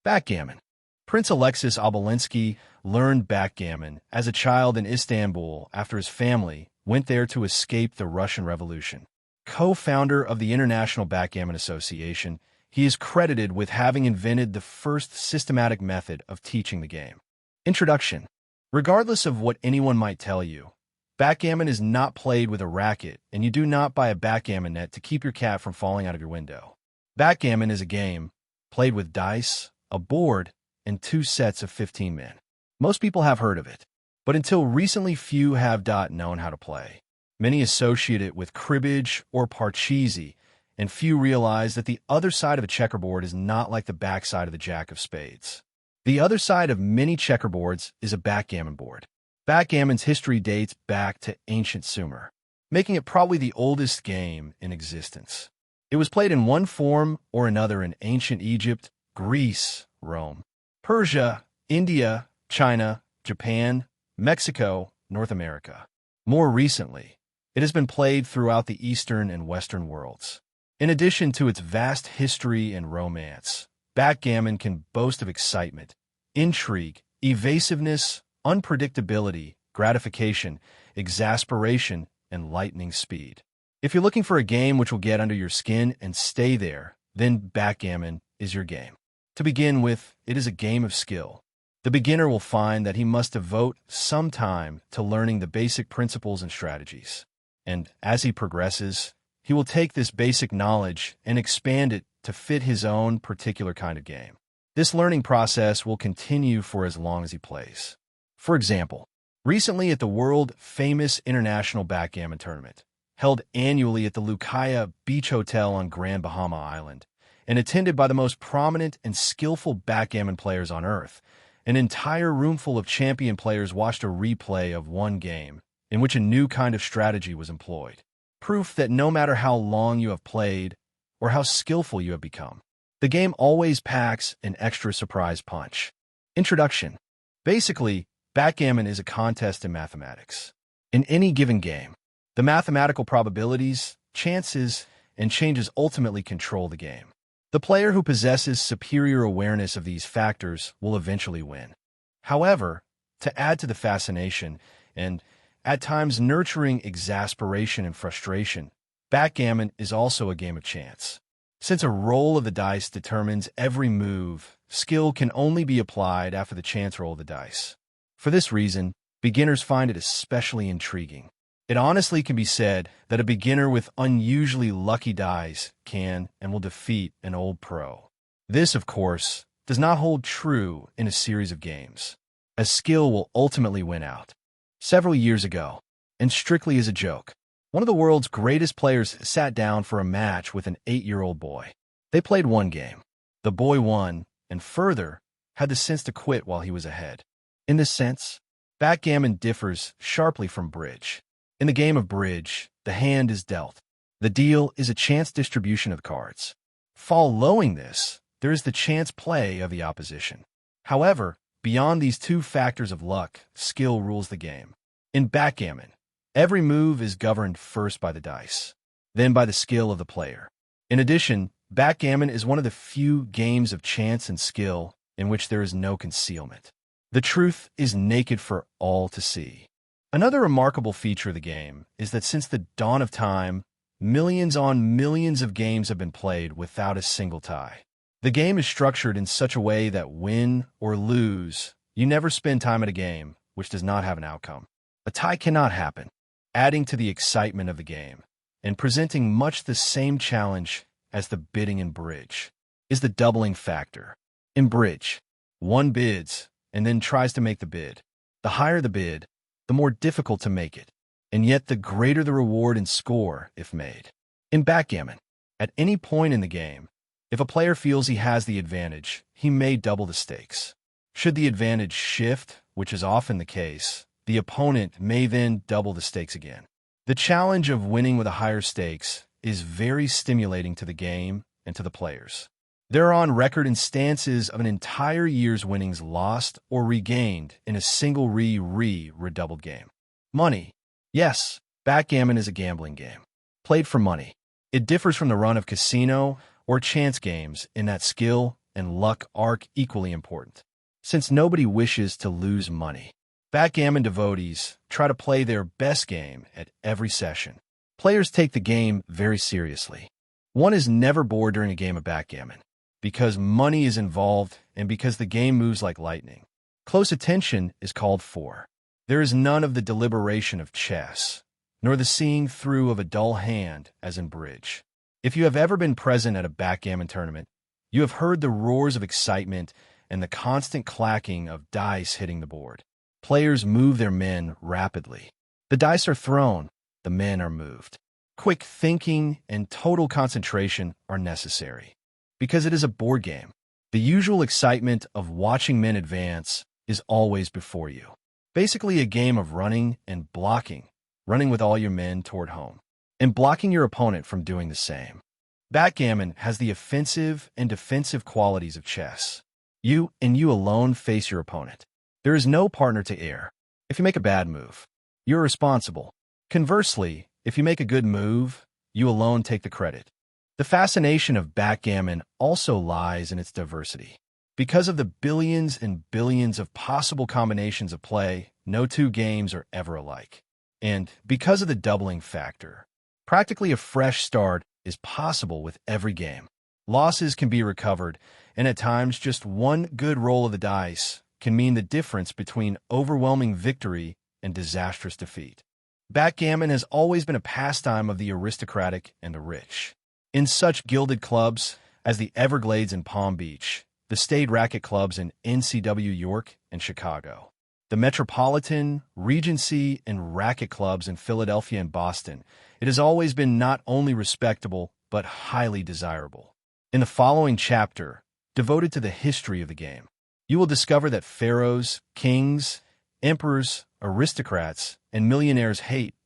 Backgammon. Prince Alexis Obolensky learned backgammon as a child in Istanbul after his family went there to escape the Russian Revolution. Co-founder of the International Backgammon Association, he is credited with having invented the first systematic method of teaching the game. Introduction. Regardless of what anyone might tell you, backgammon is not played with a racket, and you do not buy a backgammon net to keep your cat from falling out of your window. Backgammon is a game played with dice, a board, and 2 sets of 15 men. Most people have heard of it, but until recently few have known how to play. Many associate it with cribbage or parcheesi, and few realize that the other side of a checkerboard is not like the backside of the jack of spades. The other side of many checkerboards is a backgammon board. Backgammon's history dates back to ancient Sumer, making it probably the oldest game in existence. It was played in one form or another in ancient Egypt, Greece, Rome, Persia, India, China, Japan, Mexico, North America. More recently, it has been played throughout the Eastern and Western worlds. In addition to its vast history and romance, backgammon can boast of excitement, intrigue, evasiveness, unpredictability, gratification, exasperation, and lightning speed. If you're looking for a game which will get under your skin and stay there, then backgammon is your game. To begin with, it is a game of skill. The beginner will find that he must devote some time to learning the basic principles and strategies. And as he progresses, he will take this basic knowledge and expand it to fit his own particular kind of game. This learning process will continue for as long as he plays. For example, recently at the world-famous International Backgammon Tournament, held annually at the Lucaya Beach Hotel on Grand Bahama Island, and attended by the most prominent and skillful backgammon players on Earth, an entire roomful of champion players watched a replay of one game in which a new kind of strategy was employed. Proof that no matter how long you have played or how skillful you have become, the game always packs an extra surprise punch. Introduction. Basically, backgammon is a contest in mathematics. In any given game, the mathematical probabilities, chances, and changes ultimately control the game. The player who possesses superior awareness of these factors will eventually win. However, to add to the fascination and, at times, nurturing exasperation and frustration, backgammon is also a game of chance. Since a roll of the dice determines every move, skill can only be applied after the chance roll of the dice. For this reason, beginners find it especially intriguing. It honestly can be said that a beginner with unusually lucky dice can and will defeat an old pro. This, of course, does not hold true in a series of games, as skill will ultimately win out. Several years ago, and strictly as a joke, one of the world's greatest players sat down for a match with an 8-year-old boy. They played one game. The boy won, and further, had the sense to quit while he was ahead. In this sense, backgammon differs sharply from bridge. In the game of bridge, the hand is dealt. The deal is a chance distribution of the cards. Following this, there is the chance play of the opposition. However, beyond these two factors of luck, skill rules the game. In backgammon, every move is governed first by the dice, then by the skill of the player. In addition, backgammon is one of the few games of chance and skill in which there is no concealment. The truth is naked for all to see. Another remarkable feature of the game is that since the dawn of time, millions on millions of games have been played without a single tie. The game is structured in such a way that win or lose, you never spend time at a game which does not have an outcome. A tie cannot happen, adding to the excitement of the game, and presenting much the same challenge as the bidding in bridge, is the doubling factor. In bridge, one bids and then tries to make the bid. The higher the bid, the more difficult to make it, and yet the greater the reward and score if made. In backgammon, at any point in the game, if a player feels he has the advantage, he may double the stakes. Should the advantage shift, which is often the case, the opponent may then double the stakes again. The challenge of winning with a higher stakes is very stimulating to the game and to the players. There are on record instances of an entire year's winnings lost or regained in a single redoubled game. Money. Yes, backgammon is a gambling game, played for money. It differs from the run of casino or chance games in that skill, and luck are equally important, since nobody wishes to lose money. Backgammon devotees try to play their best game at every session. Players take the game very seriously. One is never bored during a game of backgammon, because money is involved and because the game moves like lightning. Close attention is called for. There is none of the deliberation of chess, nor the seeing through of a dull hand as in bridge. If you have ever been present at a backgammon tournament, you have heard the roars of excitement and the constant clacking of dice hitting the board. Players move their men rapidly. The dice are thrown, the men are moved. Quick thinking and total concentration are necessary. Because it is a board game, the usual excitement of watching men advance is always before you. Basically a game of running and blocking, running with all your men toward home, and blocking your opponent from doing the same. Backgammon has the offensive and defensive qualities of chess. You and you alone face your opponent. There is no partner to err. If you make a bad move, you're responsible. Conversely, if you make a good move, you alone take the credit. The fascination of backgammon also lies in its diversity. Because of the billions and billions of possible combinations of play, no two games are ever alike. And because of the doubling factor, practically a fresh start is possible with every game. Losses can be recovered, and at times just one good roll of the dice can mean the difference between overwhelming victory and disastrous defeat. Backgammon has always been a pastime of the aristocratic and the rich. In such gilded clubs as the Everglades in Palm Beach, the Stade Racket Clubs in NCW York and Chicago, the Metropolitan, Regency, and Racket Clubs in Philadelphia and Boston, it has always been not only respectable, but highly desirable. In the following chapter, devoted to the history of the game, you will discover that pharaohs, kings, emperors, aristocrats, and millionaires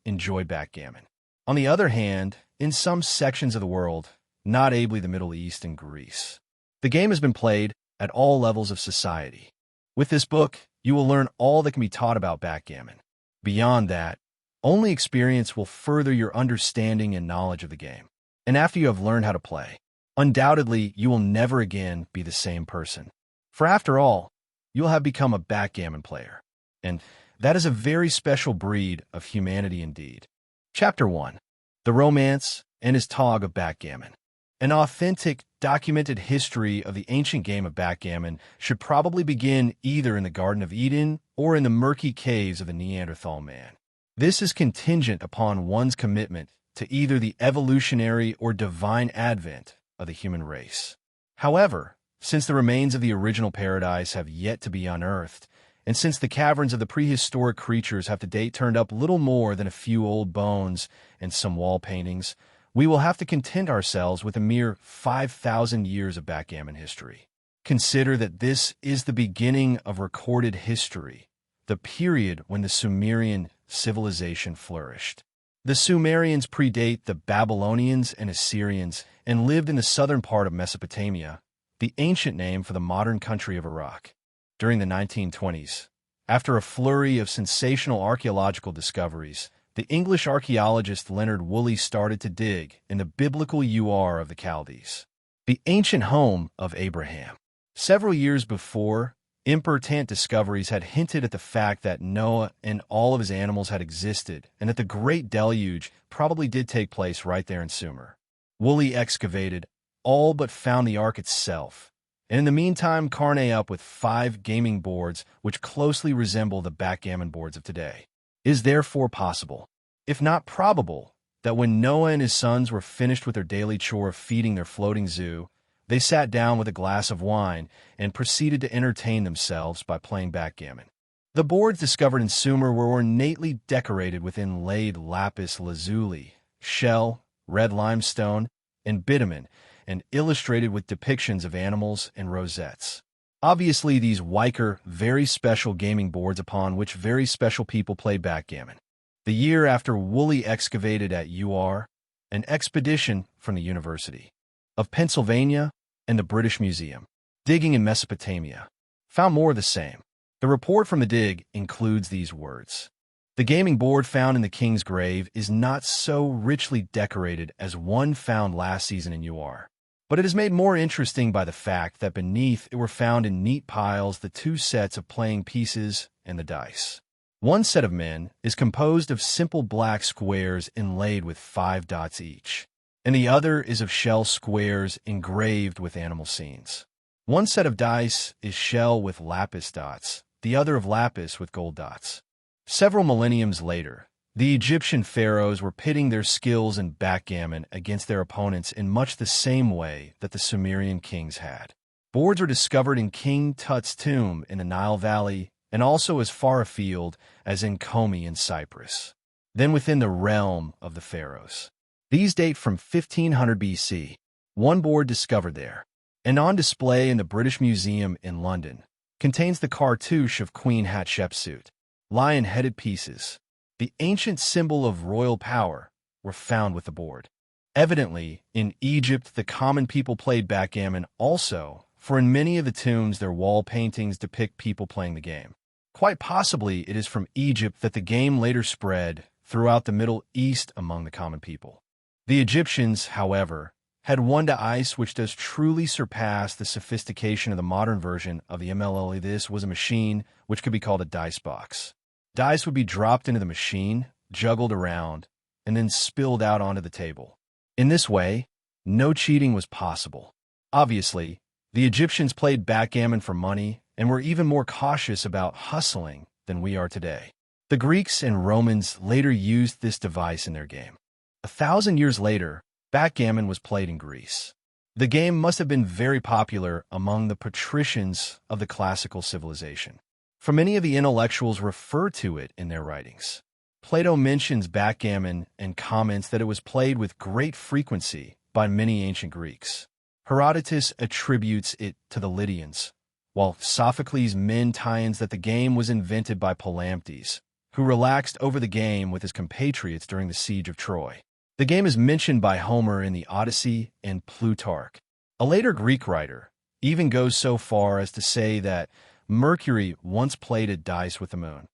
enjoy backgammon. On the other hand, in some sections of the world, not ably the Middle East and Greece, the game has been played at all levels of society. With this book, you will learn all that can be taught about backgammon. Beyond that, only experience will further your understanding and knowledge of the game. And after you have learned how to play, undoubtedly you will never again be the same person. For after all, you'll have become a backgammon player. And that is a very special breed of humanity indeed. Chapter 1. The Romance and His Tog of Backgammon. An authentic, documented history of the ancient game of backgammon should probably begin either in the Garden of Eden or in the murky caves of the Neanderthal man. This is contingent upon one's commitment to either the evolutionary or divine advent of the human race. However, since the remains of the original paradise have yet to be unearthed, and since the caverns of the prehistoric creatures have to date turned up little more than a few old bones and some wall paintings, we will have to content ourselves with a mere 5,000 years of backgammon history. Consider that this is the beginning of recorded history, the period when the Sumerian civilization flourished. The Sumerians predate the Babylonians and Assyrians and lived in the southern part of Mesopotamia, the ancient name for the modern country of Iraq. During the 1920s, after a flurry of sensational archaeological discoveries, the English archaeologist Leonard Woolley started to dig in the biblical Ur of the Chaldees, the ancient home of Abraham. Several years before, important discoveries had hinted at the fact that Noah and all of his animals had existed and that the Great Deluge probably did take place right there in Sumer. Woolley excavated all but found the ark itself, and in the meantime carne up with 5 gaming boards which closely resemble the backgammon boards of today. It is therefore possible, if not probable, that when Noah and his sons were finished with their daily chore of feeding their floating zoo, they sat down with a glass of wine and proceeded to entertain themselves by playing backgammon. The boards discovered in Sumer were ornately decorated with inlaid lapis lazuli, shell, red limestone, and bitumen, and illustrated with depictions of animals and rosettes. Obviously, these Weicker very special gaming boards upon which very special people play backgammon. The year after Woolley excavated at UR, an expedition from the University of Pennsylvania and the British Museum, digging in Mesopotamia, found more of the same. The report from the dig includes these words: "The gaming board found in the king's grave is not so richly decorated as one found last season in UR, but but it is made more interesting by the fact that beneath it were found in neat piles the two sets of playing pieces and the dice. One set of men is composed of simple black squares inlaid with 5 dots each, and the other is of shell squares engraved with animal scenes. One set of dice is shell with lapis dots, the other of lapis with gold dots. Several millenniums later, the Egyptian pharaohs were pitting their skills in backgammon against their opponents in much the same way that the Sumerian kings had. Boards were discovered in King Tut's tomb in the Nile Valley and also as far afield as in Komi in Cyprus, then within the realm of the pharaohs. These date from 1500 BC. One board discovered there, and on display in the British Museum in London, contains the cartouche of Queen Hatshepsut, lion-headed pieces, the ancient symbol of royal power, were found with the board. Evidently, in Egypt the common people played backgammon also, for in many of the tombs their wall paintings depict people playing the game. Quite possibly it is from Egypt that the game later spread throughout the Middle East among the common people. The Egyptians, however, had one device which does truly surpass the sophistication of the modern version of the MLL. This was a machine which could be called a dice box. Dice would be dropped into the machine, juggled around, and then spilled out onto the table. In this way, no cheating was possible. Obviously, the Egyptians played backgammon for money and were even more cautious about hustling than we are today. The Greeks and Romans later used this device in their game. 1,000 years later, backgammon was played in Greece. The game must have been very popular among the patricians of the classical civilization, for many of the intellectuals refer to it in their writings. Plato mentions backgammon and comments that it was played with great frequency by many ancient Greeks. Herodotus attributes it to the Lydians, while Sophocles maintains that the game was invented by Palamedes, who relaxed over the game with his compatriots during the siege of Troy. The game is mentioned by Homer in the Odyssey and Plutarch. A later Greek writer even goes so far as to say that Mercury once played at dice with the moon.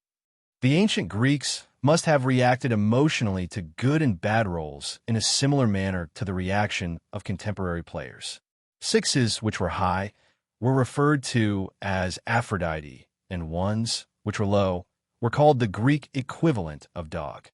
The ancient Greeks must have reacted emotionally to good and bad rolls in a similar manner to the reaction of contemporary players. Sixes, which were high, were referred to as Aphrodite, and ones, which were low, were called the Greek equivalent of dog.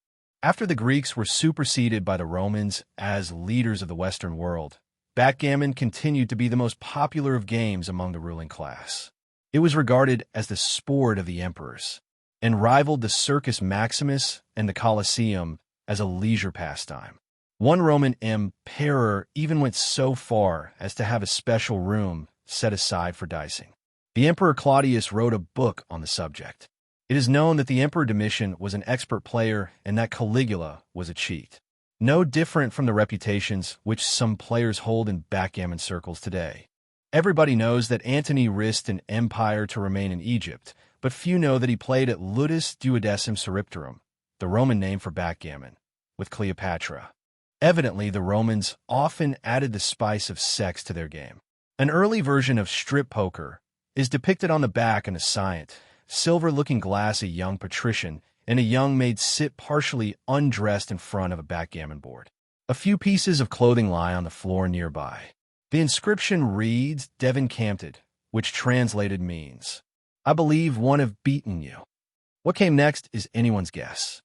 After the Greeks were superseded by the Romans as leaders of the Western world, backgammon continued to be the most popular of games among the ruling class. It was regarded as the sport of the emperors, and rivaled the Circus Maximus and the Colosseum as a leisure pastime. One Roman emperor even went so far as to have a special room set aside for dicing. The Emperor Claudius wrote a book on the subject. It is known that the Emperor Domitian was an expert player and that Caligula was a cheat. No different from the reputations which some players hold in backgammon circles today. Everybody knows that Antony risked an empire to remain in Egypt, but few know that he played at Ludus Duodecim Surriptorum, the Roman name for backgammon, with Cleopatra. Evidently, the Romans often added the spice of sex to their game. An early version of strip poker is depicted on the back in a scient, silver-looking glass a young patrician and a young maid sit partially undressed in front of a backgammon board. A few pieces of clothing lie on the floor nearby. The inscription reads Devon Campted, which translated means, "I believe one have beaten you." What came next is anyone's guess.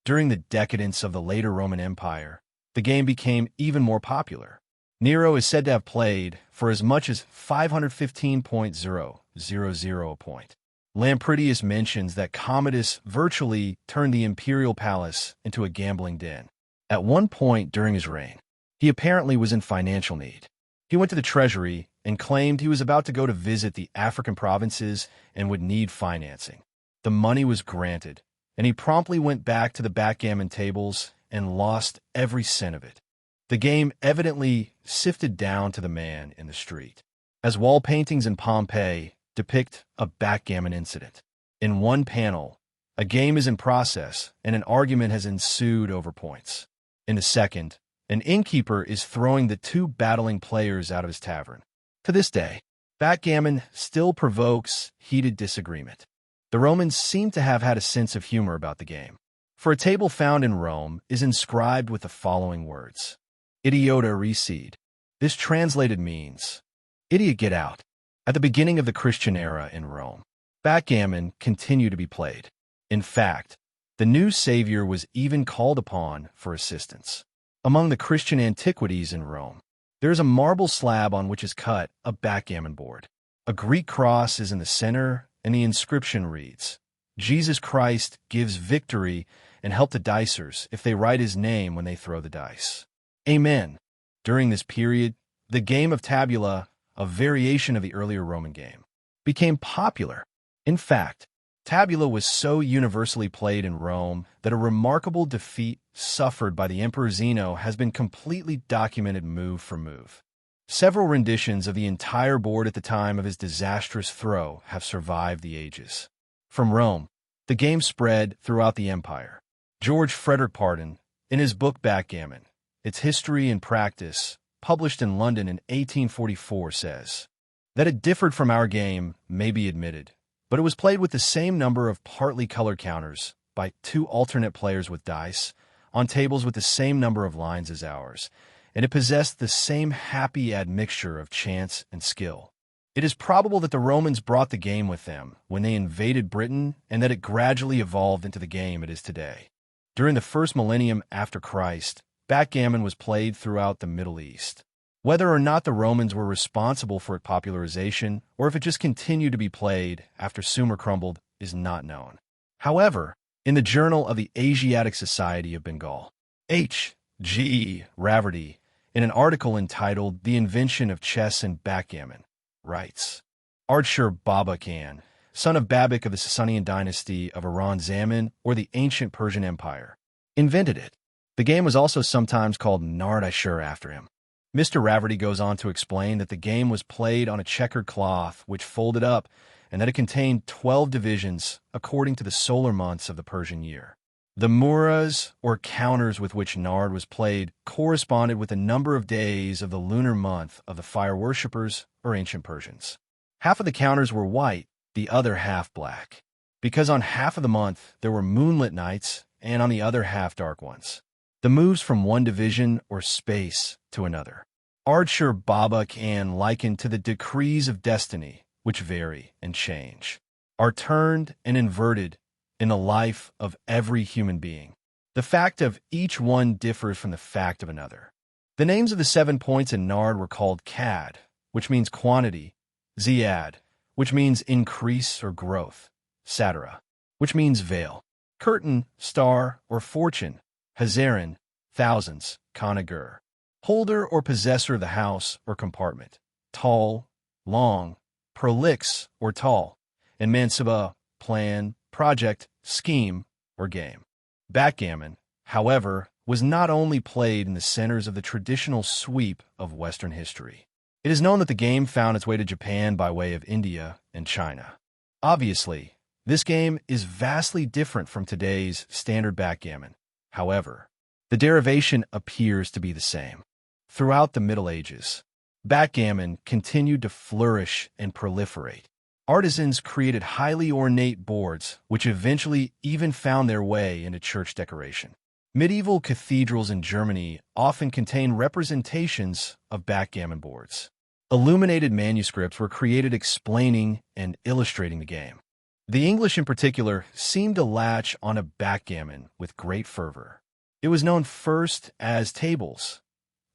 During the decadence of the later Roman Empire, the game became even more popular. Nero is said to have played for as much as 515.000 a point. Lampridius mentions that Commodus virtually turned the imperial palace into a gambling den. At one point during his reign, he apparently was in financial need. He went to the treasury and claimed he was about to go to visit the African provinces and would need financing. The money was granted, and he promptly went back to the backgammon tables and lost every cent of it. The game evidently sifted down to the man in the street, as wall paintings in Pompeii depict a backgammon incident. In one panel, a game is in process and an argument has ensued over points. In the second, an innkeeper is throwing the two battling players out of his tavern. To this day, backgammon still provokes heated disagreement. The Romans seem to have had a sense of humor about the game, for a table found in Rome is inscribed with the following words: Idiota recede. This translated means, "Idiot, get out." At the beginning of the Christian era in Rome, backgammon continued to be played. In fact, the new savior was even called upon for assistance. Among the Christian antiquities in Rome, there is a marble slab on which is cut a backgammon board. A Greek cross is in the center, and the inscription reads, "Jesus Christ gives victory and help to dicers if they write his name when they throw the dice. Amen." During this period, the game of tabula, a variation of the earlier Roman game, became popular. In fact, tabula was so universally played in Rome that a remarkable defeat suffered by the Emperor Zeno has been completely documented move for move. Several renditions of the entire board at the time of his disastrous throw have survived the ages. From Rome, the game spread throughout the empire. George Frederick Pardon, in his book Backgammon, Its History and Practice, published in London in 1844, says that it differed from our game may be admitted, but it was played with the same number of partly colored counters by two alternate players with dice on tables with the same number of lines as ours, and it possessed the same happy admixture of chance and skill. It is probable that the Romans brought the game with them when they invaded Britain and that it gradually evolved into the game it is today. During the first millennium after Christ, backgammon was played throughout the Middle East. Whether or not the Romans were responsible for its popularization, or if it just continued to be played after Sumer crumbled, is not known. However, in the Journal of the Asiatic Society of Bengal, H. G. Raverty, in an article entitled The Invention of Chess and Backgammon, writes, Ardshir Baba Khan, son of Babak of the Sasanian dynasty of Iran Zaman or the ancient Persian Empire, invented it. The game was also sometimes called Nard Ashur after him. Mr. Raverty goes on to explain that the game was played on a checkered cloth which folded up and that it contained 12 divisions according to the solar months of the Persian year. The muras, or counters with which Nard was played, corresponded with the number of days of the lunar month of the fire worshippers or ancient Persians. Half of the counters were white, the other half black, because on half of the month there were moonlit nights and on the other half dark ones. The moves from one division or space to another, Ardshir Baba Khan likened to the decrees of destiny, which vary and change, are turned and inverted in the life of every human being. The fact of each one differs from the fact of another. The names of the 7 points in Nard were called Cad, which means quantity, Ziad, which means increase or growth, Satira, which means veil, curtain, star, or fortune, Hazarin, thousands, Kanagur, holder or possessor of the house or compartment, tall, long, prolix or tall, and Mansuba, plan, project, scheme, or game. Backgammon, however, was not only played in the centers of the traditional sweep of Western history. It is known that the game found its way to Japan by way of India and China. Obviously, this game is vastly different from today's standard backgammon. However, the derivation appears to be the same. Throughout the Middle Ages, backgammon continued to flourish and proliferate. Artisans created highly ornate boards, which eventually even found their way into church decoration. Medieval cathedrals in Germany often contain representations of backgammon boards. Illuminated manuscripts were created explaining and illustrating the game. The English in particular seemed to latch on a backgammon with great fervor. It was known first as tables,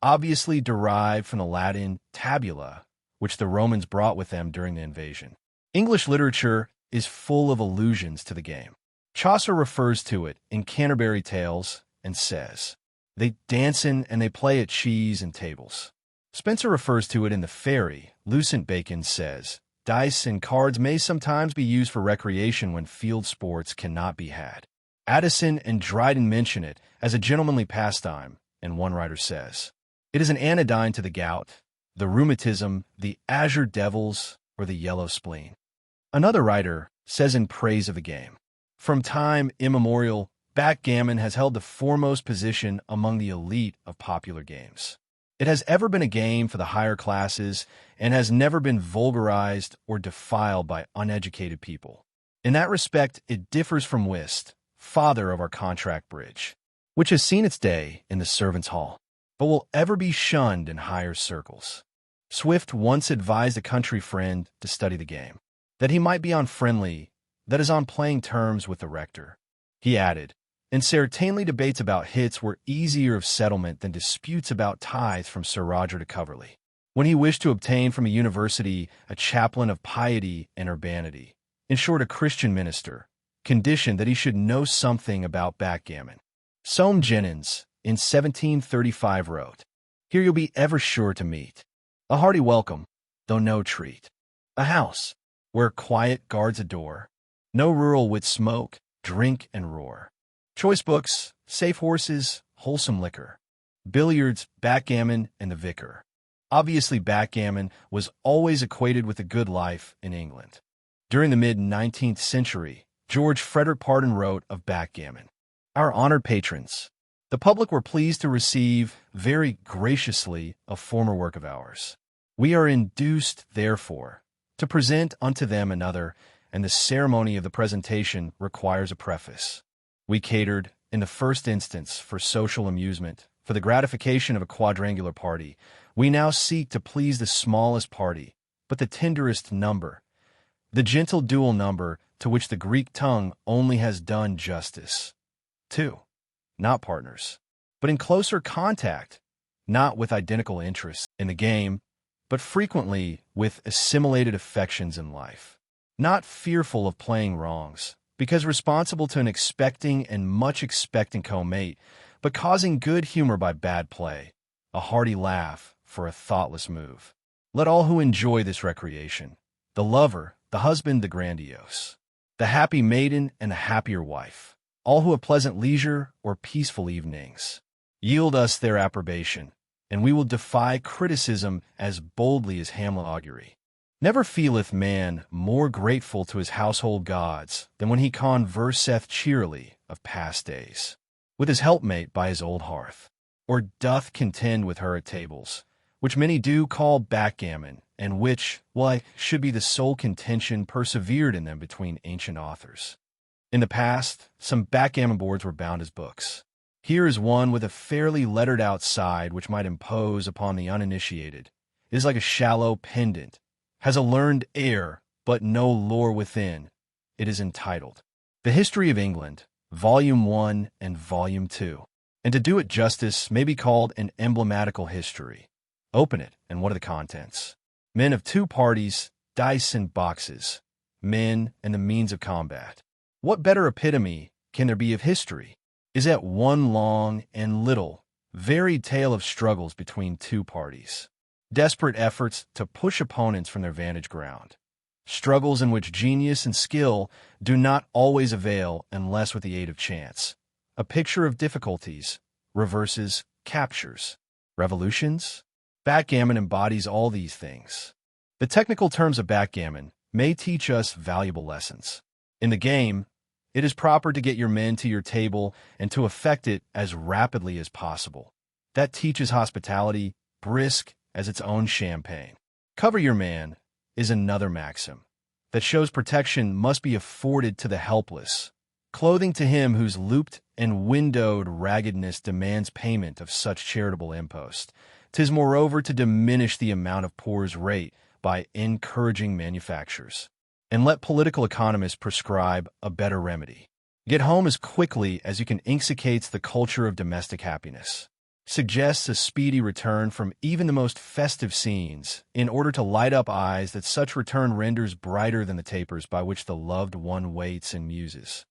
obviously derived from the Latin tabula, which the Romans brought with them during the invasion. English literature is full of allusions to the game. Chaucer refers to it in Canterbury Tales and says, "They dancin' and they play at cheese and tables." Spenser refers to it in The Fairy. Lucent Bacon says, "Dice and cards may sometimes be used for recreation when field sports cannot be had." Addison and Dryden mention it as a gentlemanly pastime, and one writer says, "It is an anodyne to the gout, the rheumatism, the azure devils, or the yellow spleen." Another writer says in praise of the game, "From time immemorial, backgammon has held the foremost position among the elite of popular games. It has ever been a game for the higher classes and has never been vulgarized or defiled by uneducated people. In that respect, it differs from whist, father of our contract bridge, which has seen its day in the servants' hall." but will ever be shunned in higher circles. Swift once advised a country friend to study the game, that he might be on playing terms with the rector. He added, and certainly debates about hits were easier of settlement than disputes about tithes from Sir Roger de Coverley, when he wished to obtain from a university a chaplain of piety and urbanity, in short a Christian minister, conditioned that he should know something about backgammon. Soame Jenyns, in 1735 wrote, "Here you'll be ever sure to meet a hearty welcome, though no treat. A house, where quiet guards a door, no rural wit smoke, drink, and roar. Choice books, safe horses, wholesome liquor, billiards, backgammon, and the vicar." Obviously, backgammon was always equated with a good life in England. During the mid-19th century, George Frederick Pardon wrote of backgammon, "Our honored patrons, the public were pleased to receive very graciously a former work of ours. We are induced, therefore, to present unto them another, and the ceremony of the presentation requires a preface. We catered, in the first instance, for social amusement, for the gratification of a quadrangular party. We now seek to please the smallest party, but the tenderest number, the gentle dual number to which the Greek tongue only has done justice. 2. Not partners, but in closer contact, not with identical interests in the game, but frequently with assimilated affections in life. Not fearful of playing wrongs, because responsible to an expecting and much expecting co-mate, but causing good humor by bad play, a hearty laugh for a thoughtless move. Let all who enjoy this recreation, the lover, the husband, the grandiose, the happy maiden, and the happier wife, all who have pleasant leisure or peaceful evenings, yield us their approbation, and we will defy criticism as boldly as Hamlet augury. Never feeleth man more grateful to his household gods than when he converseth cheerily of past days, with his helpmate by his old hearth, or doth contend with her at tables, which many do call backgammon, and which, why, should be the sole contention persevered in them between ancient authors. In the past, some backgammon boards were bound as books. Here is one with a fairly lettered outside which might impose upon the uninitiated. It is like a shallow pendant, has a learned air, but no lore within. It is entitled, The History of England, Volume 1 and Volume 2, and to do it justice may be called an emblematical history. Open it, and what are the contents? Men of two parties, dice and boxes, men and the means of combat. What better epitome can there be of history? Is that one long and little, varied tale of struggles between two parties, desperate efforts to push opponents from their vantage ground, struggles in which genius and skill do not always avail unless with the aid of chance, a picture of difficulties, reverses, captures, revolutions? Backgammon embodies all these things. The technical terms of backgammon may teach us valuable lessons. In the game, it is proper to get your men to your table and to effect it as rapidly as possible. That teaches hospitality, brisk as its own champagne. Cover your man is another maxim that shows protection must be afforded to the helpless, clothing to him whose looped and windowed raggedness demands payment of such charitable impost. 'Tis moreover to diminish the amount of poor's rate by encouraging manufactures. And let political economists prescribe a better remedy. Get home as quickly as you can inculcates the culture of domestic happiness. Suggests a speedy return from even the most festive scenes, in order to light up eyes that such return renders brighter than the tapers by which the loved one waits and muses.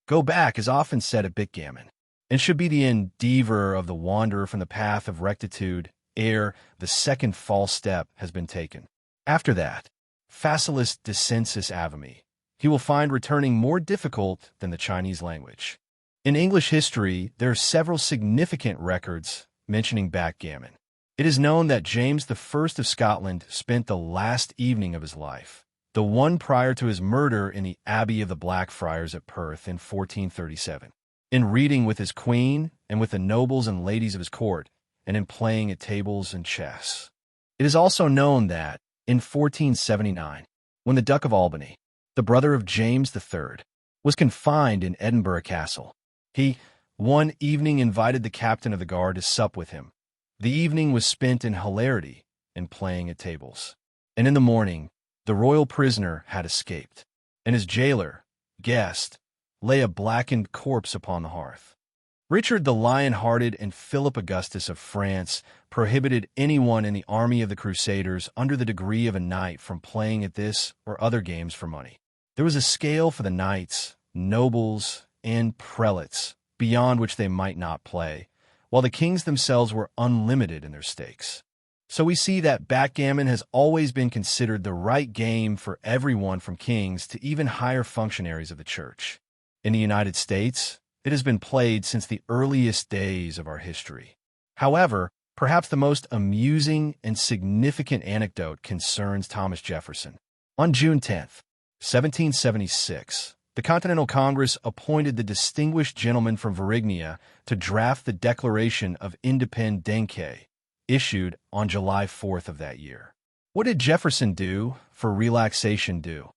Go back is often said at backgammon, and should be the endeavor of the wanderer from the path of rectitude ere the second false step has been taken. After that, facilis descensus avami, he will find returning more difficult than the Chinese language. In English history, there are several significant records mentioning backgammon. It is known that James I of Scotland spent the last evening of his life, the one prior to his murder in the Abbey of the Blackfriars at Perth in 1437, in reading with his queen and with the nobles and ladies of his court, and in playing at tables and chess. It is also known that, in 1479, when the Duke of Albany, the brother of James III, was confined in Edinburgh Castle, he, one evening, invited the captain of the guard to sup with him, The evening was spent in hilarity and playing at tables. And in the morning, the royal prisoner had escaped, and his jailer, Guest, lay a blackened corpse upon the hearth. Richard the Lion-Hearted and Philip Augustus of France prohibited anyone in the army of the Crusaders under the degree of a knight from playing at this or other games for money. There was a scale for the knights, nobles, and prelates, beyond which they might not play, while the kings themselves were unlimited in their stakes. So we see that backgammon has always been considered the right game for everyone from kings to even higher functionaries of the church. In the United States, it has been played since the earliest days of our history. However, perhaps the most amusing and significant anecdote concerns Thomas Jefferson. On June 10, 1776, the Continental Congress appointed the distinguished gentleman from Virginia to draft the Declaration of Independence, issued on July 4th of that year. What did Jefferson do for relaxation due?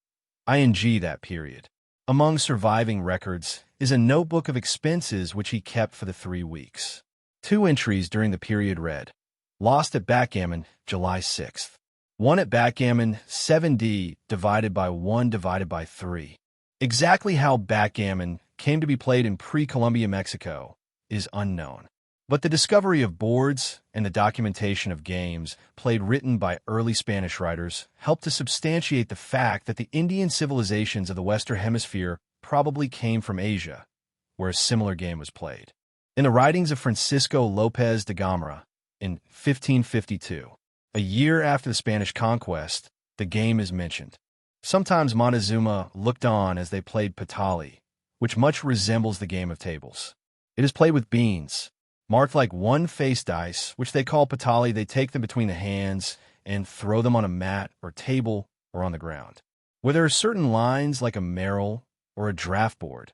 ING that period. Among surviving records is a notebook of expenses which he kept for the 3 weeks. 2 entries during the period read, Lost at backgammon, July 6th. 1 at backgammon, 7D divided by 1 divided by 3. Exactly how backgammon came to be played in pre-Columbia Mexico is unknown. But the discovery of boards and the documentation of games played written by early Spanish writers helped to substantiate the fact that the Indian civilizations of the Western Hemisphere probably came from Asia, where a similar game was played. In the writings of Francisco López de Gomara, in 1552, a year after the Spanish conquest, the game is mentioned. Sometimes Montezuma looked on as they played patali, which much resembles the game of tables. It is played with beans, marked like one face dice, which they call patali. They take them between the hands and throw them on a mat or table or on the ground, where there are certain lines like a merrill or a draft board,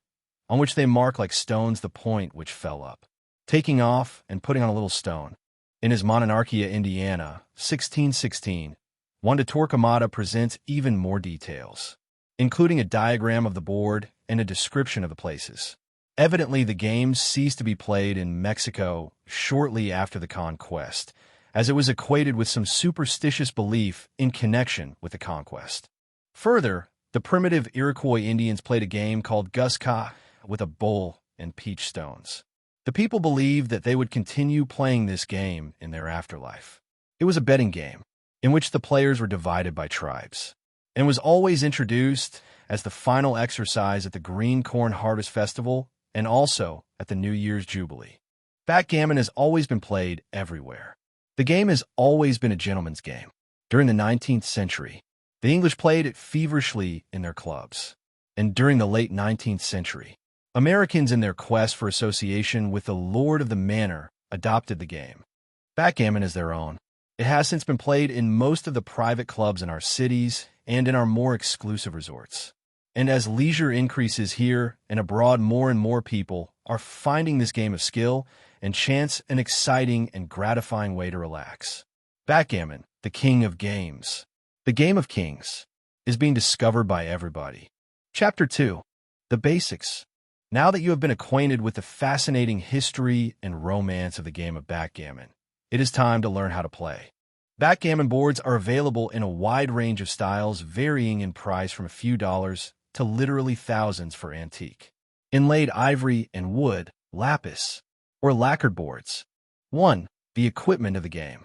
on which they mark like stones the point which fell up, taking off and putting on a little stone. In his Monarchia, Indiana, 1616, Juan de Torquemada presents even more details, including a diagram of the board and a description of the places. Evidently, the game ceased to be played in Mexico shortly after the conquest, as it was equated with some superstitious belief in connection with the conquest. Further, the primitive Iroquois Indians played a game called Guska with a bowl and peach stones. The people believed that they would continue playing this game in their afterlife. It was a betting game, in which the players were divided by tribes, and was always introduced as the final exercise at the Green Corn Harvest Festival and also at the New Year's Jubilee. Backgammon has always been played everywhere. The game has always been a gentleman's game. During the 19th century, the English played it feverishly in their clubs. And during the late 19th century, Americans in their quest for association with the lord of the manor adopted the game. Backgammon is their own. It has since been played in most of the private clubs in our cities and in our more exclusive resorts. And as leisure increases here and abroad, more and more people are finding this game of skill and chance an exciting and gratifying way to relax. Backgammon, the king of games, the game of kings, is being discovered by everybody. Chapter 2. The Basics. Now that you have been acquainted with the fascinating history and romance of the game of backgammon, it is time to learn how to play. Backgammon boards are available in a wide range of styles, varying in price from a few dollars to literally thousands for antique. Inlaid ivory and wood, lapis, or lacquered boards. 1. The equipment of the game.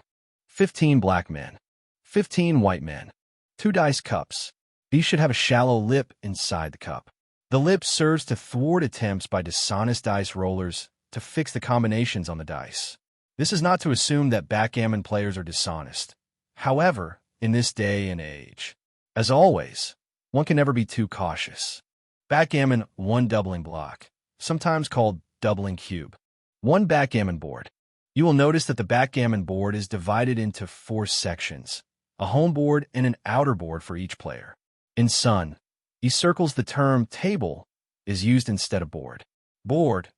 15 black men. 15 white men. 2 dice cups. These should have a shallow lip inside the cup. The lip serves to thwart attempts by dishonest dice rollers to fix the combinations on the dice. This is not to assume that backgammon players are dishonest. However, in this day and age, as always, one can never be too cautious. Backgammon 1 doubling block, sometimes called doubling cube. 1 backgammon board. You will notice that the backgammon board is divided into 4 sections, a home board and an outer board for each player. In Sun, he circles the term table is used instead of board. Board,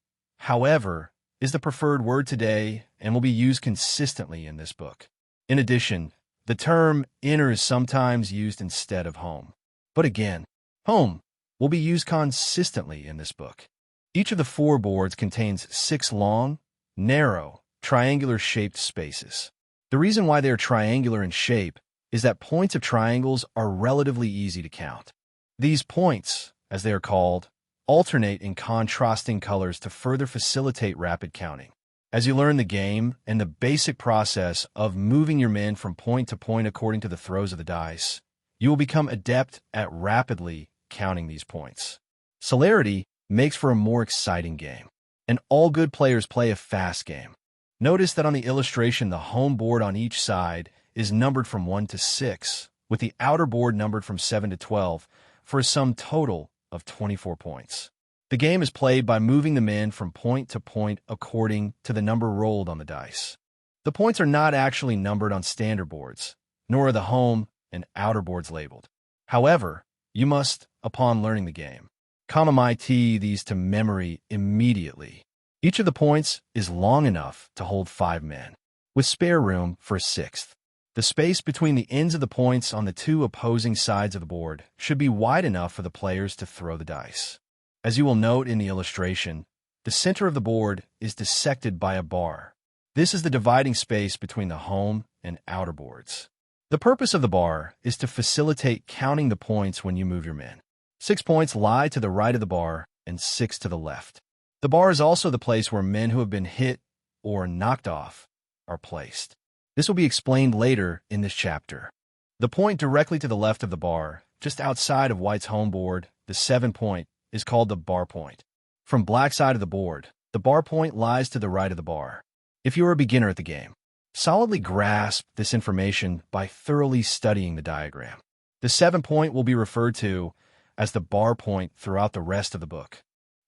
however, is the preferred word today and will be used consistently in this book. In addition, the term inner is sometimes used instead of home. But again, home will be used consistently in this book. Each of the 4 boards contains 6 long, narrow, triangular-shaped spaces. The reason why they are triangular in shape is that points of triangles are relatively easy to count. These points, as they are called, alternate in contrasting colors to further facilitate rapid counting. As you learn the game and the basic process of moving your men from point to point according to the throws of the dice, you will become adept at rapidly counting these points. Celerity makes for a more exciting game, and all good players play a fast game. Notice that on the illustration, the home board on each side is numbered from 1 to 6, with the outer board numbered from 7 to 12, for a sum total of 24 points. The game is played by moving the men from point to point according to the number rolled on the dice. The points are not actually numbered on standard boards, nor are the home and outer boards labeled. However, you must, upon learning the game, commit these to memory immediately. Each of the points is long enough to hold 5 men, with spare room for a 6th. The space between the ends of the points on the two opposing sides of the board should be wide enough for the players to throw the dice. As you will note in the illustration, the center of the board is dissected by a bar. This is the dividing space between the home and outer boards. The purpose of the bar is to facilitate counting the points when you move your men. 6 points lie to the right of the bar and 6 to the left. The bar is also the place where men who have been hit or knocked off are placed. This will be explained later in this chapter. The point directly to the left of the bar, just outside of white's home board, the 7 point, is called the bar point. From black's side of the board, the bar point lies to the right of the bar. If you are a beginner at the game, solidly grasp this information by thoroughly studying the diagram. The 7 point will be referred to as the bar point throughout the rest of the book.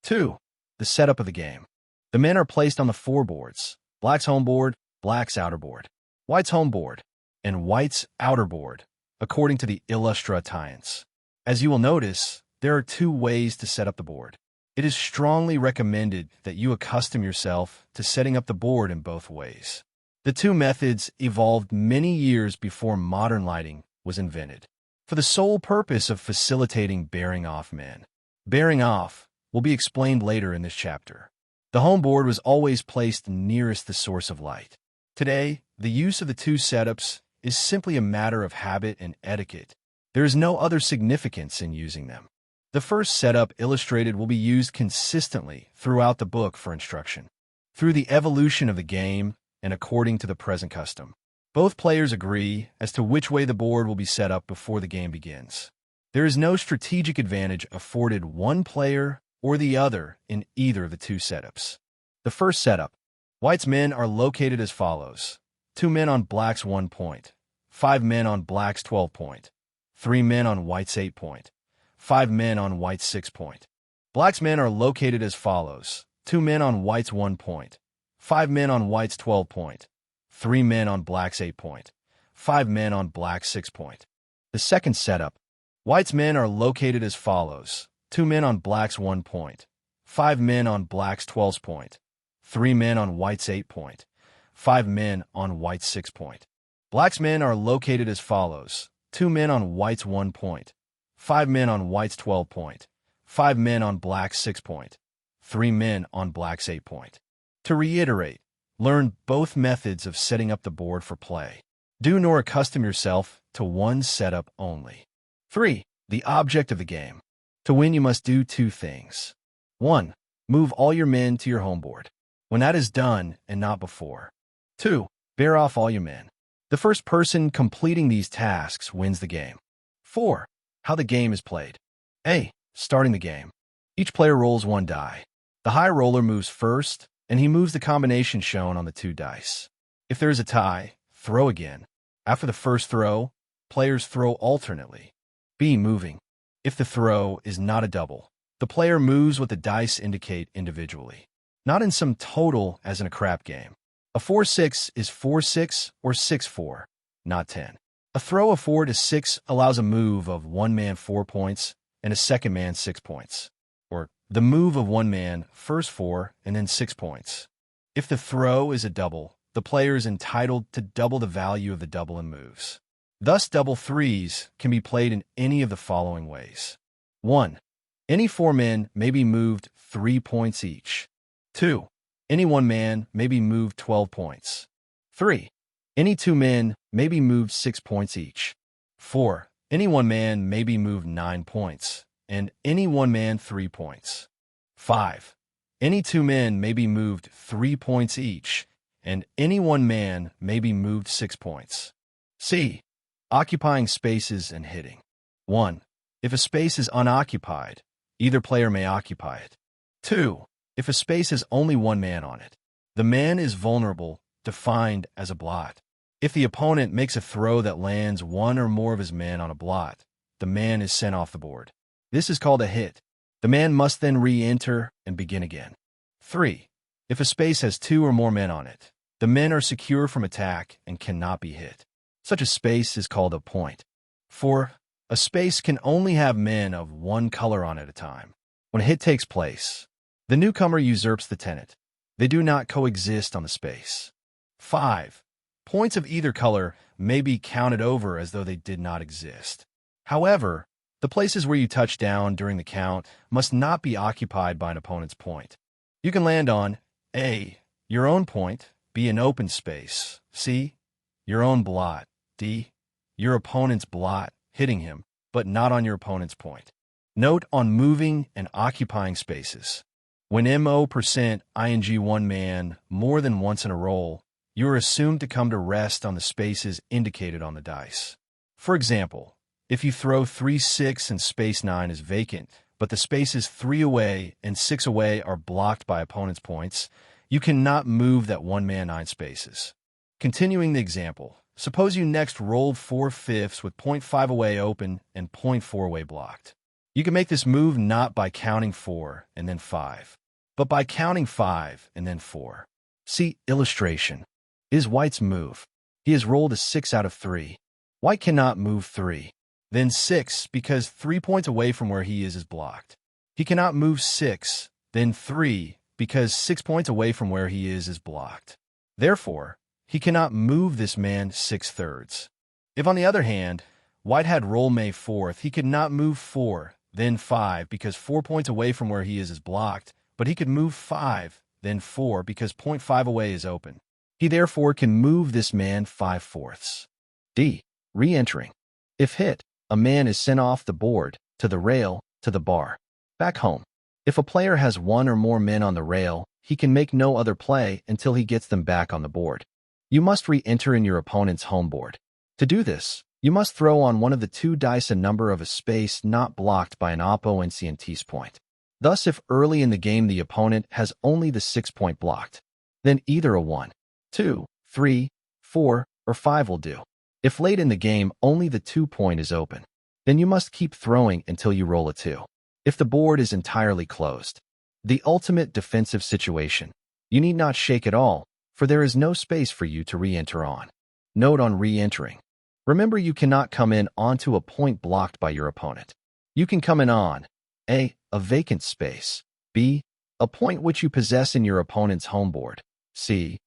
2. The setup of the game. The men are placed on the 4 boards: black's home board, black's outer board, white's home board, and white's outer board, according to the illustratines. As you will notice, there are 2 ways to set up the board. It is strongly recommended that you accustom yourself to setting up the board in both ways. The 2 methods evolved many years before modern lighting was invented, for the sole purpose of facilitating bearing off men. Bearing off will be explained later in this chapter. The home board was always placed nearest the source of light. Today, the use of the 2 setups is simply a matter of habit and etiquette. There is no other significance in using them. The first setup illustrated will be used consistently throughout the book for instruction. Through the evolution of the game and according to the present custom, both players agree as to which way the board will be set up before the game begins. There is no strategic advantage afforded one player or the other in either of the 2 setups. The first setup. White's men are located as follows: 2 men on black's 1 point, 5 men on black's 12 point, 3 men on white's 8 point, 5 men on white's 6 point. Black's men are located as follows: 2 men on white's 1 point, 5 men on white's 12 point, 3 men on black's 8 point, 5 men on black's 6 point. The second setup. White's men are located as follows: 2 men on black's 1 point, 5 men on black's 12 point, 3 men on white's 8 point, 5 men on white's 6 point. Black's men are located as follows: 2 men on white's 1 point, 5 men on white's 12 point, 5 men on black's 6 point, 3 men on black's 8 point. To reiterate, learn both methods of setting up the board for play. Do nor accustom yourself to one setup only. 3. The object of the game. To win, you must do 2 things. 1. Move all your men to your home board, when that is done and not before. 2. Bear off all your men. The first person completing these tasks wins the game. 4. How the game is played. A. Starting the game. Each player rolls 1 die. The high roller moves first, and he moves the combination shown on the 2 dice. If there is a tie, throw again. After the first throw, players throw alternately. B. Moving. If the throw is not a double, the player moves what the dice indicate individually, not in some total as in a crap game. A 4-6 is 4-6 or 6-4, not 10. A throw of 4 to 6 allows a move of 1 man 4 points and a second man 6 points, or the move of 1 man first 4 and then 6 points. If the throw is a double, the player is entitled to double the value of the double and moves. Thus, double 3s can be played in any of the following ways. 1. Any 4 men may be moved 3 points each. 2. Any one man may be moved 12 points. 3. Any two men may be moved 6 points each. 4. Any one man may be moved 9 points, and any one man 3 points. 5. Any two men may be moved 3 points each, and any one man may be moved 6 points. C. Occupying spaces and hitting. 1. If a space is unoccupied, either player may occupy it. 2. If a space has only one man on it, the man is vulnerable, defined as a blot. If the opponent makes a throw that lands one or more of his men on a blot, the man is sent off the board. This is called a hit. The man must then re-enter and begin again. 3. If a space has 2 or more men on it, the men are secure from attack and cannot be hit. Such a space is called a point. 4. A space can only have men of one color on it at a time. When a hit takes place, the newcomer usurps the tenant. They do not coexist on the space. 5. Points of either color may be counted over as though they did not exist. However, the places where you touch down during the count must not be occupied by an opponent's point. You can land on A. Your own point, B. An open space, C. Your own blot, D. Your opponent's blot, hitting him, but not on your opponent's point. Note on moving and occupying spaces. When MO% ing one man more than once in a roll, you are assumed to come to rest on the spaces indicated on the dice. For example, if you throw 3-6 and space 9 is vacant, but the spaces 3 away and 6 away are blocked by opponent's points, you cannot move that 1-man 9 spaces. Continuing the example, suppose you next rolled 4/5 with 0.5 away open and 0.4 away blocked. You can make this move not by counting 4 and then 5, but by counting 5 and then 4. See illustration. Is White's move. He has rolled a 6 out of 3. White cannot move 3. Then 6 because 3 points away from where he is blocked. He cannot move 6, then 3 because 6 points away from where he is blocked. Therefore, he cannot move this man 6/3. If on the other hand, White had roll May 4th, he could not move 4, then 5 because 4 points away from where he is blocked, but he could move 5, then 4 because 0.5 away is open. He therefore can move this man 5/4. D. Re-entering. If hit, a man is sent off the board, to the rail, to the bar. Back home. If a player has one or more men on the rail, he can make no other play until he gets them back on the board. You must re-enter in your opponent's home board. To do this, you must throw on one of the 2 dice a number of a space not blocked by an Obolensky's point. Thus, if early in the game the opponent has only the 6-point blocked, then either a 1, 2, 3, 4, or 5 will do. If late in the game only the 2-point is open, then you must keep throwing until you roll a 2. If the board is entirely closed, the ultimate defensive situation, you need not shake at all, for there is no space for you to re-enter on. Note on re-entering. Remember, you cannot come in onto a point blocked by your opponent. You can come in on A. A vacant space, B. A point which you possess in your opponent's home board, C.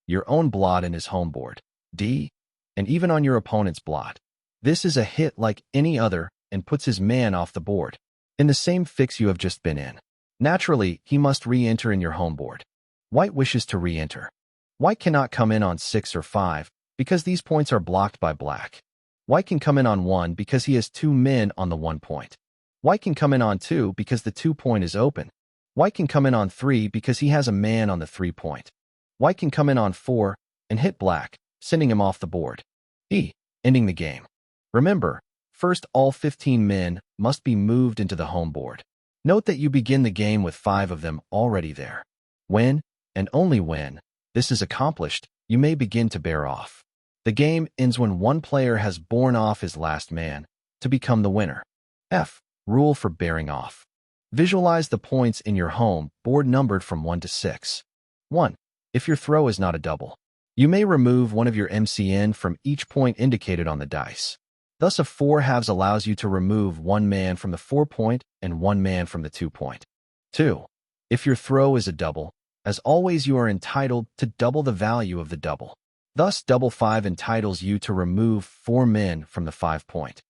Your own blot in his home board, D. And even on your opponent's blot. This is a hit like any other and puts his man off the board, in the same fix you have just been in. Naturally, he must re-enter in your home board. White wishes to re-enter. White cannot come in on 6 or 5, because these points are blocked by black. White can come in on 1 because he has 2 men on the 1 point. White can come in on 2 because the 2-point is open. White can come in on 3 because he has a man on the 3-point. White can come in on 4 and hit black, sending him off the board. E. Ending the game. Remember, first all 15 men must be moved into the home board. Note that you begin the game with 5 of them already there. When, and only when, this is accomplished, you may begin to bear off. The game ends when one player has borne off his last man to become the winner. F. Rule for bearing off. Visualize the points in your home board numbered from 1 to 6. 1. If your throw is not a double, you may remove one of your MCN from each point indicated on the dice. Thus, a 4 halves allows you to remove 1 man from the 4-point and 1 man from the 2-point. 2. If your throw is a double, as always you are entitled to double the value of the double. Thus, double 5 entitles you to remove 4 men from the 5-point.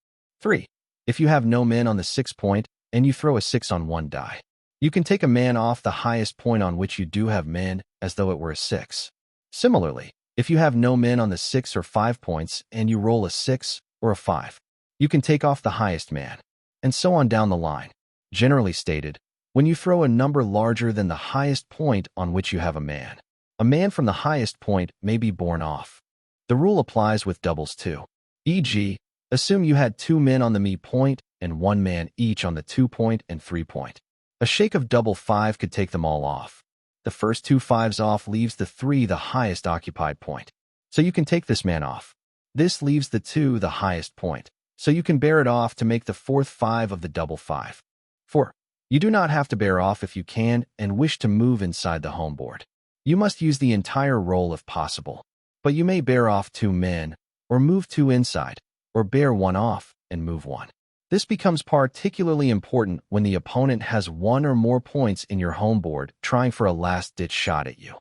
3. If you have no men on the 6-point and you throw a 6 on 1 die, You can take a man off the highest point on which you do have men as though it were a 6. Similarly, if you have no men on the 6 or 5 points and you roll a 6 or a 5, you can take off the highest man, and so on down the line. Generally stated, when you throw a number larger than the highest point on which you have a man from the highest point may be borne off. The rule applies with doubles too. E.g., assume you had 2 men on the me point and 1 man each on the 2 point and 3 point. A shake of double 5 could take them all off. The first 2 5s off leaves the 3 the highest occupied point, so you can take this man off. This leaves the 2 the highest point, so you can bear it off to make the 4th 5 of the double 5. 4. You do not have to bear off if you can and wish to move inside the home board. You must use the entire roll if possible, but you may bear off 2 men, or move 2 inside, or bear 1 off and move 1. This becomes particularly important when the opponent has 1 or more points in your home board trying for a last-ditch shot at you.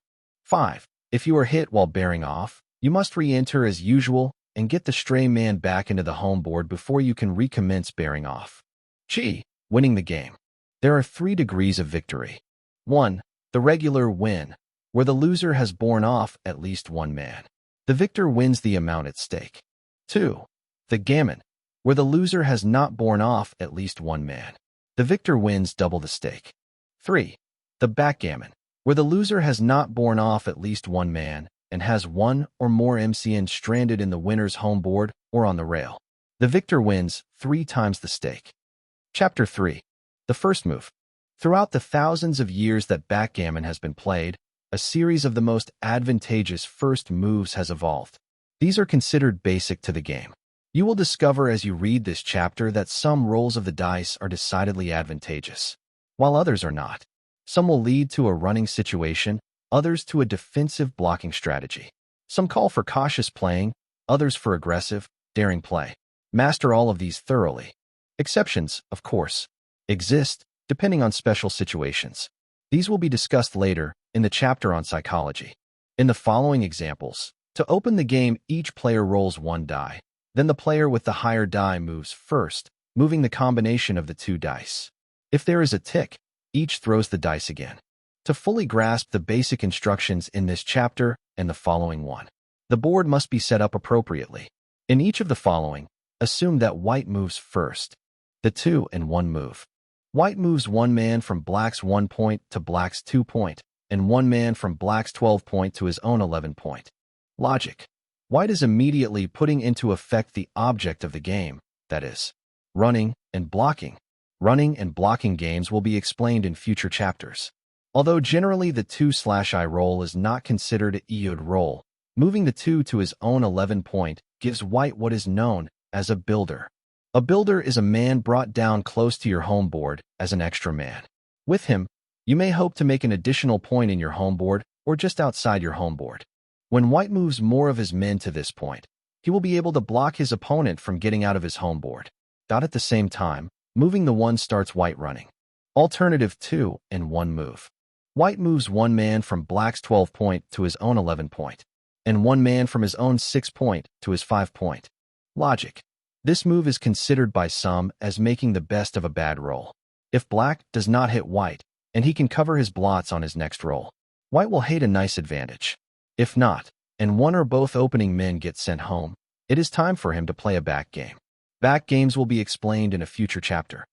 5. If you are hit while bearing off, you must re-enter as usual and get the stray man back into the home board before you can recommence bearing off. G. Winning the game. There are 3 degrees of victory. 1. The regular win, where the loser has borne off at least 1 man. The victor wins the amount at stake. 2. The gammon, where the loser has not borne off at least 1 man. The victor wins double the stake. 3. The backgammon, where the loser has not borne off at least 1 man and has 1 or more MCN stranded in the winner's home board or on the rail. The victor wins 3 times the stake. Chapter 3. The first move. Throughout the thousands of years that backgammon has been played, a series of the most advantageous first moves has evolved. These are considered basic to the game. You will discover as you read this chapter that some rolls of the dice are decidedly advantageous, while others are not. Some will lead to a running situation, others to a defensive blocking strategy. Some call for cautious playing, others for aggressive, daring play. Master all of these thoroughly. Exceptions, of course, exist, depending on special situations. These will be discussed later in the chapter on psychology. In the following examples, to open the game, each player rolls 1 die. Then the player with the higher die moves first, moving the combination of the 2 dice. If there is a tick, each throws the dice again. To fully grasp the basic instructions in this chapter and the following one, the board must be set up appropriately. In each of the following, assume that white moves first. The 2 and 1 move. White moves 1 man from black's 1 point to black's 2 point, and 1 man from black's 12 point to his own 11 point. Logic. White is immediately putting into effect the object of the game, that is, running and blocking. Running and blocking games will be explained in future chapters. Although generally the 2/I roll is not considered a Eod roll, moving the 2 to his own 11 point gives white what is known as a builder. A builder is a man brought down close to your home board as an extra man. With him, you may hope to make an additional point in your home board or just outside your home board. When white moves more of his men to this point, he will be able to block his opponent from getting out of his home board. At the same time, moving the 1 starts white running. Alternative 2 and 1 move. White moves 1 man from black's 12 point to his own 11 point, and 1 man from his own 6 point to his 5 point. Logic. This move is considered by some as making the best of a bad roll. If black does not hit white, and he can cover his blots on his next roll, white will hate a nice advantage. If not, and 1 or both opening men get sent home, it is time for him to play a back game. Back games will be explained in a future chapter.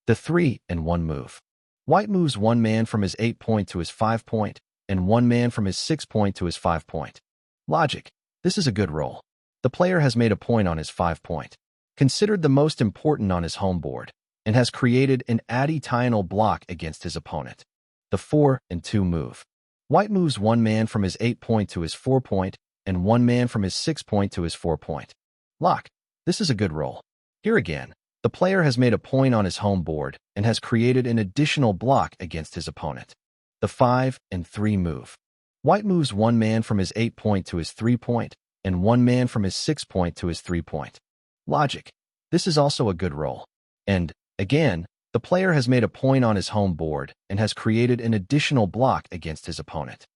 The 3 and 1 move. White moves 1 man from his 8 point to his 5 point, and 1 man from his 6 point to his 5 point. Logic. This is a good roll. The player has made a point on his 5 point, considered the most important on his home board, and has created an additional block against his opponent. The 4 and 2 move. White moves 1 man from his 8 point to his 4 point, and 1 man from his 6 point to his 4 point. Lock. This is a good roll. Here again, the player has made a point on his home board and has created an additional block against his opponent. The 5 and 3 move. White moves 1 man from his 8 point to his 3 point, and 1 man from his 6 point to his 3 point. Logic. This is also a good roll. And, again, the player has made a point on his home board and has created an additional block against his opponent.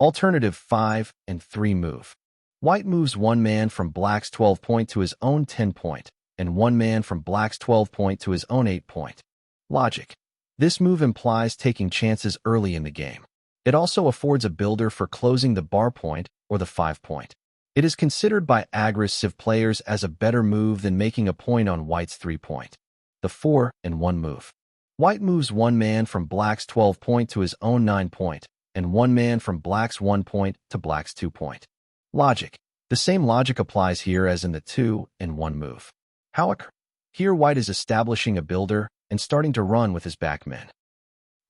Alternative 5 and 3 move. White moves 1 man from black's 12 point to his own 10 point, and 1 man from black's 12 point to his own 8 point. Logic. This move implies taking chances early in the game. It also affords a builder for closing the bar point or the 5 point. It is considered by aggressive players as a better move than making a point on White's 3 point. The 4 and 1 move. White moves one man from Black's 12 point to his own 9 point, and one man from Black's 1 point to Black's 2 point. Logic. The same logic applies here as in the 2 and 1 move. However, here White is establishing a builder and starting to run with his backmen.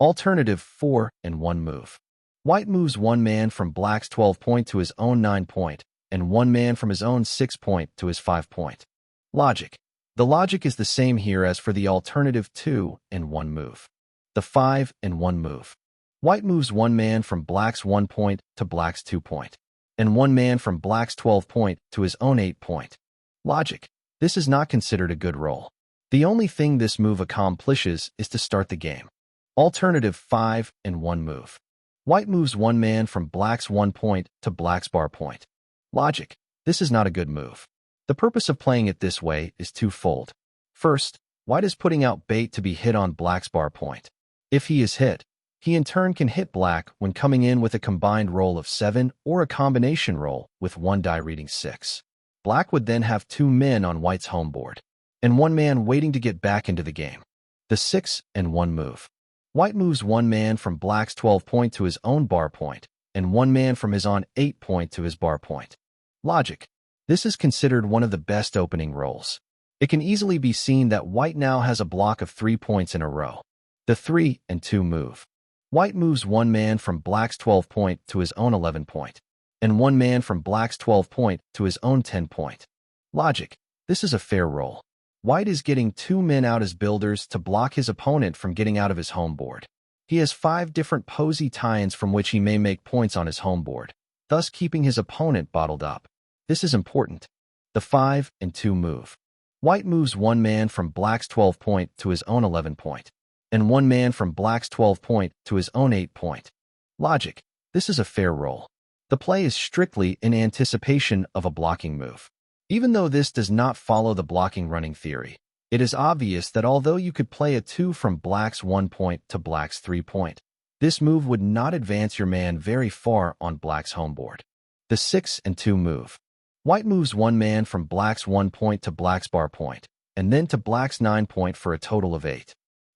Alternative 4 and 1 move. White moves one man from Black's 12 point to his own 9 point, and one man from his own 6 point to his 5 point. Logic. The logic is the same here as for the alternative 2 and 1 move. The 5 and 1 move. White moves one man from Black's 1 point to Black's 2 point, and one man from Black's 12 point to his own 8 point. Logic. This is not considered a good roll. The only thing this move accomplishes is to start the game. Alternative 5 and 1 move. White moves one man from Black's 1 point to Black's bar point. Logic. This is not a good move. The purpose of playing it this way is twofold. First, White is putting out bait to be hit on Black's bar point. If he is hit, he in turn can hit Black when coming in with a combined roll of 7 or a combination roll with one die reading 6. Black would then have 2 men on White's home board, and one man waiting to get back into the game. The 6 and 1 move. White moves one man from Black's 12 point to his own bar point, and one man from his own 8 point to his bar point. Logic. This is considered one of the best opening rolls. It can easily be seen that White now has a block of 3 points in a row. The 3 and 2 move. White moves one man from Black's 12 point to his own 11 point, and one man from Black's 12 point to his own 10 point. Logic. This is a fair roll. White is getting 2 men out as builders to block his opponent from getting out of his home board. He has 5 different posy tie-ins from which he may make points on his home board, thus keeping his opponent bottled up. This is important. The 5 and 2 move. White moves one man from Black's 12 point to his own 11 point, and one man from Black's 12 point to his own 8 point. Logic. This is a fair roll. The play is strictly in anticipation of a blocking move. Even though this does not follow the blocking running theory, it is obvious that although you could play a 2 from Black's 1 point to Black's 3 point, this move would not advance your man very far on Black's home board. The 6 and 2 move. White moves one man from Black's 1 point to Black's bar point, and then to Black's 9 point for a total of 8.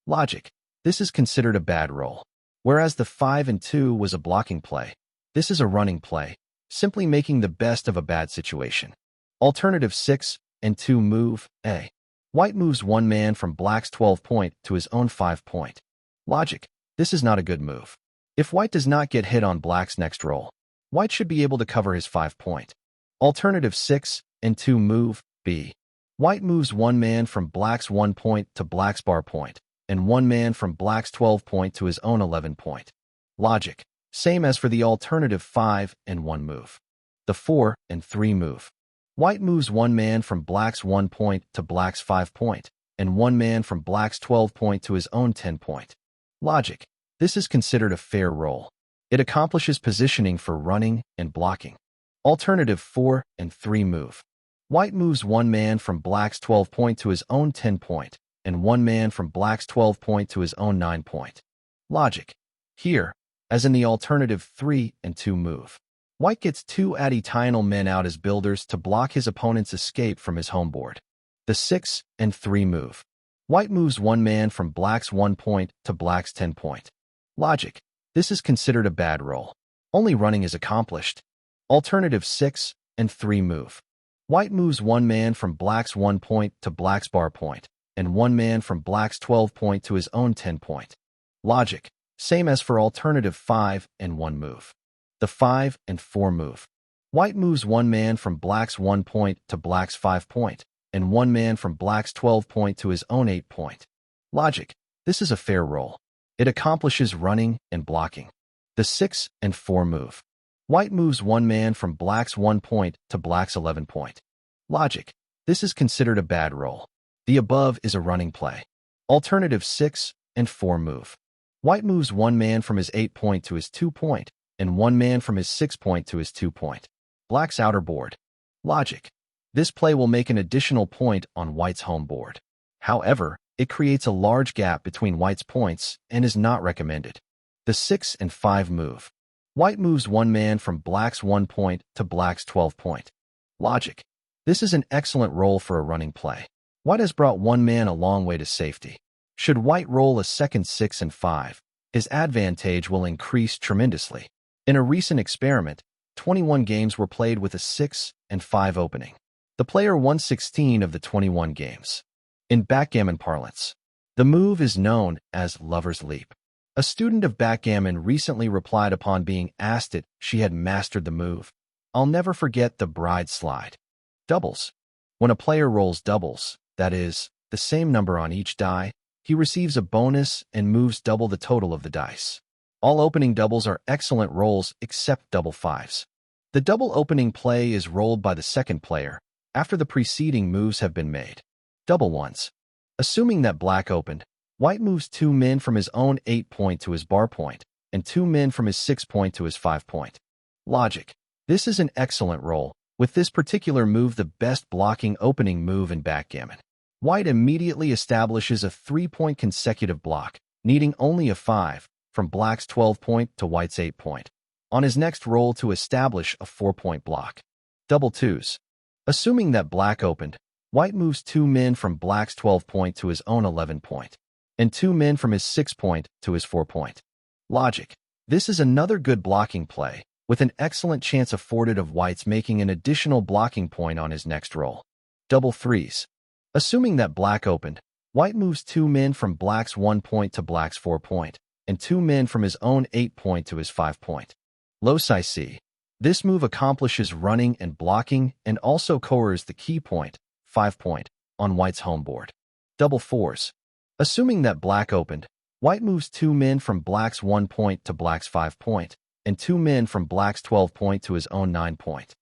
Logic. This is considered a bad roll. Whereas the 5 and 2 was a blocking play, this is a running play, simply making the best of a bad situation. Alternative 6 and 2 move, A. White moves one man from Black's 12 point to his own 5 point. Logic. This is not a good move. If White does not get hit on Black's next roll, White should be able to cover his 5 point. Alternative 6 and 2 move, B. White moves one man from Black's 1 point to Black's bar point, and one man from Black's 12 point to his own 11 point. Logic. Same as for the alternative 5 and 1 move. The 4 and 3 move. White moves one man from Black's 1 point to Black's 5 point, and one man from Black's 12 point to his own 10 point. Logic. This is considered a fair roll. It accomplishes positioning for running and blocking. Alternative 4 and 3 move. White moves one man from Black's 12 point to his own 10 point, and one man from Black's 12 point to his own 9 point. Logic. Here, as in the alternative 3 and 2 move, White gets 2 additional men out as builders to block his opponent's escape from his home board. The 6 and 3 move. White moves one man from Black's 1 point to Black's 10 point. Logic. This is considered a bad roll. Only running is accomplished. Alternative 6 and 3 move. White moves one man from Black's 1 point to Black's bar point, and one man from Black's 12 point to his own 10 point. Logic. Same as for alternative 5 and 1 move. The 5 and 4 move. White moves one man from Black's 1 point to Black's 5 point, and one man from Black's 12 point to his own 8 point. Logic. This is a fair roll. It accomplishes running and blocking. The 6 and 4 move. White moves one man from Black's 1 point to Black's 11 point. Logic. This is considered a bad roll. The above is a running play. Alternative 6 and 4 move. White moves one man from his 8 point to his 2 point, and one man from his 6 point to his 2 point. Black's outer board. Logic. This play will make an additional point on White's home board. However, It creates a large gap between white's points and is not recommended. The 6 and 5 move. White moves one man from black's 1 point to black's 12 point. Logic. This is an excellent roll for a running play. White has brought one man a long way to safety. Should white roll a second 6 and 5, his advantage will increase tremendously. In a recent experiment, 21 games were played with a 6 and 5 opening. The player won 16 of the 21 games. In backgammon parlance, the move is known as lover's leap. A student of backgammon recently replied upon being asked it she had mastered the move. I'll never forget the bride slide. Doubles. When a player rolls doubles, that is, the same number on each die, he receives a bonus and moves double the total of the dice. All opening doubles are excellent rolls except double 5s. The double opening play is rolled by the second player after the preceding moves have been made. Double 1s. Assuming that black opened, white moves 2 men from his own 8 point to his bar point and 2 men from his 6 point to his 5 point. Logic. This is an excellent roll, with this particular move the best blocking opening move in backgammon. White immediately establishes a 3-point consecutive block, needing only a 5, from black's 12 point to white's 8 point, on his next roll to establish a 4-point block. Double 2s. Assuming that black opened, white moves 2 men from black's 12 point to his own 11 point, and 2 men from his 6 point to his 4 point. Logic. This is another good blocking play, with an excellent chance afforded of white's making an additional blocking point on his next roll. Double 3s. Assuming that black opened, white moves 2 men from black's 1 point to black's 4 point, and 2 men from his own 8 point to his 5 point. Loci C. This move accomplishes running and blocking and also covers the key point, 5 point, on white's home board. Double 4s. Assuming that black opened, white moves 2 men from black's 1 point to black's 5 point, and 2 men from black's 12 point to his own 9 point.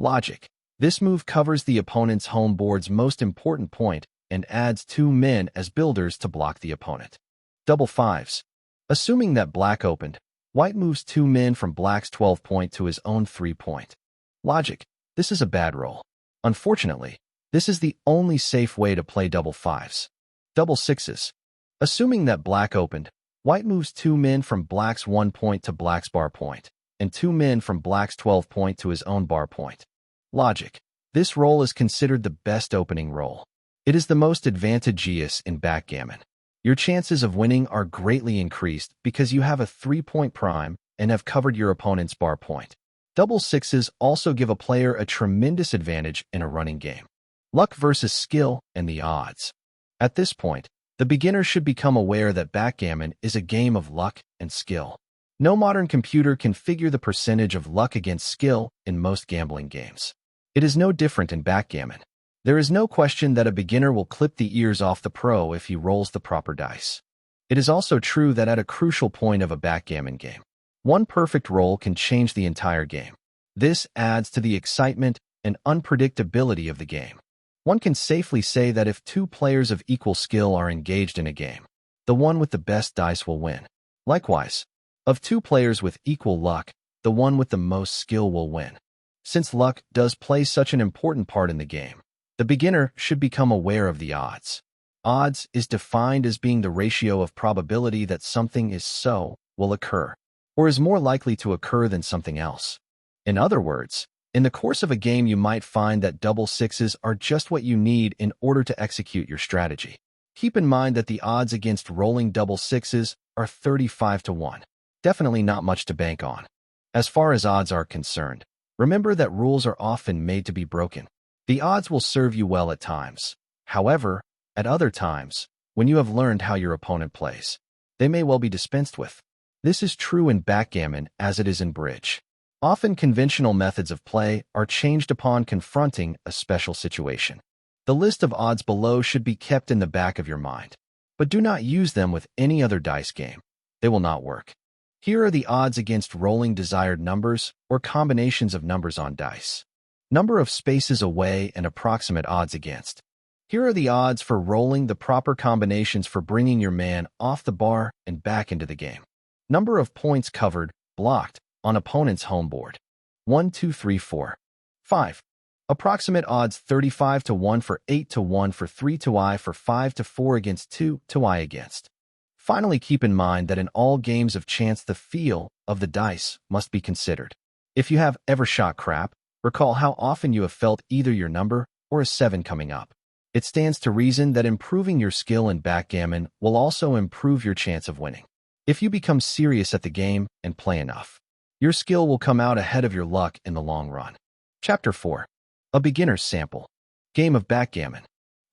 Logic. This move covers the opponent's home board's most important point and adds 2 men as builders to block the opponent. Double 5s. Assuming that black opened, white moves 2 men from black's 12 point to his own 3 point. Logic. This is a bad roll. Unfortunately, this is the only safe way to play double 5s. Double 6s. Assuming that black opened, white moves 2 men from black's 1 point to black's bar point, and 2 men from black's 12 point to his own bar point. Logic. This roll is considered the best opening roll. It is the most advantageous in backgammon. Your chances of winning are greatly increased because you have a 3-point prime and have covered your opponent's bar point. Double 6s also give a player a tremendous advantage in a running game. Luck versus skill and the odds. At this point, the beginner should become aware that backgammon is a game of luck and skill. No modern computer can figure the percentage of luck against skill in most gambling games. It is no different in backgammon. There is no question that a beginner will clip the ears off the pro if he rolls the proper dice. It is also true that at a crucial point of a backgammon game, one perfect roll can change the entire game. This adds to the excitement and unpredictability of the game. One can safely say that if 2 players of equal skill are engaged in a game, the one with the best dice will win. Likewise, of 2 players with equal luck, the one with the most skill will win. Since luck does play such an important part in the game, the beginner should become aware of the odds. Odds is defined as being the ratio of probability that something is so will occur, or is more likely to occur than something else. In other words, in the course of a game you might find that double 6s are just what you need in order to execute your strategy. Keep in mind that the odds against rolling double 6s are 35 to 1. Definitely not much to bank on. As far as odds are concerned, remember that rules are often made to be broken. The odds will serve you well at times. However, at other times, when you have learned how your opponent plays, they may well be dispensed with. This is true in backgammon as it is in bridge. Often conventional methods of play are changed upon confronting a special situation. The list of odds below should be kept in the back of your mind, but do not use them with any other dice game. They will not work. Here are the odds against rolling desired numbers or combinations of numbers on dice. Number of spaces away and approximate odds against. Here are the odds for rolling the proper combinations for bringing your man off the bar and back into the game. Number of points covered, blocked, on opponent's home board. 1, 2, 3, 4, 5. Approximate odds 35 to 1 for 8 to 1 for 3 to I for 5 to 4 against 2 to I against. Finally, keep in mind that in all games of chance the feel of the dice must be considered. If you have ever shot crap, recall how often you have felt either your number or a 7 coming up. It stands to reason that improving your skill in backgammon will also improve your chance of winning. If you become serious at the game and play enough, your skill will come out ahead of your luck in the long run. Chapter 4. A Beginner's Sample. Game of Backgammon.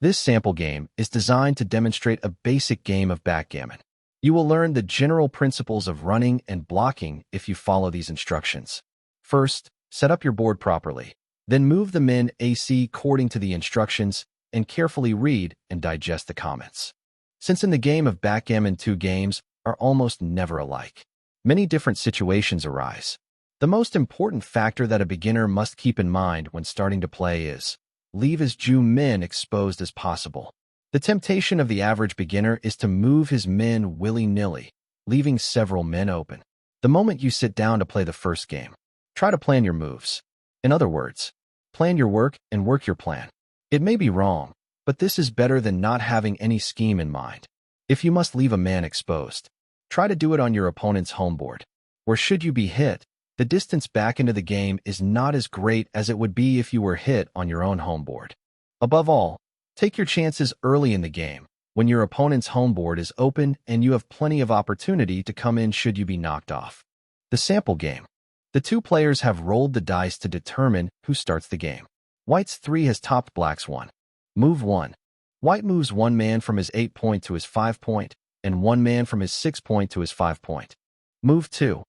This sample game is designed to demonstrate a basic game of backgammon. You will learn the general principles of running and blocking if you follow these instructions. First, set up your board properly. Then move the men AC according to the instructions and carefully read and digest the comments. Since in the game of backgammon 2 games are almost never alike, many different situations arise. The most important factor that a beginner must keep in mind when starting to play is leave as few men exposed as possible. The temptation of the average beginner is to move his men willy-nilly, leaving several men open. The moment you sit down to play the first game, try to plan your moves. In other words, plan your work and work your plan. It may be wrong, but this is better than not having any scheme in mind. If you must leave a man exposed, try to do it on your opponent's home board. Or should you be hit, the distance back into the game is not as great as it would be if you were hit on your own home board. Above all, take your chances early in the game, when your opponent's home board is open and you have plenty of opportunity to come in should you be knocked off. The sample game. The 2 players have rolled the dice to determine who starts the game. White's 3 has topped Black's 1. Move 1. White moves 1 man from his 8 point to his 5 point, and 1 man from his 6 point to his 5 point. Move 2.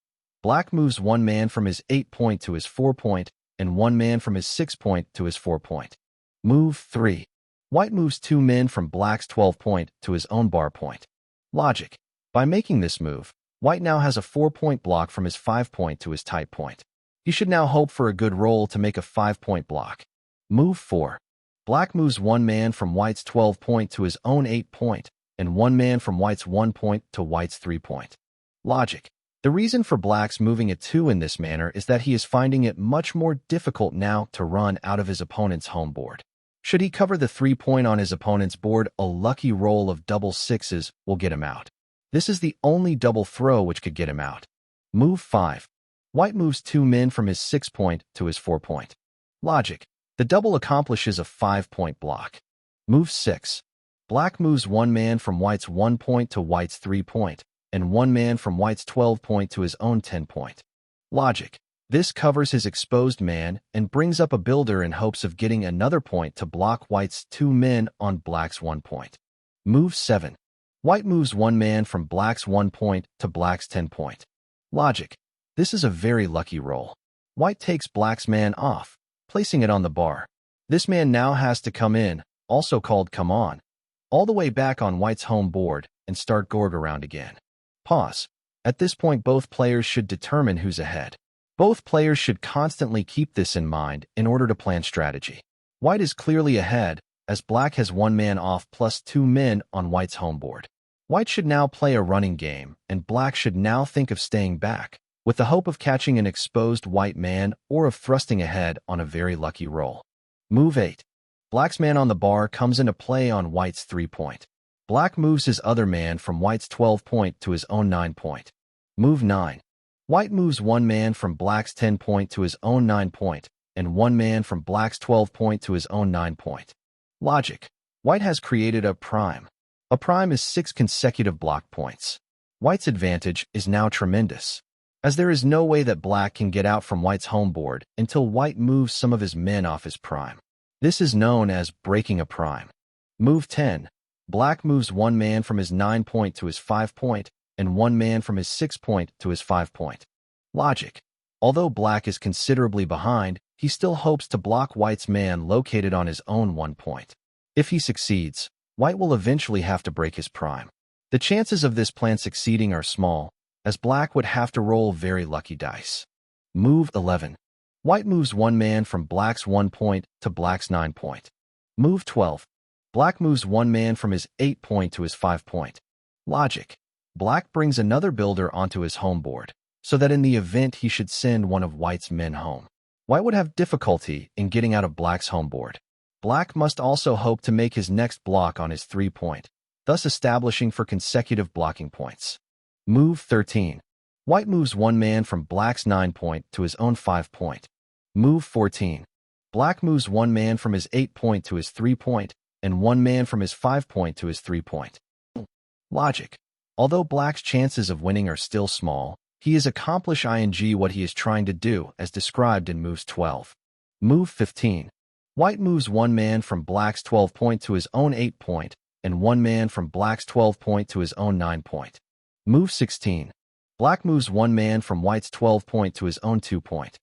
Black moves 1 man from his 8 point to his 4 point, and 1 man from his 6 point to his 4 point. Move 3. White moves 2 men from Black's 12 point to his own bar point. Logic. By making this move, White now has a 4-point block from his 5 point to his tight point. He should now hope for a good roll to make a 5-point block. Move 4. Black moves 1 man from White's 12 point to his own 8 point, and 1 man from White's 1 point to White's 3 point. Logic. The reason for Black's moving a 2 in this manner is that he is finding it much more difficult now to run out of his opponent's home board. Should he cover the 3 point on his opponent's board, a lucky roll of double 6s will get him out. This is the only double throw which could get him out. Move 5. White moves 2 men from his 6 point to his 4 point. Logic. The double accomplishes a 5-point block. Move 6. Black moves 1 man from White's 1 point to White's 3 point, and 1 man from White's 12 point to his own 10 point. Logic. This covers his exposed man and brings up a builder in hopes of getting another point to block White's 2 men on Black's 1 point. Move 7. White moves 1 man from Black's 1 point to Black's 10 point. Logic. This is a very lucky roll. White takes Black's man off, placing it on the bar. This man now has to come in, also called come on, all the way back on White's home board and start Gorg around again. Pause. At this point, both players should determine who's ahead. Both players should constantly keep this in mind in order to plan strategy. White is clearly ahead, as Black has 1 man off plus 2 men on White's home board. White should now play a running game, and Black should now think of staying back, with the hope of catching an exposed White man or of thrusting ahead on a very lucky roll. Move 8. Black's man on the bar comes into play on White's 3 point. Black moves his other man from White's 12 point to his own 9 point. Move 9. White moves 1 man from Black's 10 point to his own 9 point, and 1 man from Black's 12 point to his own 9 point. Logic. White has created a prime. A prime is 6 consecutive block points. White's advantage is now tremendous, as there is no way that Black can get out from White's home board until White moves some of his men off his prime. This is known as breaking a prime. Move 10. Black moves 1 man from his 9 point to his 5 point, and 1 man from his 6 point to his 5 point. Logic. Although Black is considerably behind, he still hopes to block White's man located on his own 1 point. If he succeeds, White will eventually have to break his prime. The chances of this plan succeeding are small, as Black would have to roll very lucky dice. Move 11. White moves 1 man from Black's 1 point to Black's 9 point. Move 12. Black moves 1 man from his 8 point to his 5 point. Logic. Black brings another builder onto his home board, so that in the event he should send one of White's men home, White would have difficulty in getting out of Black's home board. Black must also hope to make his next block on his 3-point, thus establishing for consecutive blocking points. Move 13. White moves one man from Black's 9-point to his own 5-point. Move 14. Black moves one man from his 8-point to his 3-point, and one man from his 5-point to his 3-point. Logic. Although Black's chances of winning are still small, he is accomplish what he is trying to do as described in moves 12. Move 15. White moves one man from Black's 12-point to his own 8-point, and one man from Black's 12-point to his own 9-point. Move 16. Black moves one man from White's 12-point to his own 2-point.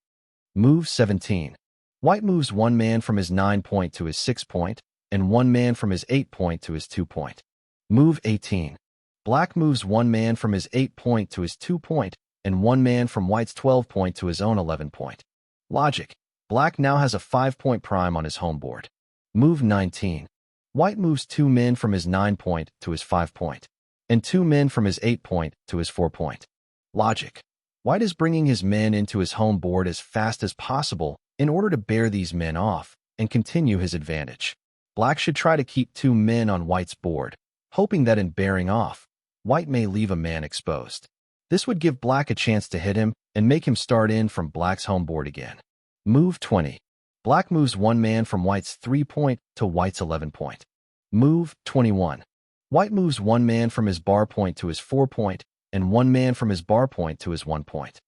Move 17. White moves one man from his 9-point to his 6-point, and one man from his 8-point to his 2-point. Move 18. Black moves one man from his 8-point to his 2-point, and one man from White's 12-point to his own 11-point. Logic. Black now has a 5-point prime on his home board. Move 19. White moves two men from his 9-point to his 5-point, and two men from his 8-point to his 4-point. Logic. White is bringing his men into his home board as fast as possible in order to bear these men off and continue his advantage. Black should try to keep two men on White's board, hoping that in bearing off, White may leave a man exposed. This would give Black a chance to hit him and make him start in from Black's home board again. Move 20. Black moves one man from White's 3-point to White's 11-point. Move 21. White moves one man from his bar point to his 4-point, and one man from his bar point to his 1-point.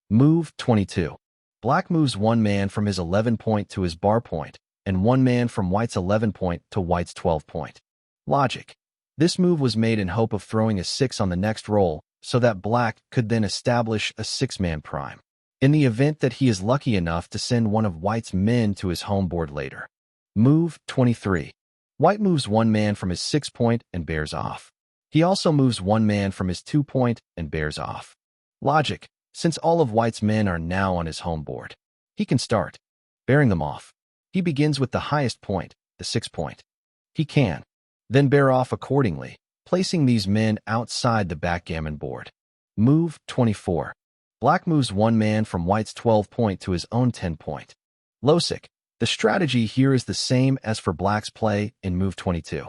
Move 22. Black moves one man from his 11-point to his bar point, and one man from White's 11-point to White's 12-point. Logic. This move was made in hope of throwing a 6 on the next roll, so that Black could then establish a 6-man prime, in the event that he is lucky enough to send one of White's men to his home board later. Move 23. White moves one man from his 6-point and bears off. He also moves one man from his 2-point and bears off. Logic. Since all of White's men are now on his home board, he can start bearing them off. He begins with the highest point, the 6-point. He can then bear off accordingly, placing these men outside the backgammon board. Move 24. Black moves one man from White's 12-point to his own 10-point. Logic. The strategy here is the same as for Black's play in move 22.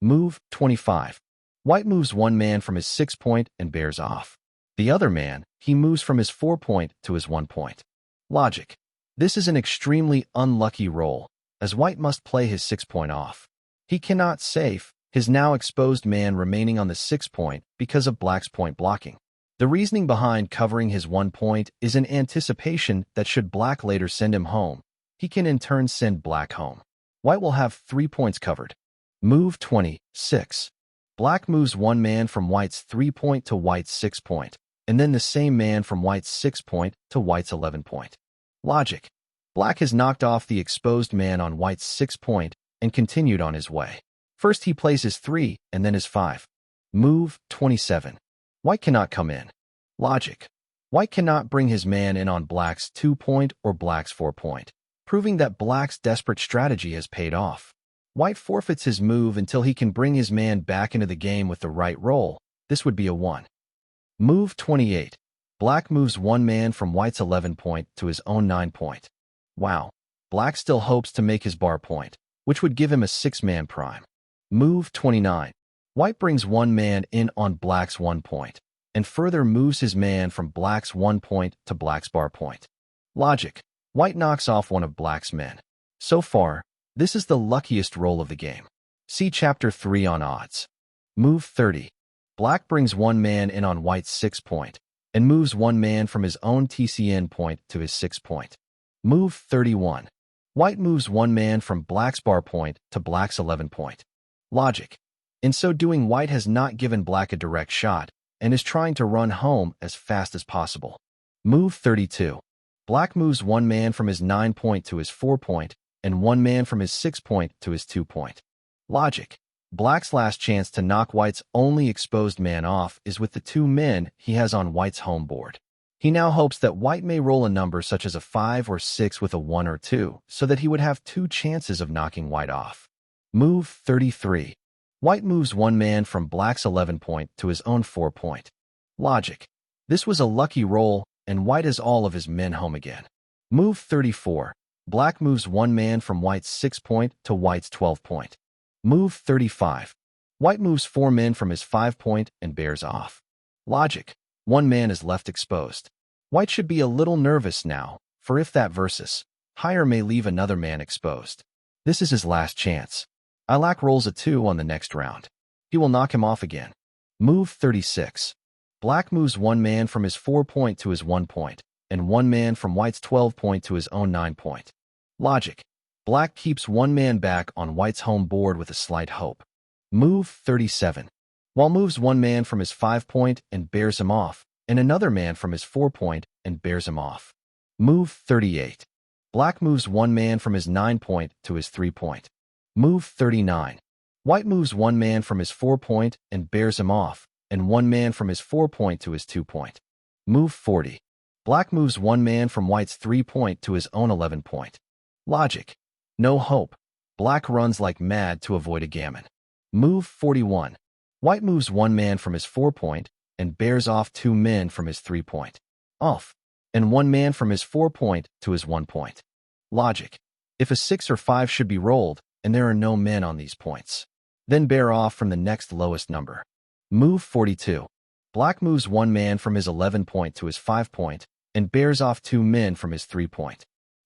Move 25. White moves one man from his 6-point and bears off. The other man, he moves from his 4-point to his 1-point. Logic. This is an extremely unlucky roll, as White must play his 6-point off. He cannot save his now exposed man remaining on the 6-point because of Black's point blocking. The reasoning behind covering his 1-point is in anticipation that should Black later send him home, he can in turn send Black home. White will have 3 points covered. Move 26. Black moves one man from White's 3-point to White's 6-point, and then the same man from White's 6-point to White's 11-point. Logic. Black has knocked off the exposed man on White's 6-point and continued on his way. First he plays his 3 and then his 5. Move 27. White cannot come in. Logic. White cannot bring his man in on Black's 2-point or Black's 4-point, proving that Black's desperate strategy has paid off. White forfeits his move until he can bring his man back into the game with the right roll. This would be a 1. Move 28. Black moves one man from White's 11-point to his own 9-point. Wow. Black still hopes to make his bar point, which would give him a 6-man prime. Move 29. White brings one man in on Black's 1-point, and further moves his man from Black's 1-point to Black's bar point. Logic. White knocks off one of Black's men. So far, this is the luckiest roll of the game. See Chapter 3 on odds. Move 30. Black brings one man in on White's 6-point, and moves one man from his own TCN point to his 6-point. Move 31. White moves one man from Black's bar point to Black's 11-point. Logic. In so doing, White has not given Black a direct shot and is trying to run home as fast as possible. Move 32. Black moves one man from his 9-point to his 4-point and one man from his 6-point to his 2-point. Logic. Black's last chance to knock White's only exposed man off is with the 2 men he has on White's home board. He now hopes that White may roll a number such as a 5 or 6 with a 1 or 2, so that he would have 2 chances of knocking White off. Move 33. White moves one man from Black's 11-point to his own 4-point. Logic. This was a lucky roll, and White has all of his men home again. Move 34. Black moves one man from white's 6-point to white's 12-point. Move 35. White moves 4 men from his 5-point and bears off. Logic. One man is left exposed. White should be a little nervous now, for if that versus, higher may leave another man exposed. This is his last chance. Alak rolls a 2 on the next round. He will knock him off again. Move 36. Black moves one man from his 4-point to his 1-point, and one man from white's 12-point to his own 9-point. Logic. Black keeps one man back on white's home board with a slight hope. Move 37. White moves one man from his 5-point and bears him off, and another man from his 4-point and bears him off. Move 38. Black moves one man from his 9-point to his 3-point. Move 39. White moves one man from his 4-point and bears him off, and one man from his 4-point to his 2-point. Move 40. Black moves one man from white's 3-point to his own 11-point. Logic. No hope. Black runs like mad to avoid a gammon. Move 41. White moves one man from his 4-point and bears off 2 men from his 3-point. Off. And one man from his 4-point to his 1-point. Logic. If a 6 or 5 should be rolled, and there are no men on these points, then bear off from the next lowest number. Move 42. Black moves one man from his 11-point to his 5-point and bears off 2 men from his 3-point.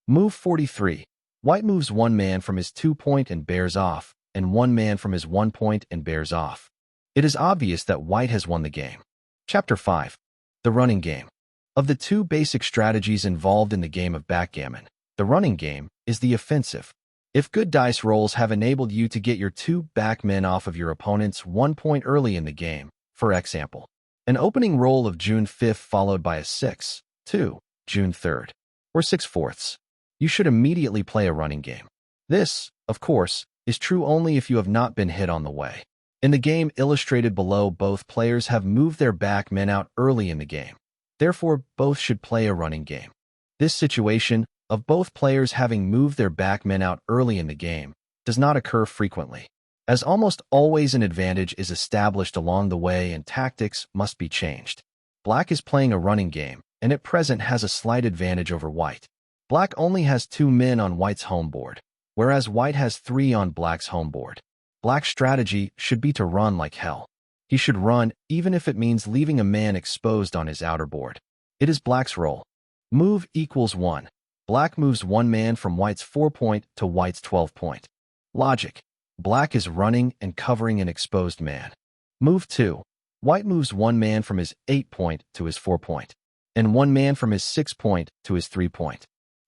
Move 43. White moves one man from his 2-point and bears off, and one man from his 1-point and bears off. It is obvious that white has won the game. Chapter 5. The running game. Of the 2 basic strategies involved in the game of backgammon, the running game is the offensive. If good dice rolls have enabled you to get your 2 back men off of your opponent's 1-point early in the game, for example, an opening roll of June 5th followed by a 6, 2, June 3rd, or 6/4, you should immediately play a running game. This, of course, is true only if you have not been hit on the way. In the game illustrated below, both players have moved their back men out early in the game. Therefore, both should play a running game. This situation, of both players having moved their back men out early in the game, does not occur frequently, as almost always an advantage is established along the way and tactics must be changed. Black is playing a running game, and at present has a slight advantage over white. Black only has 2 men on white's home board, whereas white has 3 on black's home board. Black's strategy should be to run like hell. He should run even if it means leaving a man exposed on his outer board. It is black's roll. Move equals 1. Black moves one man from white's 4-point to white's 12-point. Logic. Black is running and covering an exposed man. Move 2. White moves one man from his 8-point to his 4-point, and one man from his 6-point to his 3-point.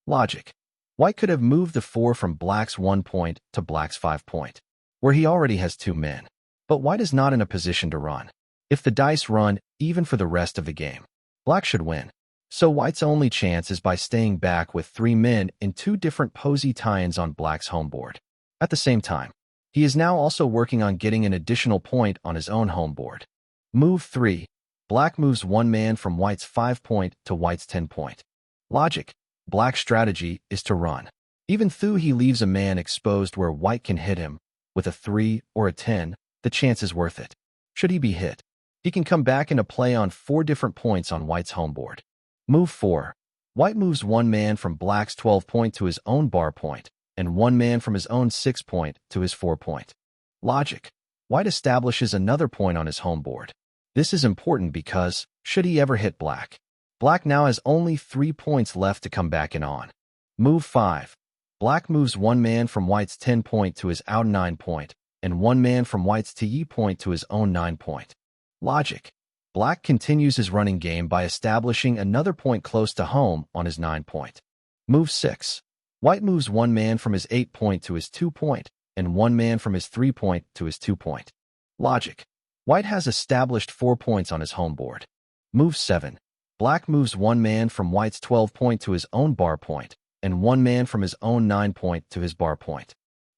Logic. White could have moved the 4 from black's 1-point to black's 5-point, where he already has 2 men. But white is not in a position to run. If the dice run, even for the rest of the game, black should win. So white's only chance is by staying back with 3 men in 2 different posy tie-ins on black's home board. At the same time, he is now also working on getting an additional point on his own home board. Move 3. Black moves one man from white's 5-point to white's 10-point. Logic. Black's strategy is to run. Even though he leaves a man exposed where white can hit him, with a 3 or a 10, the chance is worth it. Should he be hit, he can come back into play on 4 different points on white's home board. Move 4. White moves one man from black's 12-point to his own bar point, and one man from his own 6-point to his 4-point. Logic. White establishes another point on his home board. This is important because, should he ever hit black, black now has only 3 points left to come back in on. Move 5. Black moves one man from white's 10-point to his out 9-point, and one man from white's TE-point to his own 9-point. Logic. Black continues his running game by establishing another point close to home on his 9-point. Move 6. White moves one man from his 8-point to his 2-point, and one man from his 3-point to his 2-point. Logic. White has established 4 points on his home board. Move 7. Black moves one man from white's 12-point to his own bar point, and one man from his own 9-point to his bar point.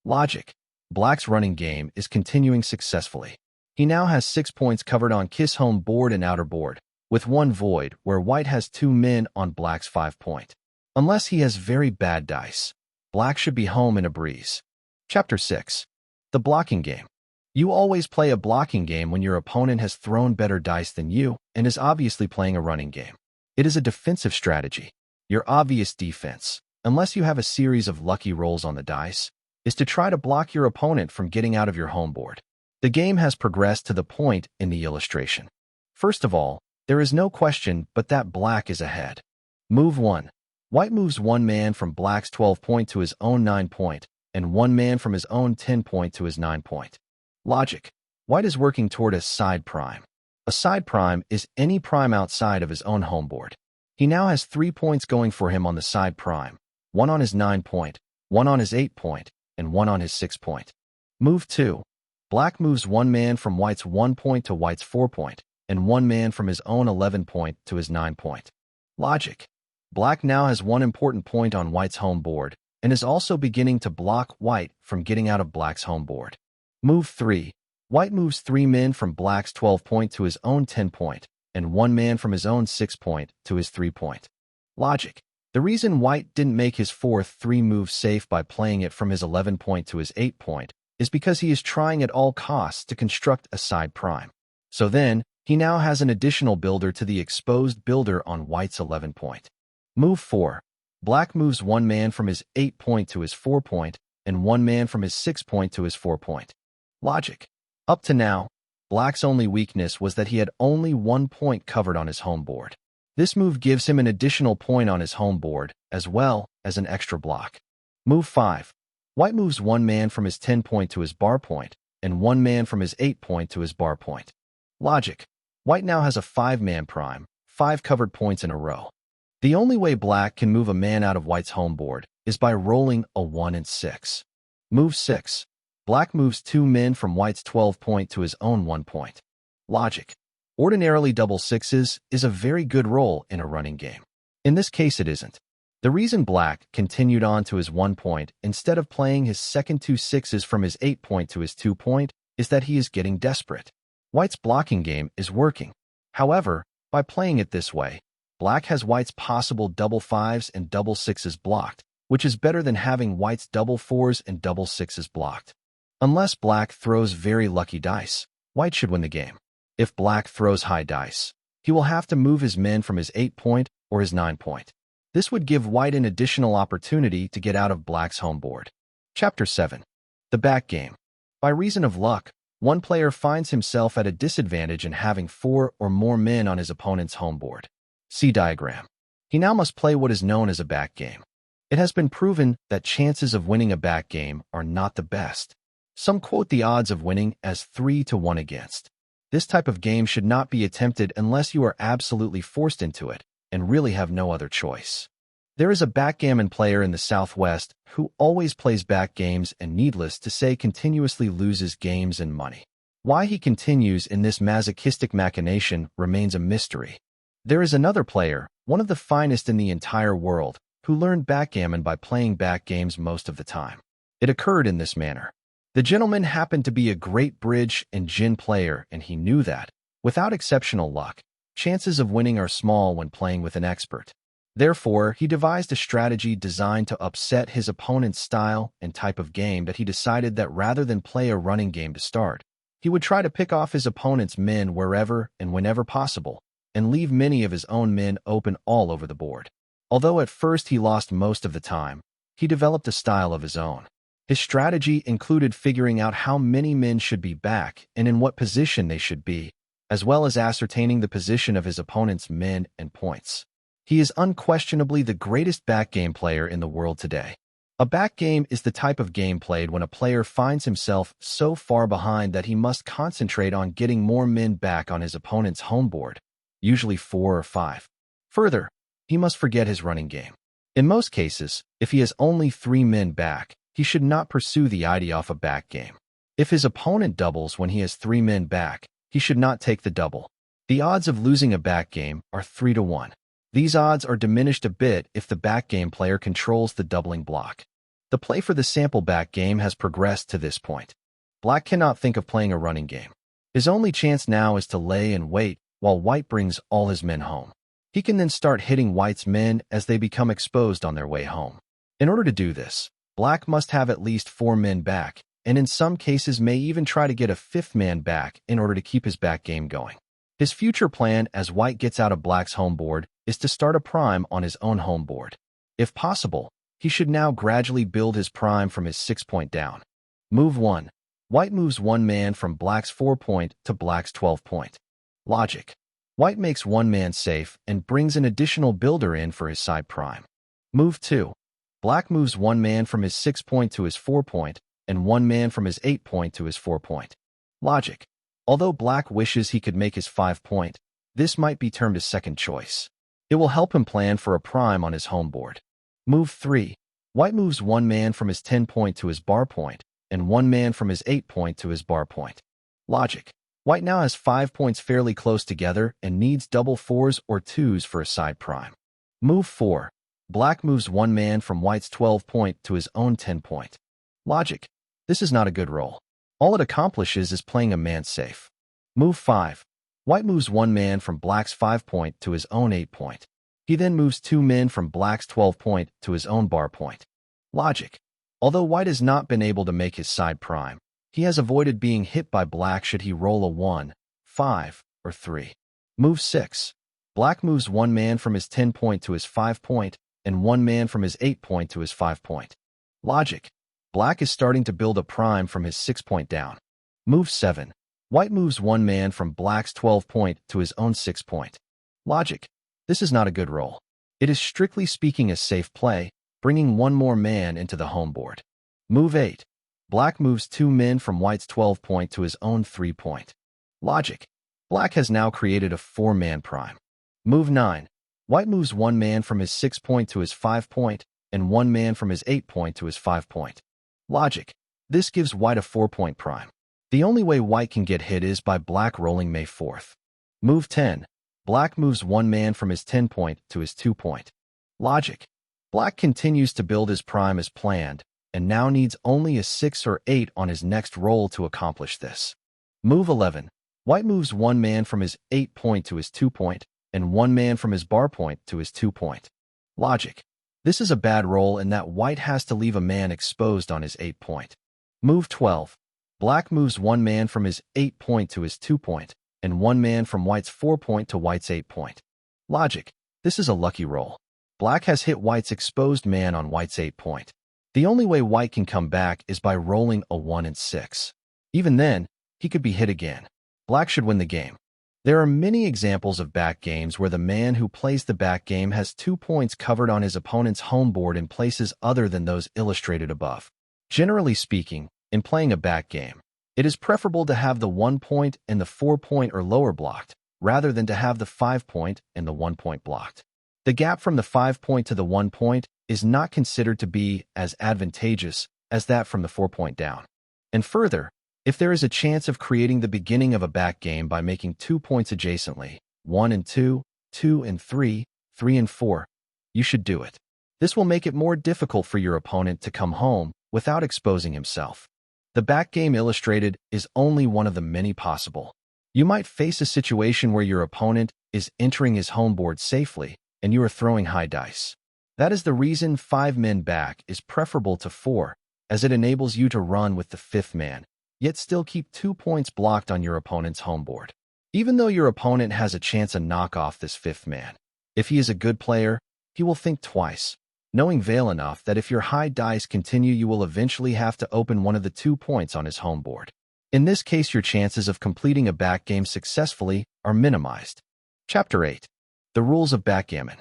Logic. Black's running game is continuing successfully. He now has 6 points covered on Kiss home board and outer board, with 1 void where white has 2 men on black's 5-point. Unless he has very bad dice, black should be home in a breeze. Chapter 6. The blocking game. You always play a blocking game when your opponent has thrown better dice than you and is obviously playing a running game. It is a defensive strategy. Your obvious defense, unless you have a series of lucky rolls on the dice, is to try to block your opponent from getting out of your home board. The game has progressed to the point in the illustration. First of all, there is no question but that black is ahead. Move 1. White moves one man from black's 12 point to his own 9 point, and one man from his own 10 point to his 9 point. Logic. White is working toward a side prime. A side prime is any prime outside of his own home board. He now has 3 points going for him on the side prime, one on his 9 point, one on his 8 point, and one on his 6 point. Move 2. Black moves one man from white's 1 point to white's 4 point, and one man from his own 11 point to his 9 point. Logic. Black now has one important point on white's home board, and is also beginning to block white from getting out of black's home board. Move 3. White moves 3 men from black's 12 point to his own 10 point, and one man from his own 6 point to his 3 point. Logic. The reason white didn't make his fourth 3 move safe by playing it from his 11 point to his 8 point is because he is trying at all costs to construct a side prime. So then, he now has an additional builder to the exposed builder on white's 11 point. Move 4. Black moves one man from his 8 point to his 4 point, and one man from his 6 point to his 4 point. Logic. Up to now, black's only weakness was that he had only 1 point covered on his home board. This move gives him an additional point on his home board, as well as an extra block. Move 5. White moves one man from his 10 point to his bar point, and one man from his 8 point to his bar point. Logic. White now has a 5-man prime, 5 covered points in a row. The only way black can move a man out of white's home board is by rolling a 1 and 6. Move 6. Black moves 2 men from white's 12 point to his own 1 point. Logic. Ordinarily double sixes is a very good roll in a running game. In this case it isn't. The reason black continued on to his 1 point instead of playing his second 2 sixes from his 8 point to his 2 point is that he is getting desperate. White's blocking game is working. However, by playing it this way, black has white's possible double 5s and double 6s blocked, which is better than having white's double 4s and double 6s blocked. Unless black throws very lucky dice, white should win the game. If black throws high dice, he will have to move his men from his 8 point or his 9 point. This would give white an additional opportunity to get out of black's home board. Chapter 7. The Backgammon. By reason of luck, one player finds himself at a disadvantage in having 4 or more men on his opponent's home board. See diagram. He now must play what is known as a backgammon. It has been proven that chances of winning a backgammon are not the best. Some quote the odds of winning as 3 to 1 against. This type of game should not be attempted unless you are absolutely forced into it and really have no other choice. There is a backgammon player in the Southwest who always plays backgammons and, needless to say, continuously loses games and money. Why he continues in this masochistic machination remains a mystery. There is another player, one of the finest in the entire world, who learned backgammon by playing backgammons most of the time. It occurred in this manner. The gentleman happened to be a great bridge and gin player, and he knew that, without exceptional luck, chances of winning are small when playing with an expert. Therefore, he devised a strategy designed to upset his opponent's style and type of game that he decided that rather than play a running game to start, he would try to pick off his opponent's men wherever and whenever possible, and leave many of his own men open all over the board. Although at first he lost most of the time, he developed a style of his own. His strategy included figuring out how many men should be back and in what position they should be, as well as ascertaining the position of his opponent's men and points. He is unquestionably the greatest backgammon player in the world today. A backgammon is the type of game played when a player finds himself so far behind that he must concentrate on getting more men back on his opponent's home board, usually 4 or 5. Further, he must forget his running game. In most cases, if he has only 3 men back, he should not pursue the idea of a backgammon. If his opponent doubles when he has 3 men back, he should not take the double. The odds of losing a backgammon are 3 to 1. These odds are diminished a bit if the backgammon player controls the doubling block. The play for the sample backgammon has progressed to this point. Black cannot think of playing a running game. His only chance now is to lay and wait while white brings all his men home. He can then start hitting white's men as they become exposed on their way home. In order to do this, black must have at least 4 men back, and in some cases may even try to get a 5th man back in order to keep his backgammon going. His future plan as white gets out of black's home board is to start a prime on his own home board. If possible, he should now gradually build his prime from his 6-point down. Move 1. White moves one man from black's 4-point to black's 12-point. Logic. White makes one man safe and brings an additional builder in for his side prime. Move 2. Black moves one man from his 6-point to his 4-point and one man from his 8-point to his 4-point. Logic. Although black wishes he could make his 5-point, this might be termed his second choice. It will help him plan for a prime on his home board. Move 3. White moves one man from his 10-point to his bar point and one man from his 8-point to his bar point. Logic. White now has 5 points fairly close together and needs double 4s or 2s for a side prime. Move 4. Black moves one man from white's 12-point to his own 10-point. Logic. This is not a good roll. All it accomplishes is playing a man safe. Move 5. White moves one man from black's 5-point to his own 8-point. He then moves two men from black's 12-point to his own bar point. Logic. Although white has not been able to make his side prime, he has avoided being hit by black should he roll a 1, 5, or 3. Move 6. Black moves one man from his 10-point to his 5-point and one man from his 8-point to his 5-point. Logic. Black is starting to build a prime from his 6-point down. Move 7. White moves one man from black's 12-point to his own 6-point. Logic. This is not a good roll. It is strictly speaking a safe play, bringing one more man into the home board. Move 8. Black moves two men from white's 12-point to his own 3-point. Logic. Black has now created a 4-man prime. Move 9. White moves one man from his 6-point to his 5-point and one man from his 8-point to his 5-point. Logic. This gives white a 4-point prime. The only way white can get hit is by black rolling May 4th. Move 10. Black moves one man from his 10-point to his 2-point. Logic. Black continues to build his prime as planned, and now needs only a 6 or 8 on his next roll to accomplish this. Move 11. White moves one man from his 8-point to his 2-point, and one man from his bar point to his 2-point. Logic. This is a bad roll in that white has to leave a man exposed on his 8-point. Move 12. Black moves one man from his 8-point to his 2-point, and one man from white's 4-point to white's 8-point. Logic. This is a lucky roll. Black has hit white's exposed man on white's 8-point. The only way white can come back is by rolling a 1 and 6. Even then, he could be hit again. Black should win the game. There are many examples of backgames where the man who plays the backgame has 2 points covered on his opponent's home board in places other than those illustrated above. Generally speaking, in playing a backgame, it is preferable to have the 1-point and the 4-point or lower blocked, rather than to have the 5-point and the 1-point blocked. The gap from the 5-point to the 1-point is not considered to be as advantageous as that from the 4-point down. And further, if there is a chance of creating the beginning of a backgame by making 2 points adjacently, 1 and 2, 2 and 3, 3 and 4, you should do it. This will make it more difficult for your opponent to come home without exposing himself. The backgame illustrated is only one of the many possible. You might face a situation where your opponent is entering his home board safely and you are throwing high dice. That is the reason 5 men back is preferable to 4, as it enables you to run with the 5th man, yet still keep 2 points blocked on your opponent's home board. Even though your opponent has a chance to knock off this 5th man, if he is a good player, he will think twice, knowing well enough that if your high dice continue, you will eventually have to open one of the 2 points on his home board. In this case, your chances of completing a backgame successfully are minimized. Chapter 8. The Rules of Backgammon.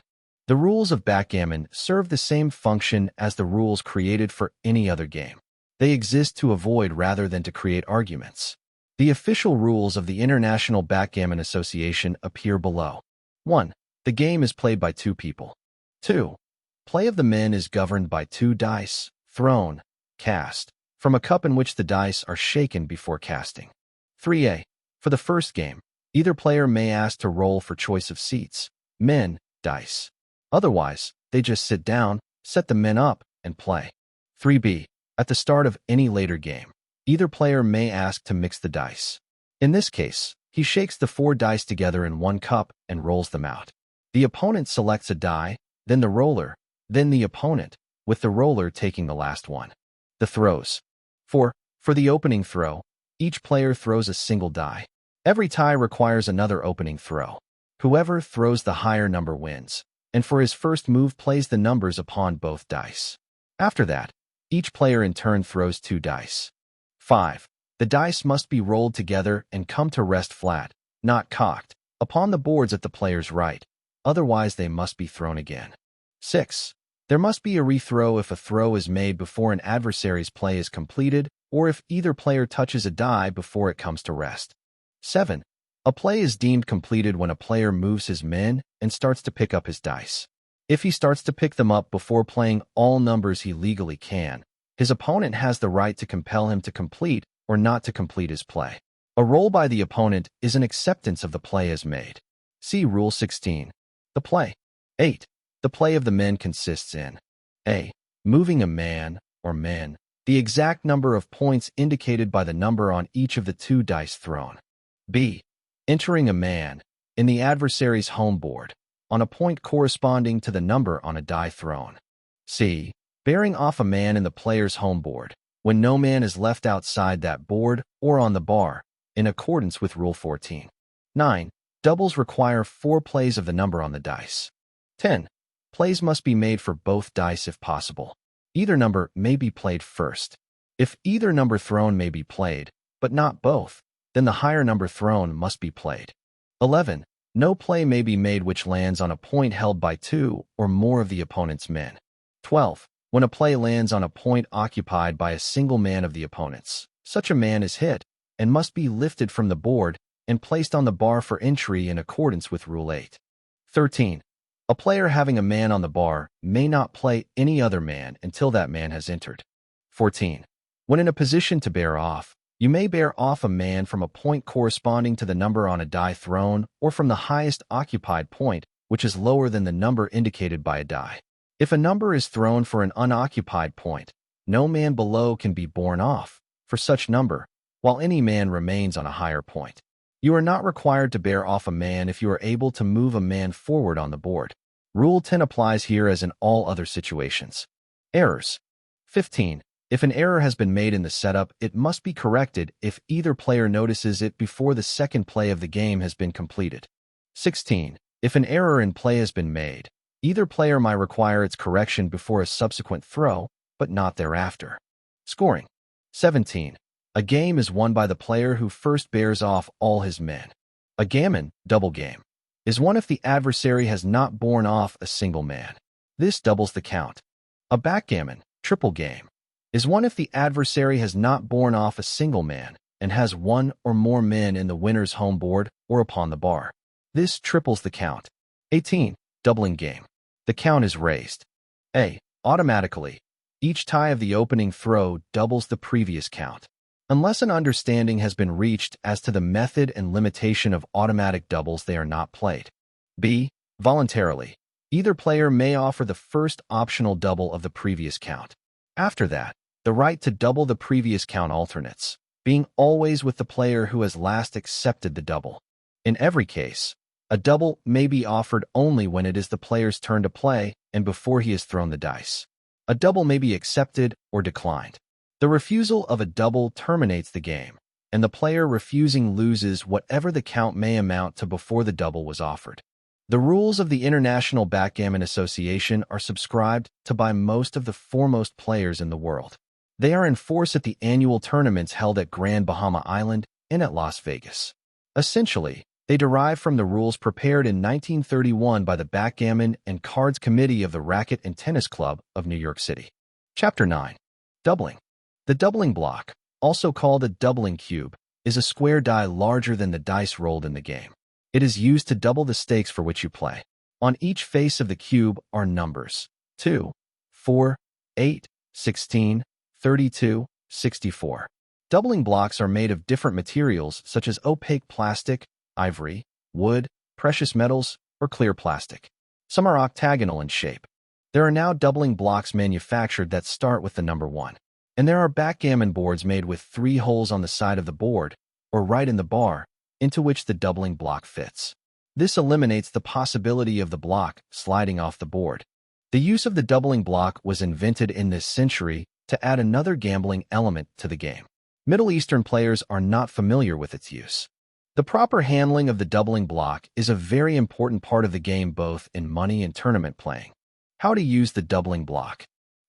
The rules of backgammon serve the same function as the rules created for any other game. They exist to avoid rather than to create arguments. The official rules of the International Backgammon Association appear below. 1. The game is played by 2 people. 2. Play of the men is governed by 2 dice, thrown, cast, from a cup in which the dice are shaken before casting. 3a. For the first game, either player may ask to roll for choice of seats, men, dice. Otherwise, they just sit down, set the men up, and play. 3b. At the start of any later game, either player may ask to mix the dice. In this case, he shakes the 4 dice together in one cup and rolls them out. The opponent selects a die, then the roller, then the opponent, with the roller taking the last one. The throws. For the opening throw, each player throws a single die. Every tie requires another opening throw. Whoever throws the higher number wins, and for his first move plays the numbers upon both dice. After that, each player in turn throws 2 dice. 5. The dice must be rolled together and come to rest flat, not cocked, upon the boards at the player's right. Otherwise, they must be thrown again. 6. There must be a rethrow if a throw is made before an adversary's play is completed, or if either player touches a die before it comes to rest. 7. A play is deemed completed when a player moves his men and starts to pick up his dice. If he starts to pick them up before playing all numbers he legally can, his opponent has the right to compel him to complete or not to complete his play. A roll by the opponent is an acceptance of the play as made. See Rule 16. The play. 8. The play of the men consists in a. Moving a man or men, the exact number of points indicated by the number on each of the 2 dice thrown. b. Entering a man in the adversary's home board on a point corresponding to the number on a die thrown. c. Bearing off a man in the player's home board when no man is left outside that board or on the bar, in accordance with Rule 14. 9. Doubles require 4 plays of the number on the dice. 10. Plays must be made for both dice if possible. Either number may be played first. If either number thrown may be played, but not both, then the higher number thrown must be played. 11. No play may be made which lands on a point held by 2 or more of the opponent's men. 12. When a play lands on a point occupied by a single man of the opponent's, such a man is hit and must be lifted from the board and placed on the bar for entry in accordance with Rule 8. 13. A player having a man on the bar may not play any other man until that man has entered. 14. When in a position to bear off, you may bear off a man from a point corresponding to the number on a die thrown or from the highest occupied point, which is lower than the number indicated by a die. If a number is thrown for an unoccupied point, no man below can be borne off for such number, while any man remains on a higher point. You are not required to bear off a man if you are able to move a man forward on the board. Rule 10 applies here as in all other situations. Errors. 15. If an error has been made in the setup, it must be corrected if either player notices it before the second play of the game has been completed. 16. If an error in play has been made, either player might require its correction before a subsequent throw, but not thereafter. Scoring. 17. A game is won by the player who first bears off all his men. A gammon, double game, is won if the adversary has not borne off a single man. This doubles the count. A backgammon, triple game, is won if the adversary has not borne off a single man and has 1 or more men in the winner's home board or upon the bar. This triples the count. 18. Doubling game. The count is raised. A. Automatically. Each tie of the opening throw doubles the previous count. Unless an understanding has been reached as to the method and limitation of automatic doubles, they are not played. B. Voluntarily. Either player may offer the first optional double of the previous count. After that, the right to double the previous count alternates, being always with the player who has last accepted the double. In every case, a double may be offered only when it is the player's turn to play and before he has thrown the dice. A double may be accepted or declined. The refusal of a double terminates the game, and the player refusing loses whatever the count may amount to before the double was offered. The rules of the International Backgammon Association are subscribed to by most of the foremost players in the world. They are in force at the annual tournaments held at Grand Bahama Island and at Las Vegas. Essentially, they derive from the rules prepared in 1931 by the Backgammon and Cards Committee of the Racket and Tennis Club of New York City. Chapter 9. Doubling. The doubling block, also called a doubling cube, is a square die larger than the dice rolled in the game. It is used to double the stakes for which you play. On each face of the cube are numbers 2, 4, 8, 16, 32, 64. Doubling blocks are made of different materials such as opaque plastic, ivory, wood, precious metals, or clear plastic. Some are octagonal in shape. There are now doubling blocks manufactured that start with the number 1. And there are backgammon boards made with 3 holes on the side of the board, or right in the bar, into which the doubling block fits. This eliminates the possibility of the block sliding off the board. The use of the doubling block was invented in this century to add another gambling element to the game. Middle Eastern players are not familiar with its use. The proper handling of the doubling block is a very important part of the game both in money and tournament playing. How to use the doubling block.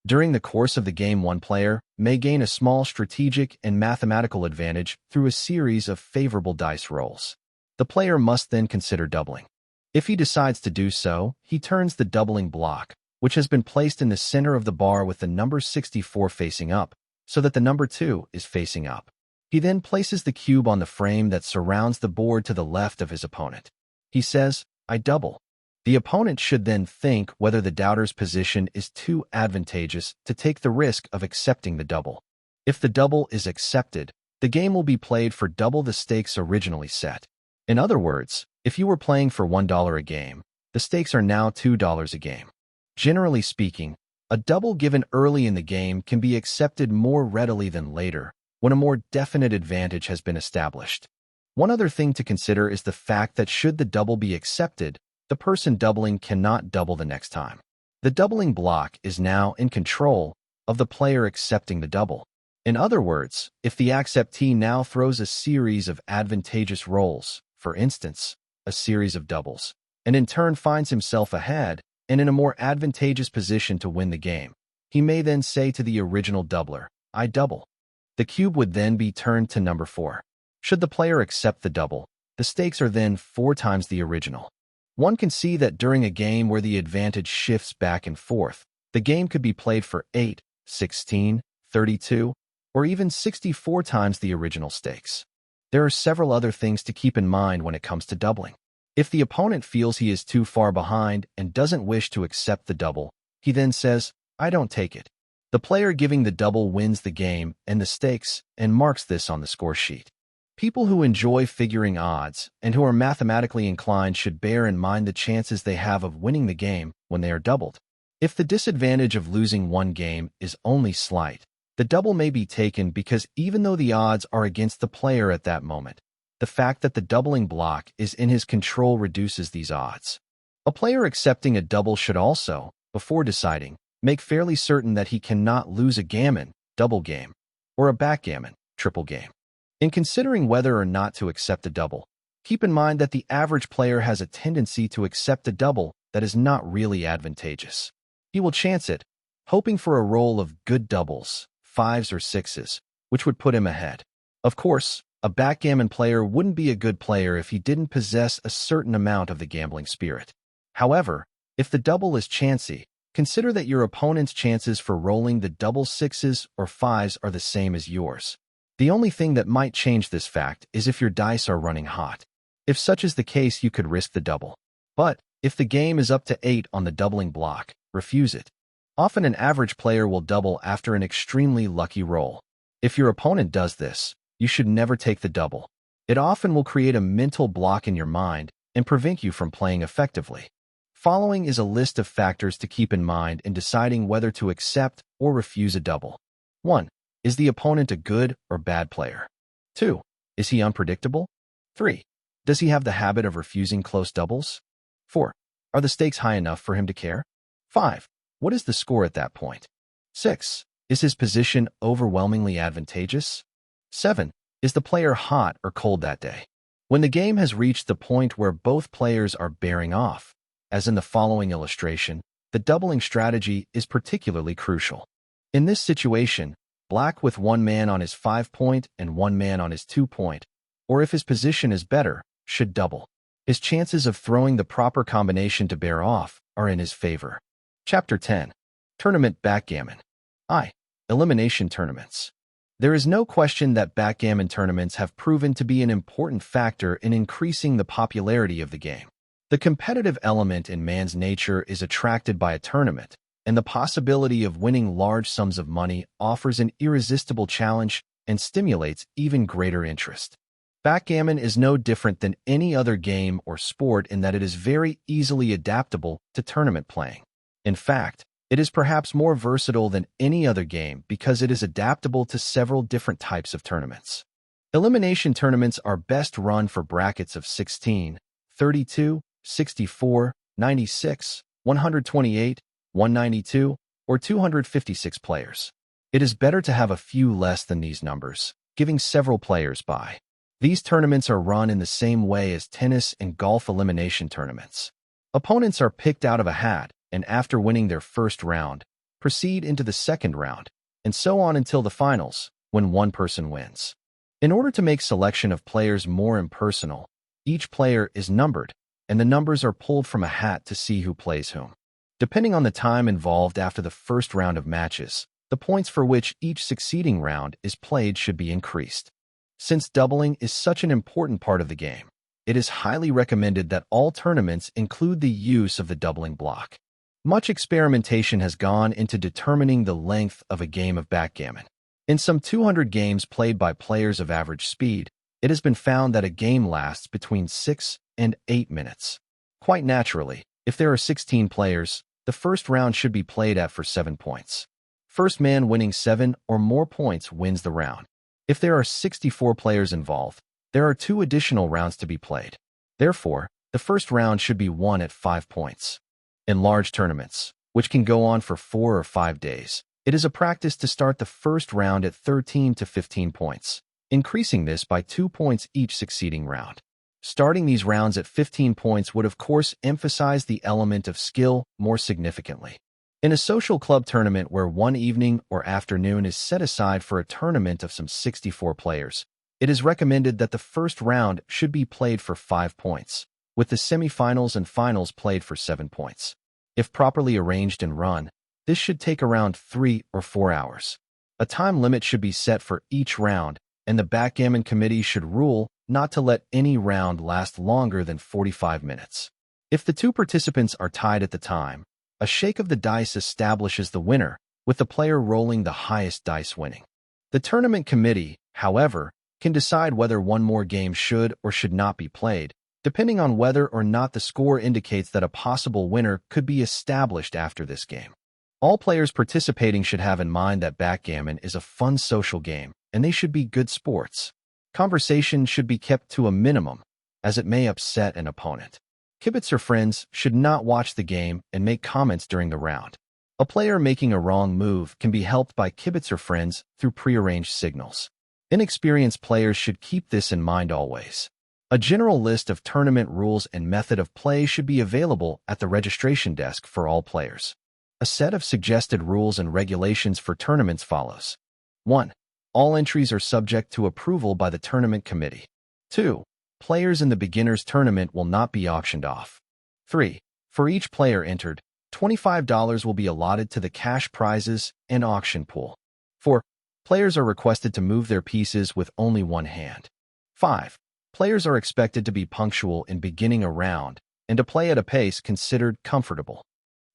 During the course of the game, one player may gain a small strategic and mathematical advantage through a series of favorable dice rolls. The player must then consider doubling. If he decides to do so, he turns the doubling block, which has been placed in the center of the bar with the number 64 facing up, so that the number 2 is facing up. He then places the cube on the frame that surrounds the board to the left of his opponent. He says, "I double." The opponent should then think whether the doubter's position is too advantageous to take the risk of accepting the double. If the double is accepted, the game will be played for double the stakes originally set. In other words, if you were playing for $1 a game, the stakes are now $2 a game. Generally speaking, a double given early in the game can be accepted more readily than later, when a more definite advantage has been established. One other thing to consider is the fact that should the double be accepted, the person doubling cannot double the next time. The doubling block is now in control of the player accepting the double. In other words, if the acceptee now throws a series of advantageous rolls, for instance, a series of doubles, and in turn finds himself ahead and in a more advantageous position to win the game, he may then say to the original doubler, "I double." The cube would then be turned to number 4. Should the player accept the double, the stakes are then 4 times the original. One can see that during a game where the advantage shifts back and forth, the game could be played for 8, 16, 32, or even 64 times the original stakes. There are several other things to keep in mind when it comes to doubling. If the opponent feels he is too far behind and doesn't wish to accept the double, he then says, "I don't take it." The player giving the double wins the game and the stakes and marks this on the score sheet. People who enjoy figuring odds and who are mathematically inclined should bear in mind the chances they have of winning the game when they are doubled. If the disadvantage of losing one game is only slight, the double may be taken because even though the odds are against the player at that moment, the fact that the doubling block is in his control reduces these odds. A player accepting a double should also, before deciding, make fairly certain that he cannot lose a gammon, double game, or a backgammon, triple game. In considering whether or not to accept a double, keep in mind that the average player has a tendency to accept a double that is not really advantageous. He will chance it, hoping for a roll of good doubles, 5s or 6s, which would put him ahead. Of course, a backgammon player wouldn't be a good player if he didn't possess a certain amount of the gambling spirit. However, if the double is chancy, consider that your opponent's chances for rolling the double 6s or 5s are the same as yours. The only thing that might change this fact is if your dice are running hot. If such is the case, you could risk the double. But if the game is up to 8 on the doubling block, refuse it. Often an average player will double after an extremely lucky roll. If your opponent does this, you should never take the double. It often will create a mental block in your mind and prevent you from playing effectively. Following is a list of factors to keep in mind in deciding whether to accept or refuse a double. 1. Is the opponent a good or bad player? 2. Is he unpredictable? 3. Does he have the habit of refusing close doubles? 4. Are the stakes high enough for him to care? 5. What is the score at that point? 6. Is his position overwhelmingly advantageous? 7. Is the player hot or cold that day? When the game has reached the point where both players are bearing off, as in the following illustration, the doubling strategy is particularly crucial. In this situation, black with one man on his 5-point and one man on his 2-point, or if his position is better, should double. His chances of throwing the proper combination to bear off are in his favor. Chapter 10. Tournament Backgammon. Elimination tournaments. There is no question that backgammon tournaments have proven to be an important factor in increasing the popularity of the game. The competitive element in man's nature is attracted by a tournament, and the possibility of winning large sums of money offers an irresistible challenge and stimulates even greater interest. Backgammon is no different than any other game or sport in that it is very easily adaptable to tournament playing. In fact, it is perhaps more versatile than any other game because it is adaptable to several different types of tournaments. Elimination tournaments are best run for brackets of 16, 32, 64, 96, 128, 192, or 256 players. It is better to have a few less than these numbers, giving several players by. These tournaments are run in the same way as tennis and golf elimination tournaments. Opponents are picked out of a hat, and after winning their first round, proceed into the second round, and so on until the finals, when one person wins. In order to make selection of players more impersonal, each player is numbered, and the numbers are pulled from a hat to see who plays whom. Depending on the time involved after the first round of matches, the points for which each succeeding round is played should be increased. Since doubling is such an important part of the game, it is highly recommended that all tournaments include the use of the doubling block. Much experimentation has gone into determining the length of a game of backgammon. In some 200 games played by players of average speed, it has been found that a game lasts between 6 and 8 minutes. Quite naturally, if there are 16 players, the first round should be played at for 7 points. First man winning 7 or more points wins the round. If there are 64 players involved, there are 2 additional rounds to be played. Therefore, the first round should be won at 5 points. In large tournaments, which can go on for 4 or 5 days, it is a practice to start the first round at 13 to 15 points, increasing this by 2 points each succeeding round. Starting these rounds at 15 points would of course emphasize the element of skill more significantly. In a social club tournament where one evening or afternoon is set aside for a tournament of some 64 players, it is recommended that the first round should be played for 5 points, with the semifinals and finals played for 7 points. If properly arranged and run, this should take around 3 or 4 hours. A time limit should be set for each round, and the backgammon committee should rule not to let any round last longer than 45 minutes. If the 2 participants are tied at the time, a shake of the dice establishes the winner, with the player rolling the highest dice winning. The tournament committee, however, can decide whether one more game should or should not be played, depending on whether or not the score indicates that a possible winner could be established after this game. All players participating should have in mind that backgammon is a fun social game, and they should be good sports. Conversation should be kept to a minimum, as it may upset an opponent. Kibitzer friends should not watch the game and make comments during the round. A player making a wrong move can be helped by Kibitzer friends through prearranged signals. Inexperienced players should keep this in mind always. A general list of tournament rules and method of play should be available at the registration desk for all players. A set of suggested rules and regulations for tournaments follows. 1. All entries are subject to approval by the tournament committee. 2. Players in the beginners tournament will not be auctioned off. 3. For each player entered, $25 will be allotted to the cash prizes and auction pool. 4. Players are requested to move their pieces with only one hand. 5. Players are expected to be punctual in beginning a round and to play at a pace considered comfortable.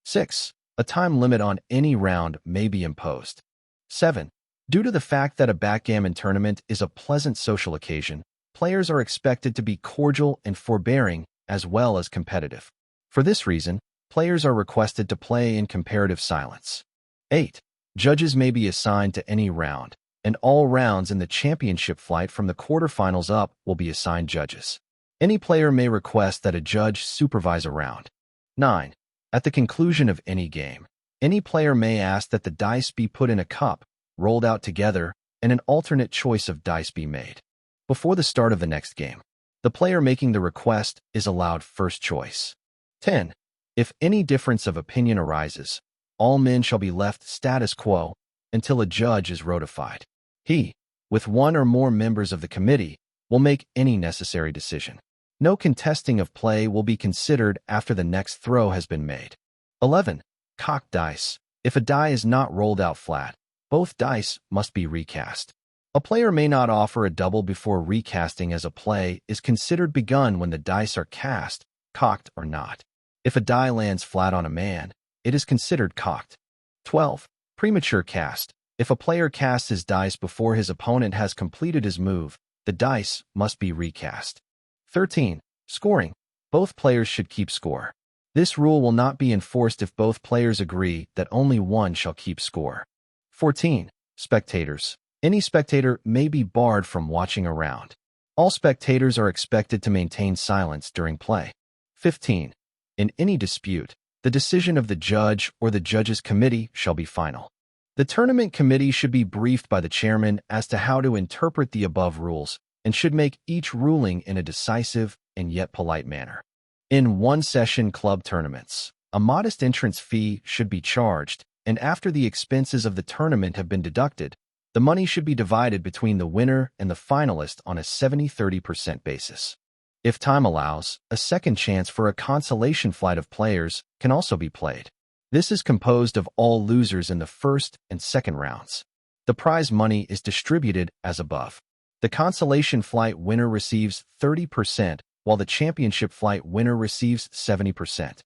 6. A time limit on any round may be imposed. 7. Due to the fact that a backgammon tournament is a pleasant social occasion, players are expected to be cordial and forbearing as well as competitive. For this reason, players are requested to play in comparative silence. 8. Judges may be assigned to any round, and all rounds in the championship flight from the quarterfinals up will be assigned judges. Any player may request that a judge supervise a round. 9. At the conclusion of any game, any player may ask that the dice be put in a cup, rolled out together, and an alternate choice of dice be made. Before the start of the next game, the player making the request is allowed first choice. 10. If any difference of opinion arises, all men shall be left status quo until a judge is ratified. He, with one or more members of the committee, will make any necessary decision. No contesting of play will be considered after the next throw has been made. 11. Cocked dice. If a die is not rolled out flat, both dice must be recast. A player may not offer a double before recasting, as a play is considered begun when the dice are cast, cocked or not. If a die lands flat on a man, it is considered cocked. 12. Premature cast. If a player casts his dice before his opponent has completed his move, the dice must be recast. 13. Scoring. Both players should keep score. This rule will not be enforced if both players agree that only one shall keep score. 14. Spectators. Any spectator may be barred from watching a round. All spectators are expected to maintain silence during play. 15. In any dispute, the decision of the judge or the judges' committee shall be final. The tournament committee should be briefed by the chairman as to how to interpret the above rules, and should make each ruling in a decisive and yet polite manner. In one-session club tournaments, a modest entrance fee should be charged, and after the expenses of the tournament have been deducted, the money should be divided between the winner and the finalist on a 70-30% basis. If time allows, a second chance for a consolation flight of players can also be played. This is composed of all losers in the first and second rounds. The prize money is distributed as above. The consolation flight winner receives 30%, while the championship flight winner receives 70%.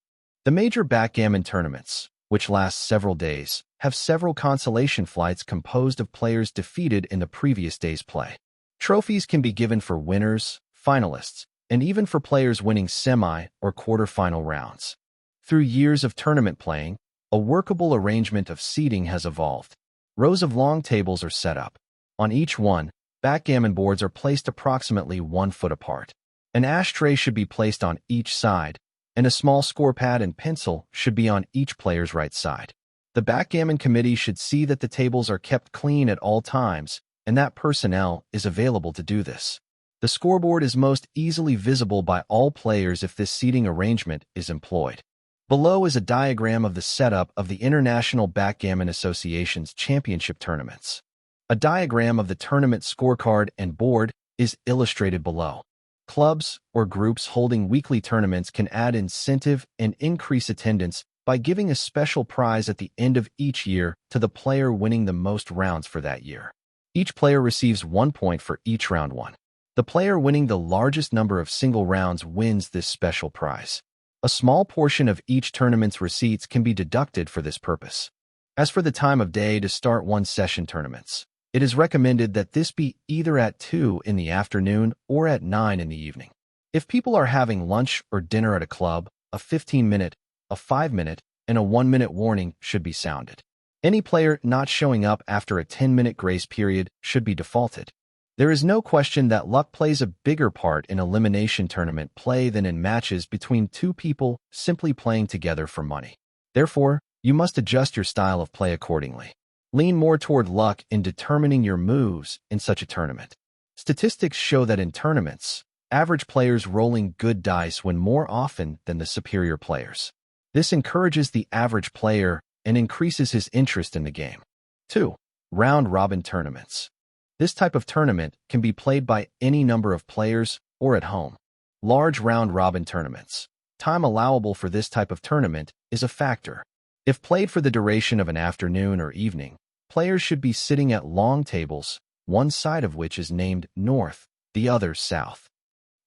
The major backgammon tournaments, which last several days, have several consolation flights composed of players defeated in the previous day's play. Trophies can be given for winners, finalists, and even for players winning semi- or quarter-final rounds. Through years of tournament playing, a workable arrangement of seating has evolved. Rows of long tables are set up. On each one, backgammon boards are placed approximately 1 foot apart. An ashtray should be placed on each side, and a small score pad and pencil should be on each player's right side. The backgammon committee should see that the tables are kept clean at all times, and that personnel is available to do this. The scoreboard is most easily visible by all players if this seating arrangement is employed. Below is a diagram of the setup of the International Backgammon Association's championship tournaments. A diagram of the tournament scorecard and board is illustrated below. Clubs or groups holding weekly tournaments can add incentive and increase attendance by giving a special prize at the end of each year to the player winning the most rounds for that year. Each player receives 1 point for each round won. The player winning the largest number of single rounds wins this special prize. A small portion of each tournament's receipts can be deducted for this purpose. As for the time of day to start one-session tournaments, it is recommended that this be either at 2 in the afternoon or at 9 in the evening. If people are having lunch or dinner at a club, a 15-minute, a 5-minute, and a 1-minute warning should be sounded. Any player not showing up after a 10-minute grace period should be defaulted. There is no question that luck plays a bigger part in elimination tournament play than in matches between two people simply playing together for money. Therefore, you must adjust your style of play accordingly. Lean more toward luck in determining your moves in such a tournament. Statistics show that in tournaments, average players rolling good dice win more often than the superior players. This encourages the average player and increases his interest in the game. 2. Round-robin tournaments. This type of tournament can be played by any number of players or at home. Large round-robin tournaments. Time allowable for this type of tournament is a factor. If played for the duration of an afternoon or evening, players should be sitting at long tables, one side of which is named North, the other South.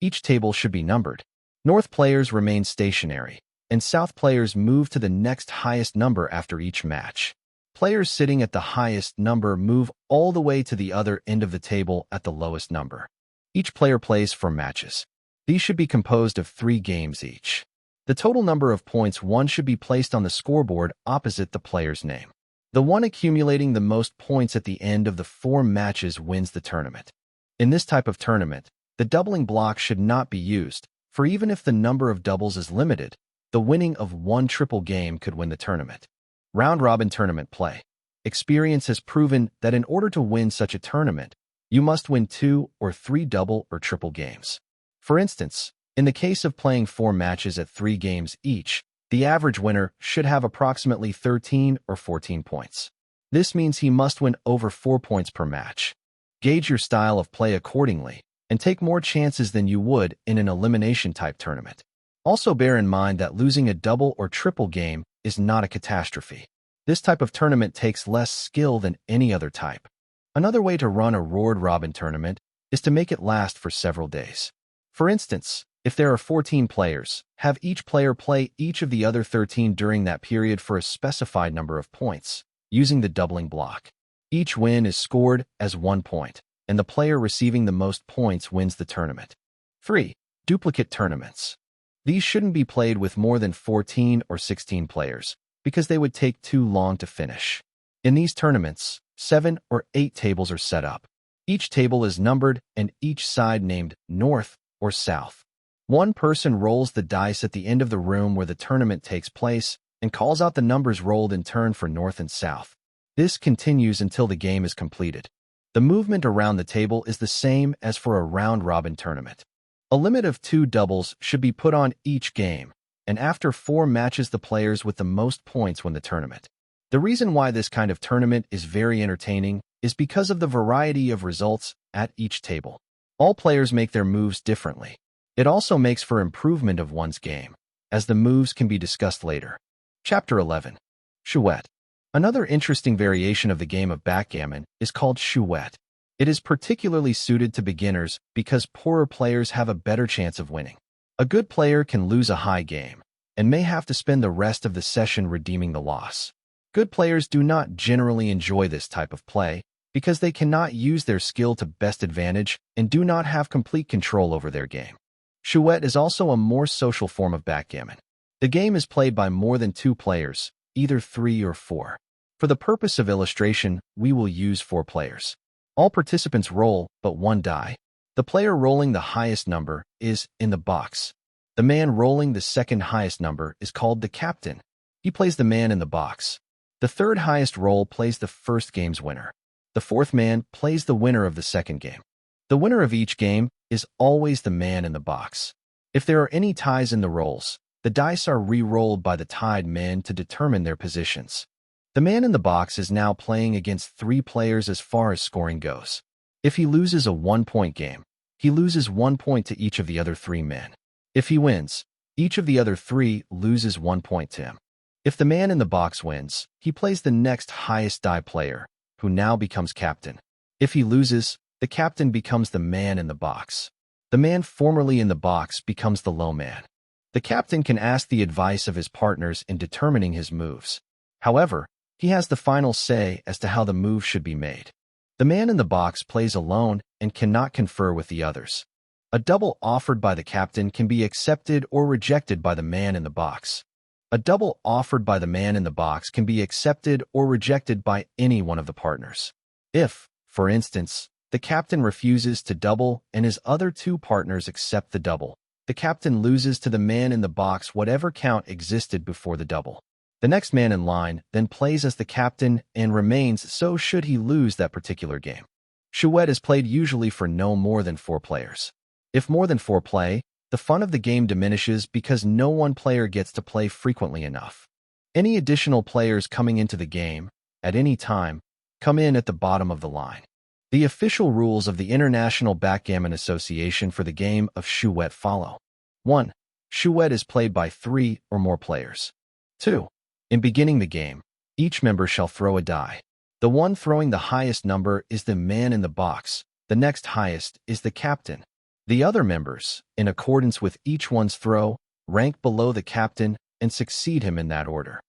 Each table should be numbered. North players remain stationary, and South players move to the next highest number after each match. Players sitting at the highest number move all the way to the other end of the table at the lowest number. Each player plays 4 matches. These should be composed of 3 games each. The total number of points won should be placed on the scoreboard opposite the player's name. The one accumulating the most points at the end of the 4 matches wins the tournament. In this type of tournament, the doubling block should not be used, for even if the number of doubles is limited, the winning of 1 triple game could win the tournament. Round-robin tournament play. Experience has proven that in order to win such a tournament, you must win 2 or 3 double or triple games. For instance, in the case of playing 4 matches at 3 games each, the average winner should have approximately 13 or 14 points. This means he must win over 4 points per match. Gauge your style of play accordingly, and take more chances than you would in an elimination-type tournament. Also bear in mind that losing a double or triple game is not a catastrophe. This type of tournament takes less skill than any other type. Another way to run a round-robin tournament is to make it last for several days. For instance, if there are 14 players, have each player play each of the other 13 during that period for a specified number of points, using the doubling block. Each win is scored as 1 point, and the player receiving the most points wins the tournament. 3. Duplicate tournaments. These shouldn't be played with more than 14 or 16 players, because they would take too long to finish. In these tournaments, 7 or 8 tables are set up. Each table is numbered and each side named North or South. One person rolls the dice at the end of the room where the tournament takes place and calls out the numbers rolled in turn for North and South. This continues until the game is completed. The movement around the table is the same as for a round-robin tournament. A limit of 2 doubles should be put on each game, and after 4 matches the players with the most points win the tournament. The reason why this kind of tournament is very entertaining is because of the variety of results at each table. All players make their moves differently. It also makes for improvement of one's game, as the moves can be discussed later. Chapter 11. Chouette. Another interesting variation of the game of backgammon is called chouette. It is particularly suited to beginners because poorer players have a better chance of winning. A good player can lose a high game and may have to spend the rest of the session redeeming the loss. Good players do not generally enjoy this type of play because they cannot use their skill to best advantage and do not have complete control over their game. Chouette is also a more social form of backgammon. The game is played by more than 2 players, either 3 or 4. For the purpose of illustration, we will use 4 players. All participants roll but 1 die. The player rolling the highest number is in the box. The man rolling the second highest number is called the captain. He plays the man in the box. The third highest roll plays the first game's winner. The fourth man plays the winner of the second game. The winner of each game is always the man in the box. If there are any ties in the rolls, the dice are re-rolled by the tied men to determine their positions. The man in the box is now playing against 3 players as far as scoring goes. If he loses a 1-point game, he loses 1 point to each of the other 3 men. If he wins, each of the other 3 loses 1 point to him. If the man in the box wins, he plays the next highest die player, who now becomes captain. If he loses, the captain becomes the man in the box. The man formerly in the box becomes the low man. The captain can ask the advice of his partners in determining his moves. However, he has the final say as to how the move should be made. The man in the box plays alone and cannot confer with the others. A double offered by the captain can be accepted or rejected by the man in the box. A double offered by the man in the box can be accepted or rejected by any one of the partners. If, for instance, the captain refuses to double and his other 2 partners accept the double, the captain loses to the man in the box whatever count existed before the double. The next man in line then plays as the captain and remains so should he lose that particular game. Chouette is played usually for no more than 4 players. If more than 4 play, the fun of the game diminishes because no one player gets to play frequently enough. Any additional players coming into the game, at any time, come in at the bottom of the line. The official rules of the International Backgammon Association for the game of chouette follow. 1. Chouette is played by 3 or more players. 2. In beginning the game, each member shall throw a die. The one throwing the highest number is the man in the box. The next highest is the captain. The other members, in accordance with each one's throw, rank below the captain and succeed him in that order.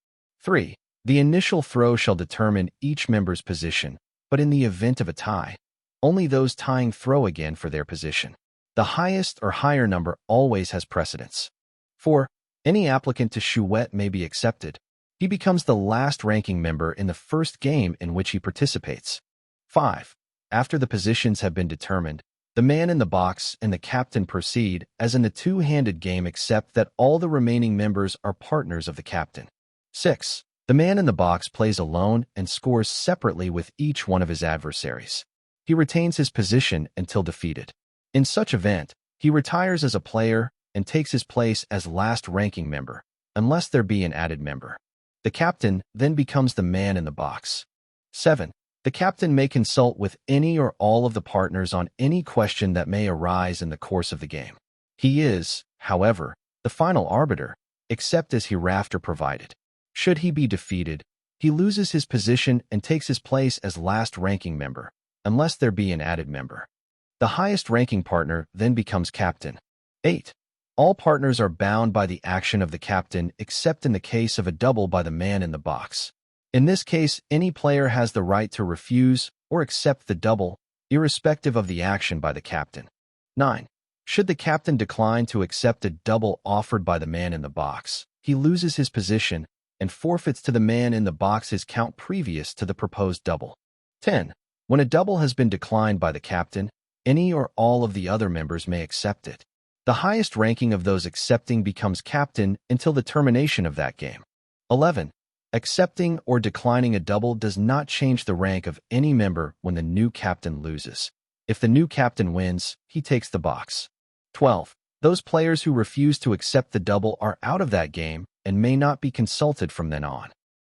3. The initial throw shall determine each member's position, but in the event of a tie, only those tying throw again for their position. The highest or higher number always has precedence. 4. Any applicant to chouette may be accepted. He becomes the last ranking member in the first game in which he participates. 5. After the positions have been determined, the man in the box and the captain proceed as in the 2-handed game except that all the remaining members are partners of the captain. 6. The man in the box plays alone and scores separately with each one of his adversaries. He retains his position until defeated. In such event, he retires as a player and takes his place as last ranking member, unless there be an added member. The captain then becomes the man in the box. 7. The captain may consult with any or all of the partners on any question that may arise in the course of the game. He is, however, the final arbiter, except as hereafter provided. Should he be defeated, he loses his position and takes his place as last ranking member, unless there be an added member. The highest ranking partner then becomes captain. 8. All partners are bound by the action of the captain except in the case of a double by the man in the box. In this case, any player has the right to refuse or accept the double, irrespective of the action by the captain. 9. Should the captain decline to accept a double offered by the man in the box, he loses his position and forfeits to the man in the box his count previous to the proposed double. 10. When a double has been declined by the captain, any or all of the other members may accept it. The highest ranking of those accepting becomes captain until the termination of that game. 11. Accepting or declining a double does not change the rank of any member when the new captain loses. If the new captain wins, he takes the box. 12. Those players who refuse to accept the double are out of that game and may not be consulted from then on.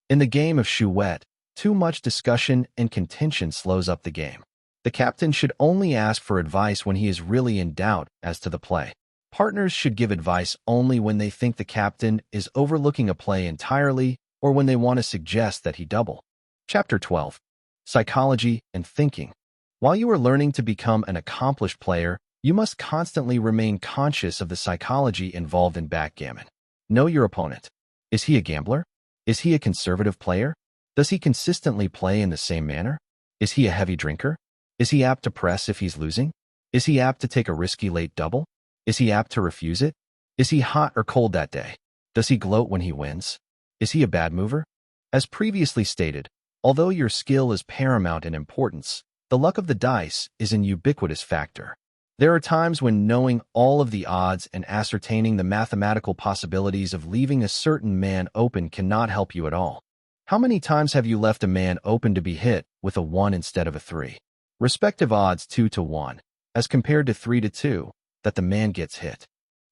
In the game of chouette, too much discussion and contention slows up the game. The captain should only ask for advice when he is really in doubt as to the play. Partners should give advice only when they think the captain is overlooking a play entirely or when they want to suggest that he double. Chapter 12. Psychology and Thinking. While you are learning to become an accomplished player, you must constantly remain conscious of the psychology involved in backgammon. Know your opponent. Is he a gambler? Is he a conservative player? Does he consistently play in the same manner? Is he a heavy drinker? Is he apt to press if he's losing? Is he apt to take a risky late double? Is he apt to refuse it? Is he hot or cold that day? Does he gloat when he wins? Is he a bad mover? As previously stated, although your skill is paramount in importance, the luck of the dice is an ubiquitous factor. There are times when knowing all of the odds and ascertaining the mathematical possibilities of leaving a certain man open cannot help you at all. How many times have you left a man open to be hit with a 1 instead of a 3? Respective odds 2 to 1, as compared to 3 to 2, that the man gets hit.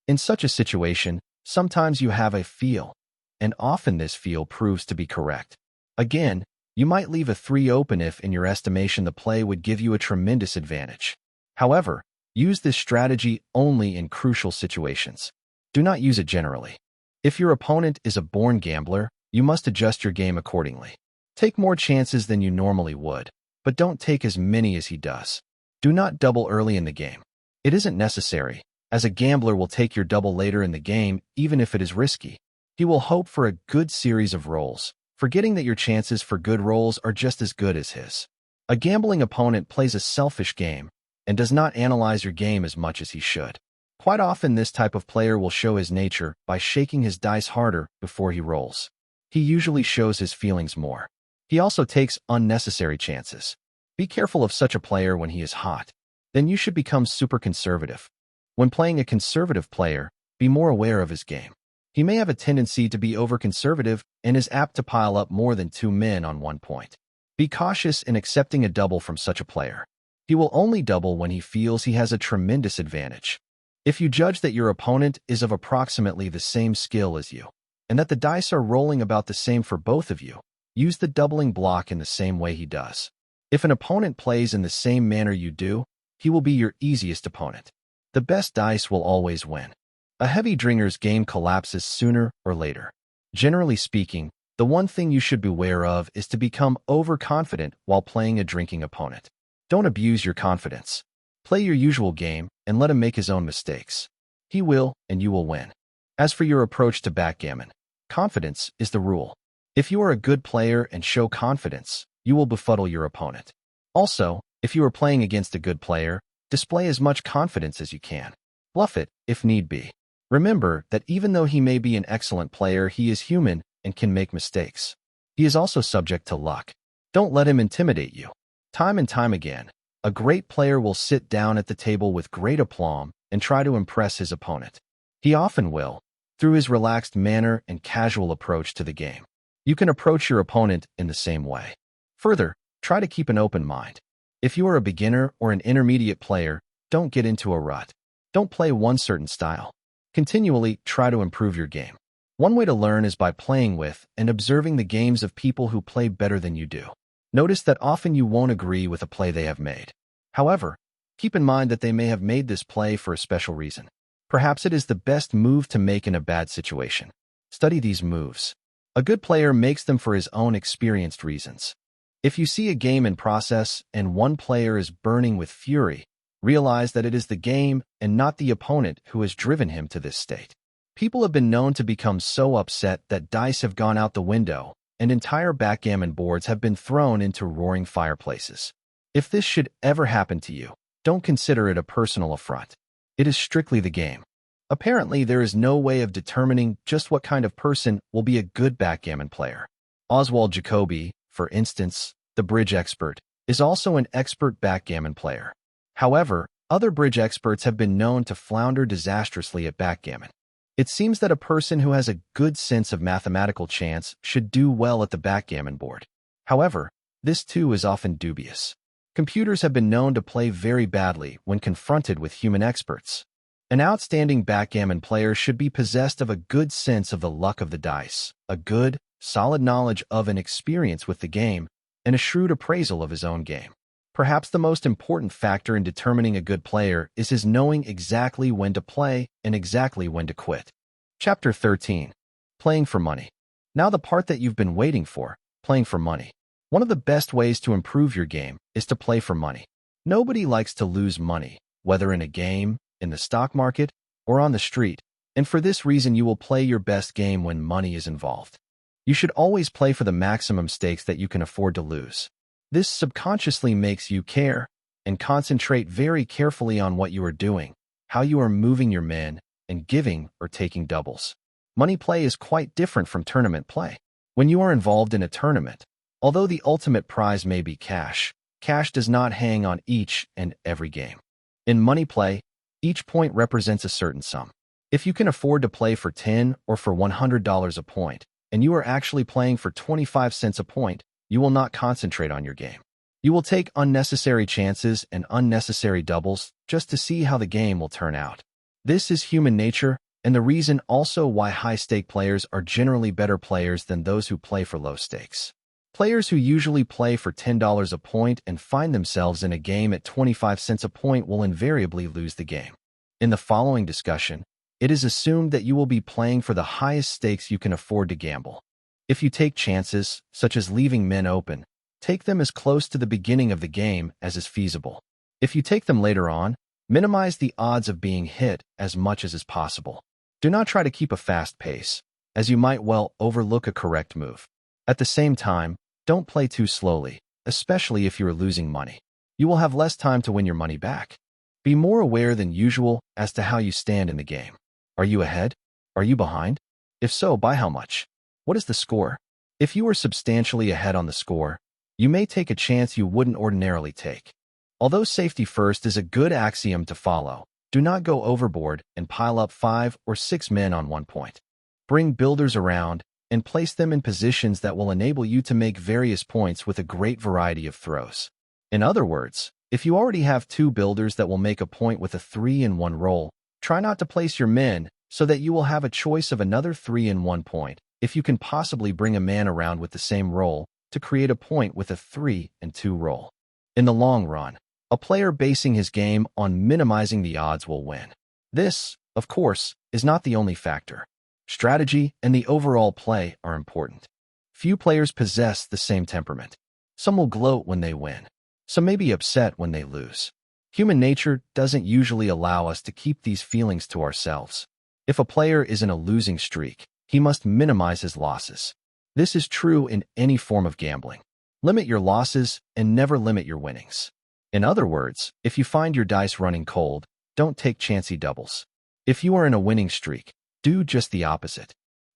In such a situation, sometimes you have a feel, and often this feel proves to be correct. Again, you might leave a 3 open if, in your estimation, the play would give you a tremendous advantage. However, use this strategy only in crucial situations. Do not use it generally. If your opponent is a born gambler, you must adjust your game accordingly. Take more chances than you normally would, but don't take as many as he does. Do not double early in the game. It isn't necessary, as a gambler will take your double later in the game even if it is risky. He will hope for a good series of rolls, forgetting that your chances for good rolls are just as good as his. A gambling opponent plays a selfish game and does not analyze your game as much as he should. Quite often this type of player will show his nature by shaking his dice harder before he rolls. He usually shows his feelings more. He also takes unnecessary chances. Be careful of such a player when he is hot. Then you should become super conservative. When playing a conservative player, be more aware of his game. He may have a tendency to be over-conservative and is apt to pile up more than 2 men on 1 point. Be cautious in accepting a double from such a player. He will only double when he feels he has a tremendous advantage. If you judge that your opponent is of approximately the same skill as you, and that the dice are rolling about the same for both of you, use the doubling block in the same way he does. If an opponent plays in the same manner you do, he will be your easiest opponent. The best dice will always win. A heavy drinker's game collapses sooner or later. Generally speaking, the one thing you should beware of is to become overconfident while playing a drinking opponent. Don't abuse your confidence. Play your usual game and let him make his own mistakes. He will, and you will win. As for your approach to backgammon, confidence is the rule. If you are a good player and show confidence, you will befuddle your opponent. Also, if you are playing against a good player, display as much confidence as you can. Bluff it, if need be. Remember that even though he may be an excellent player, he is human and can make mistakes. He is also subject to luck. Don't let him intimidate you. Time and time again, a great player will sit down at the table with great aplomb and try to impress his opponent. He often will, through his relaxed manner and casual approach to the game. You can approach your opponent in the same way. Further, try to keep an open mind. If you are a beginner or an intermediate player, don't get into a rut. Don't play one certain style. Continually try to improve your game. One way to learn is by playing with and observing the games of people who play better than you do. Notice that often you won't agree with a play they have made. However, keep in mind that they may have made this play for a special reason. Perhaps it is the best move to make in a bad situation. Study these moves. A good player makes them for his own experienced reasons. If you see a game in process and one player is burning with fury, realize that it is the game and not the opponent who has driven him to this state. People have been known to become so upset that dice have gone out the window and entire backgammon boards have been thrown into roaring fireplaces. If this should ever happen to you, don't consider it a personal affront. It is strictly the game. Apparently, there is no way of determining just what kind of person will be a good backgammon player. Oswald Jacoby, for instance, the bridge expert, is also an expert backgammon player. However, other bridge experts have been known to flounder disastrously at backgammon. It seems that a person who has a good sense of mathematical chance should do well at the backgammon board. However, this too is often dubious. Computers have been known to play very badly when confronted with human experts. An outstanding backgammon player should be possessed of a good sense of the luck of the dice, a good, solid knowledge of and experience with the game, and a shrewd appraisal of his own game. Perhaps the most important factor in determining a good player is his knowing exactly when to play and exactly when to quit. Chapter 13. Playing for money. Now the part that you've been waiting for, playing for money. One of the best ways to improve your game is to play for money. Nobody likes to lose money, whether in a game, in the stock market, or on the street, and for this reason you will play your best game when money is involved. You should always play for the maximum stakes that you can afford to lose. This subconsciously makes you care and concentrate very carefully on what you are doing, how you are moving your men, and giving or taking doubles. Money play is quite different from tournament play. When you are involved in a tournament, although the ultimate prize may be cash, cash does not hang on each and every game. In money play, each point represents a certain sum. If you can afford to play for $10 or for $100 a point, and you are actually playing for 25 cents a point, you will not concentrate on your game. You will take unnecessary chances and unnecessary doubles just to see how the game will turn out. This is human nature, and the reason also why high-stake players are generally better players than those who play for low stakes. Players who usually play for $10 a point and find themselves in a game at 25 cents a point will invariably lose the game. In the following discussion, it is assumed that you will be playing for the highest stakes you can afford to gamble. If you take chances, such as leaving men open, take them as close to the beginning of the game as is feasible. If you take them later on, minimize the odds of being hit as much as is possible. Do not try to keep a fast pace, as you might well overlook a correct move. At the same time, don't play too slowly, especially if you are losing money. You will have less time to win your money back. Be more aware than usual as to how you stand in the game. Are you ahead? Are you behind? If so, by how much? What is the score? If you are substantially ahead on the score, you may take a chance you wouldn't ordinarily take. Although safety first is a good axiom to follow, do not go overboard and pile up 5 or 6 men on one point. Bring builders around and place them in positions that will enable you to make various points with a great variety of throws. In other words, if you already have 2 builders that will make a point with a 3-in-1 roll, try not to place your men so that you will have a choice of another 3-in-1 point if you can possibly bring a man around with the same roll to create a point with a 3-and-2 roll. In the long run, a player basing his game on minimizing the odds will win. This, of course, is not the only factor. Strategy and the overall play are important. Few players possess the same temperament. Some will gloat when they win. Some may be upset when they lose. Human nature doesn't usually allow us to keep these feelings to ourselves. If a player is in a losing streak, he must minimize his losses. This is true in any form of gambling. Limit your losses and never limit your winnings. In other words, if you find your dice running cold, don't take chancy doubles. If you are in a winning streak, do just the opposite.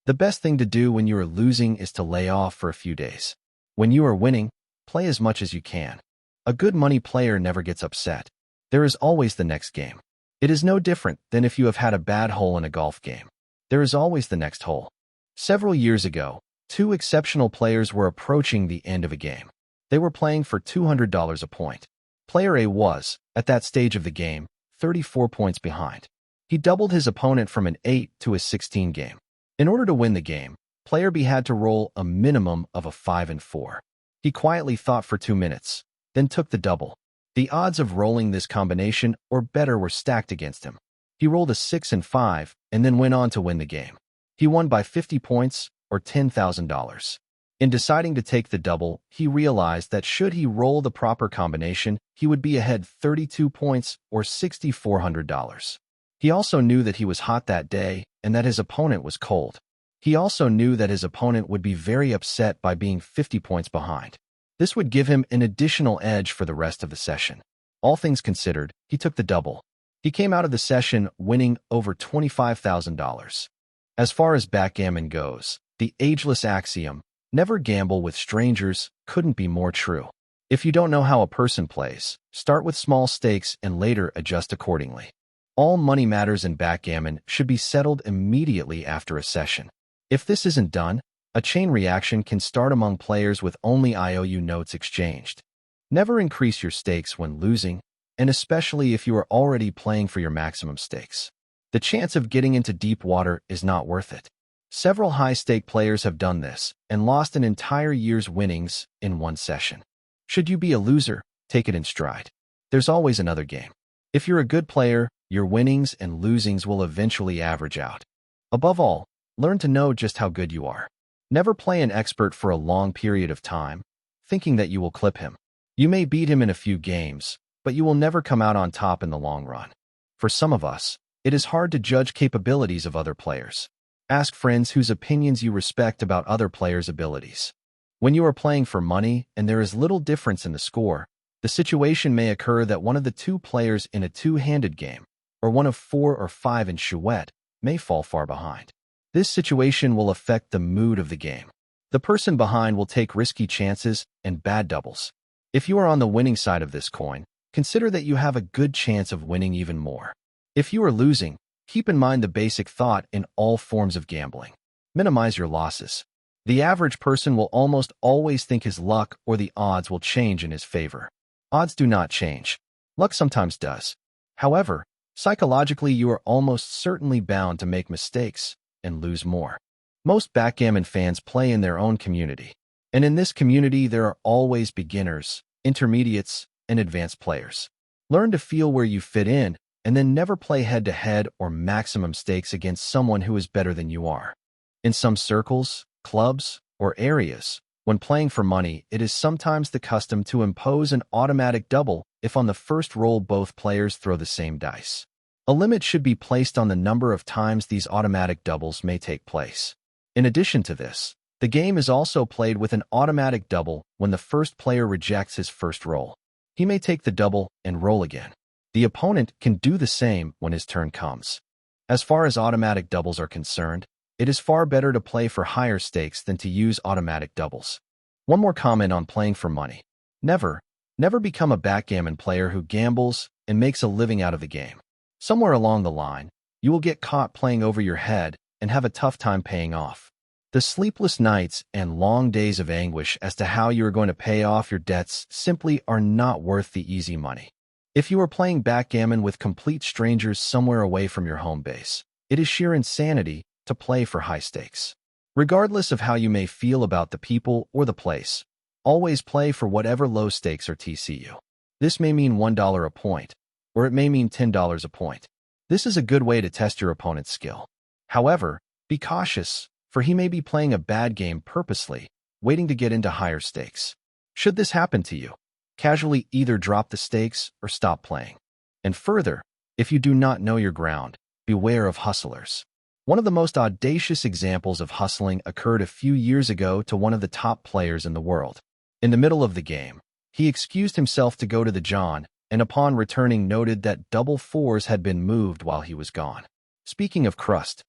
The best thing to do when you are losing is to lay off for a few days. When you are winning, play as much as you can. A good money player never gets upset. There is always the next game. It is no different than if you have had a bad hole in a golf game. There is always the next hole. Several years ago, 2 exceptional players were approaching the end of a game. They were playing for $200 a point. Player A was, at that stage of the game, 34 points behind. He doubled his opponent from an 8 to a 16 game. In order to win the game, player B had to roll a minimum of a 5 and 4. He quietly thought for 2 minutes, then took the double. The odds of rolling this combination or better were stacked against him. He rolled a 6 and 5 and then went on to win the game. He won by 50 points or $10,000. In deciding to take the double, he realized that should he roll the proper combination, he would be ahead 32 points or $6,400. He also knew that he was hot that day and that his opponent was cold. He also knew that his opponent would be very upset by being 50 points behind. This would give him an additional edge for the rest of the session. All things considered, he took the double. He came out of the session winning over $25,000. As far as backgammon goes, the ageless axiom, never gamble with strangers, couldn't be more true. If you don't know how a person plays, start with small stakes and later adjust accordingly. All money matters in backgammon should be settled immediately after a session. If this isn't done, a chain reaction can start among players with only IOU notes exchanged. Never increase your stakes when losing, and especially if you are already playing for your maximum stakes. The chance of getting into deep water is not worth it. Several high-stake players have done this and lost an entire year's winnings in one session. Should you be a loser, take it in stride. There's always another game. If you're a good player, your winnings and losings will eventually average out. Above all, learn to know just how good you are. Never play an expert for a long period of time, thinking that you will clip him. You may beat him in a few games, but you will never come out on top in the long run. For some of us, it is hard to judge capabilities of other players. Ask friends whose opinions you respect about other players' abilities. When you are playing for money and there is little difference in the score, the situation may occur that one of the two players in a two-handed game, or one of 4 or 5 in chouette, may fall far behind. This situation will affect the mood of the game. The person behind will take risky chances and bad doubles. If you are on the winning side of this coin, consider that you have a good chance of winning even more. If you are losing, keep in mind the basic thought in all forms of gambling. Minimize your losses. The average person will almost always think his luck or the odds will change in his favor. Odds do not change. Luck sometimes does. However, psychologically you are almost certainly bound to make mistakes and lose more. Most backgammon fans play in their own community. And in this community there are always beginners, intermediates, and advanced players. Learn to feel where you fit in, and then never play head-to-head or maximum stakes against someone who is better than you are. In some circles, clubs, or areas, when playing for money, it is sometimes the custom to impose an automatic double if on the first roll both players throw the same dice. A limit should be placed on the number of times these automatic doubles may take place. In addition to this, the game is also played with an automatic double when the first player rejects his first roll. He may take the double and roll again. The opponent can do the same when his turn comes. As far as automatic doubles are concerned, it is far better to play for higher stakes than to use automatic doubles. One more comment on playing for money. Never become a backgammon player who gambles and makes a living out of the game. Somewhere along the line, you will get caught playing over your head and have a tough time paying off. The sleepless nights and long days of anguish as to how you are going to pay off your debts simply are not worth the easy money. If you are playing backgammon with complete strangers somewhere away from your home base, it is sheer insanity to play for high stakes. Regardless of how you may feel about the people or the place, always play for whatever low stakes are TCU. This may mean $1 a point, or it may mean $10 a point. This is a good way to test your opponent's skill. However, be cautious, for he may be playing a bad game purposely, waiting to get into higher stakes. Should this happen to you, casually either drop the stakes or stop playing. And further, if you do not know your ground, beware of hustlers. One of the most audacious examples of hustling occurred a few years ago to one of the top players in the world. In the middle of the game, he excused himself to go to the John, and upon returning noted that double fours had been moved while he was gone. Speaking of crust,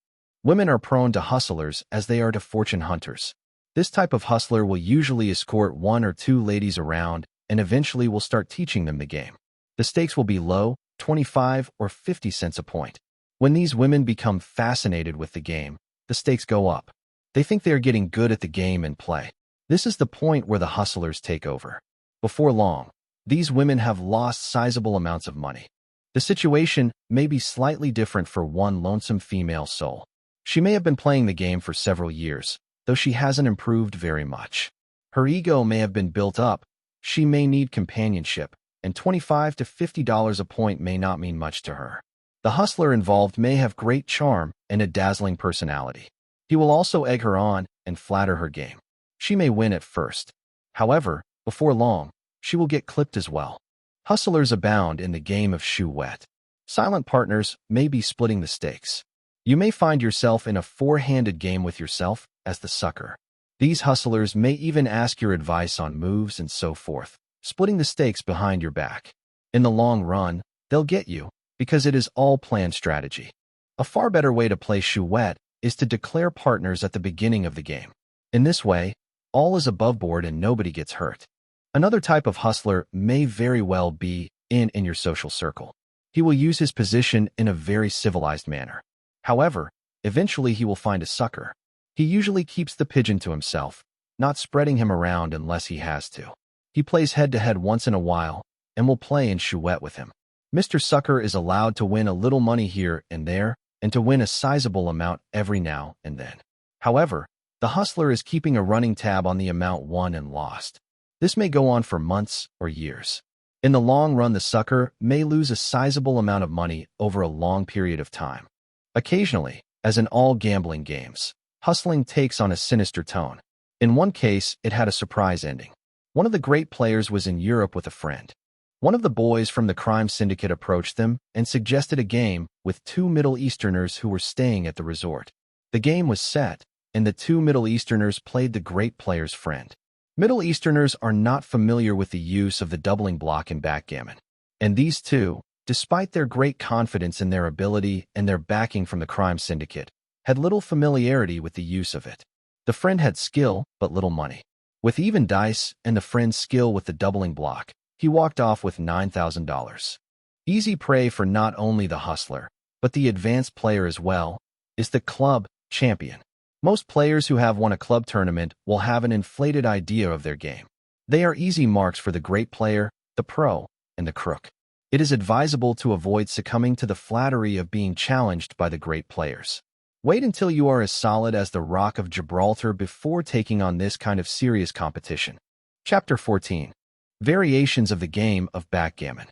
women are prone to hustlers as they are to fortune hunters. This type of hustler will usually escort 1 or 2 ladies around and eventually will start teaching them the game. The stakes will be low, 25 or 50 cents a point. When these women become fascinated with the game, the stakes go up. They think they are getting good at the game and play. This is the point where the hustlers take over. Before long, these women have lost sizable amounts of money. The situation may be slightly different for one lonesome female soul. She may have been playing the game for several years, though she hasn't improved very much. Her ego may have been built up, she may need companionship, and $25 to $50 a point may not mean much to her. The hustler involved may have great charm and a dazzling personality. He will also egg her on and flatter her game. She may win at first. However, before long, she will get clipped as well. Hustlers abound in the game of chouette. Silent partners may be splitting the stakes. You may find yourself in a 4-handed game with yourself as the sucker. These hustlers may even ask your advice on moves and so forth, splitting the stakes behind your back. In the long run, they'll get you, because it is all planned strategy. A far better way to play chouette is to declare partners at the beginning of the game. In this way, all is above board and nobody gets hurt. Another type of hustler may very well be in your social circle. He will use his position in a very civilized manner. However, eventually he will find a sucker. He usually keeps the pigeon to himself, not spreading him around unless he has to. He plays head-to-head once in a while and will play in chouette with him. Mr. Sucker is allowed to win a little money here and there and to win a sizable amount every now and then. However, the hustler is keeping a running tab on the amount won and lost. This may go on for months or years. In the long run, the sucker may lose a sizable amount of money over a long period of time. Occasionally, as in all gambling games, hustling takes on a sinister tone. In one case, it had a surprise ending. One of the great players was in Europe with a friend. One of the boys from the crime syndicate approached them and suggested a game with two Middle Easterners who were staying at the resort. The game was set, and the two Middle Easterners played the great player's friend. Middle Easterners are not familiar with the use of the doubling block in backgammon, and these two, despite their great confidence in their ability and their backing from the crime syndicate, had little familiarity with the use of it. The friend had skill, but little money. With even dice and the friend's skill with the doubling block, he walked off with $9,000. Easy prey for not only the hustler, but the advanced player as well, is the club champion. Most players who have won a club tournament will have an inflated idea of their game. They are easy marks for the great player, the pro, and the crook. It is advisable to avoid succumbing to the flattery of being challenged by the great players. Wait until you are as solid as the Rock of Gibraltar before taking on this kind of serious competition. Chapter 14. Variations of the game of backgammon.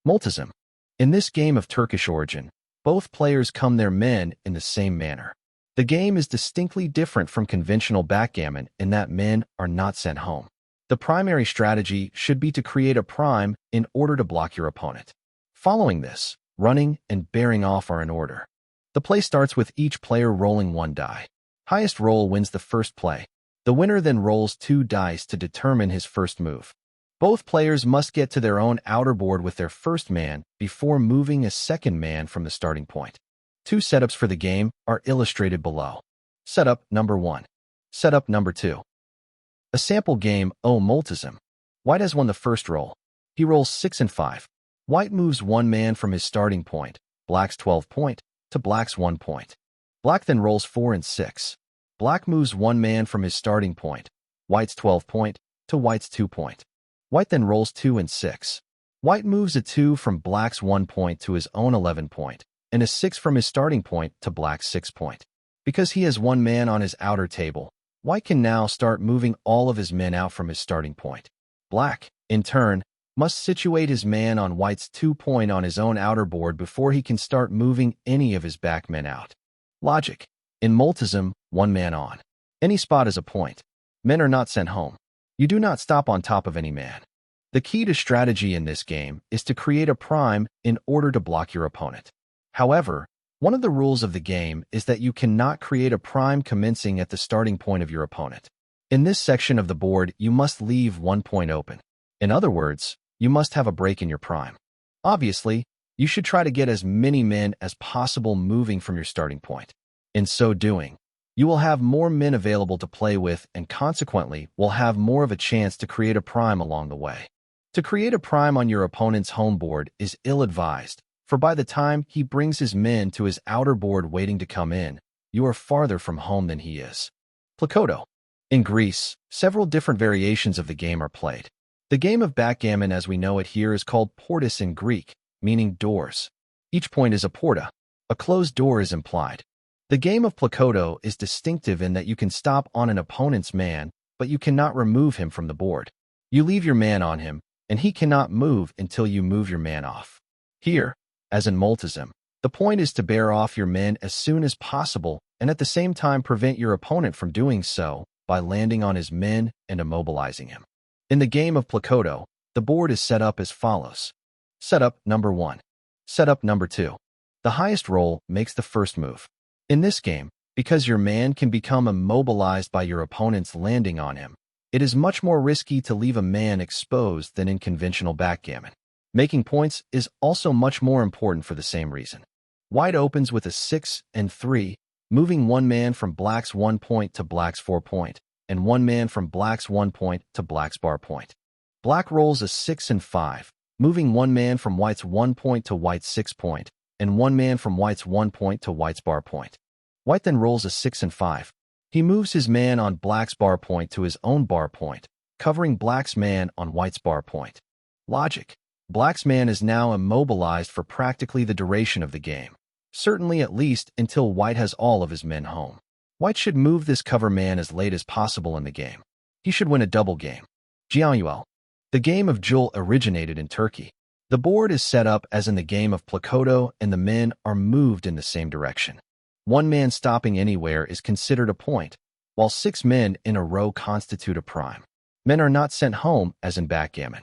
Multism. In this game of Turkish origin, both players come their men in the same manner. The game is distinctly different from conventional backgammon in that men are not sent home. The primary strategy should be to create a prime in order to block your opponent. Following this, running and bearing off are in order. The play starts with each player rolling one die. Highest roll wins the first play. The winner then rolls 2 dice to determine his first move. Both players must get to their own outer board with their first man before moving a second man from the starting point. 2 setups for the game are illustrated below. Setup number 1. Setup number 2. A sample game, Multism. White has won the first roll. He rolls 6 and 5. White moves 1 man from his starting point, Black's 12 point, to Black's 1 point. Black then rolls 4 and 6. Black moves 1 man from his starting point, White's 12 point, to White's 2 point. White then rolls 2 and 6. White moves a 2 from Black's 1 point to his own 11 point, and a 6 from his starting point to Black's 6 point. Because he has 1 man on his outer table, White can now start moving all of his men out from his starting point. Black, in turn, must situate his man on White's 2 point on his own outer board before he can start moving any of his back men out. Logic. In Multism, 1 man on. Any spot is a point. Men are not sent home. You do not stop on top of any man. The key to strategy in this game is to create a prime in order to block your opponent. However, one of the rules of the game is that you cannot create a prime commencing at the starting point of your opponent. In this section of the board, you must leave 1 point open. In other words, you must have a break in your prime. Obviously, you should try to get as many men as possible moving from your starting point. In so doing, you will have more men available to play with and consequently will have more of a chance to create a prime along the way. To create a prime on your opponent's home board is ill-advised, for by the time he brings his men to his outer board waiting to come in, you are farther from home than he is. Plakoto. In Greece, several different variations of the game are played. The game of backgammon as we know it here is called portis in Greek, meaning doors. Each point is a porta. A closed door is implied. The game of Plakoto is distinctive in that you can stop on an opponent's man, but you cannot remove him from the board. You leave your man on him, and he cannot move until you move your man off. Here, as in Multism, the point is to bear off your men as soon as possible and at the same time prevent your opponent from doing so by landing on his men and immobilizing him. In the game of Plakoto, the board is set up as follows. Setup number 1. Setup number 2. The highest roll makes the first move. In this game, because your man can become immobilized by your opponent's landing on him, it is much more risky to leave a man exposed than in conventional backgammon. Making points is also much more important for the same reason. White opens with a 6 and 3, moving 1 man from Black's 1 point to Black's 4 point, and 1 man from Black's 1 point to Black's bar point. Black rolls a 6 and 5, moving one man from white's 1 point to white's 6 point, and one man from white's 1 point to white's bar point. White then rolls a 6 and 5. He moves his man on black's bar point to his own bar point, covering black's man on white's bar point. Logic. Black's man is now immobilized for practically the duration of the game, certainly at least until white has all of his men home. White should move this cover man as late as possible in the game. He should win a double game. Jianyuel. The game of Jul originated in Turkey. The board is set up as in the game of Plakoto, and the men are moved in the same direction. One man stopping anywhere is considered a point, while 6 men in a row constitute a prime. Men are not sent home as in backgammon.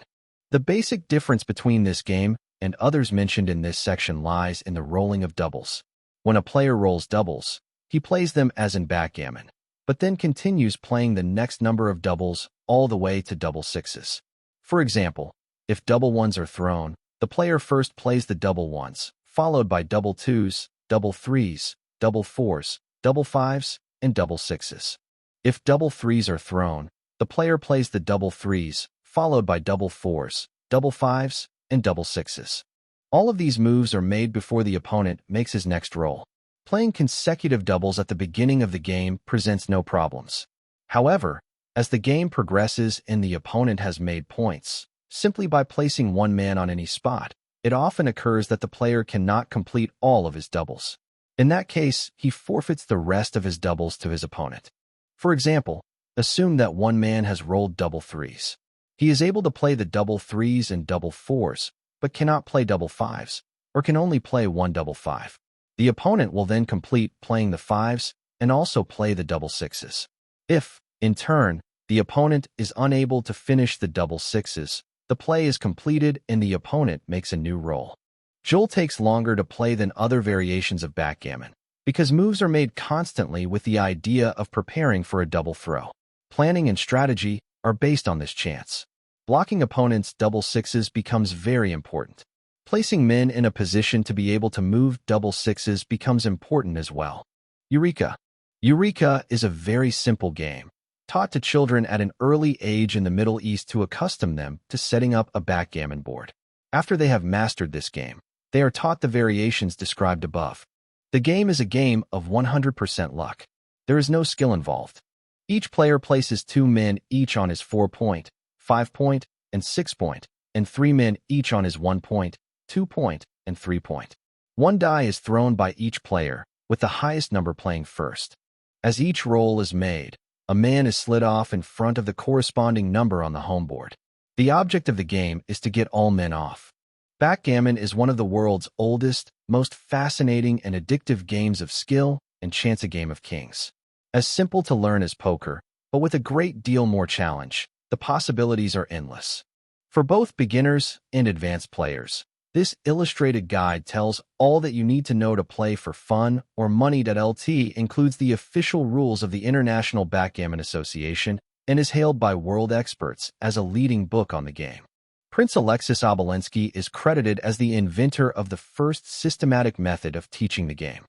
The basic difference between this game and others mentioned in this section lies in the rolling of doubles. When a player rolls doubles, he plays them as in backgammon, but then continues playing the next number of doubles all the way to double sixes. For example, if double ones are thrown, the player first plays the double ones, followed by double twos, double threes, double fours, double fives, and double sixes. If double threes are thrown, the player plays the double threes, followed by double fours, double fives, and double sixes. All of these moves are made before the opponent makes his next roll. Playing consecutive doubles at the beginning of the game presents no problems. However, as the game progresses and the opponent has made points, simply by placing one man on any spot, it often occurs that the player cannot complete all of his doubles. In that case, he forfeits the rest of his doubles to his opponent. For example, assume that one man has rolled double threes. He is able to play the double threes and double fours, but cannot play double fives, or can only play one double five. The opponent will then complete playing the fives and also play the double sixes. If, in turn, the opponent is unable to finish the double sixes, the play is completed and the opponent makes a new roll. Jul takes longer to play than other variations of backgammon, because moves are made constantly with the idea of preparing for a double throw. Planning and strategy are based on this chance. Blocking opponents' double sixes becomes very important. Placing men in a position to be able to move double sixes becomes important as well. Eureka. Eureka is a very simple game, taught to children at an early age in the Middle East to accustom them to setting up a backgammon board. After they have mastered this game, they are taught the variations described above. The game is a game of 100% luck. There is no skill involved. Each player places 2 men each on his 4 point, 5 point, and 6 point, and 3 men each on his 1 point, 2 point, and 3 point. One die is thrown by each player, with the highest number playing first. As each roll is made, a man is slid off in front of the corresponding number on the home board. The object of the game is to get all men off. Backgammon is one of the world's oldest, most fascinating and addictive games of skill and chance, a game of kings. As simple to learn as poker, but with a great deal more challenge, the possibilities are endless. For both beginners and advanced players, this illustrated guide tells all that you need to know to play for fun or money. LT includes the official rules of the International Backgammon Association and is hailed by world experts as a leading book on the game. Prince Alexis Obolensky is credited as the inventor of the first systematic method of teaching the game.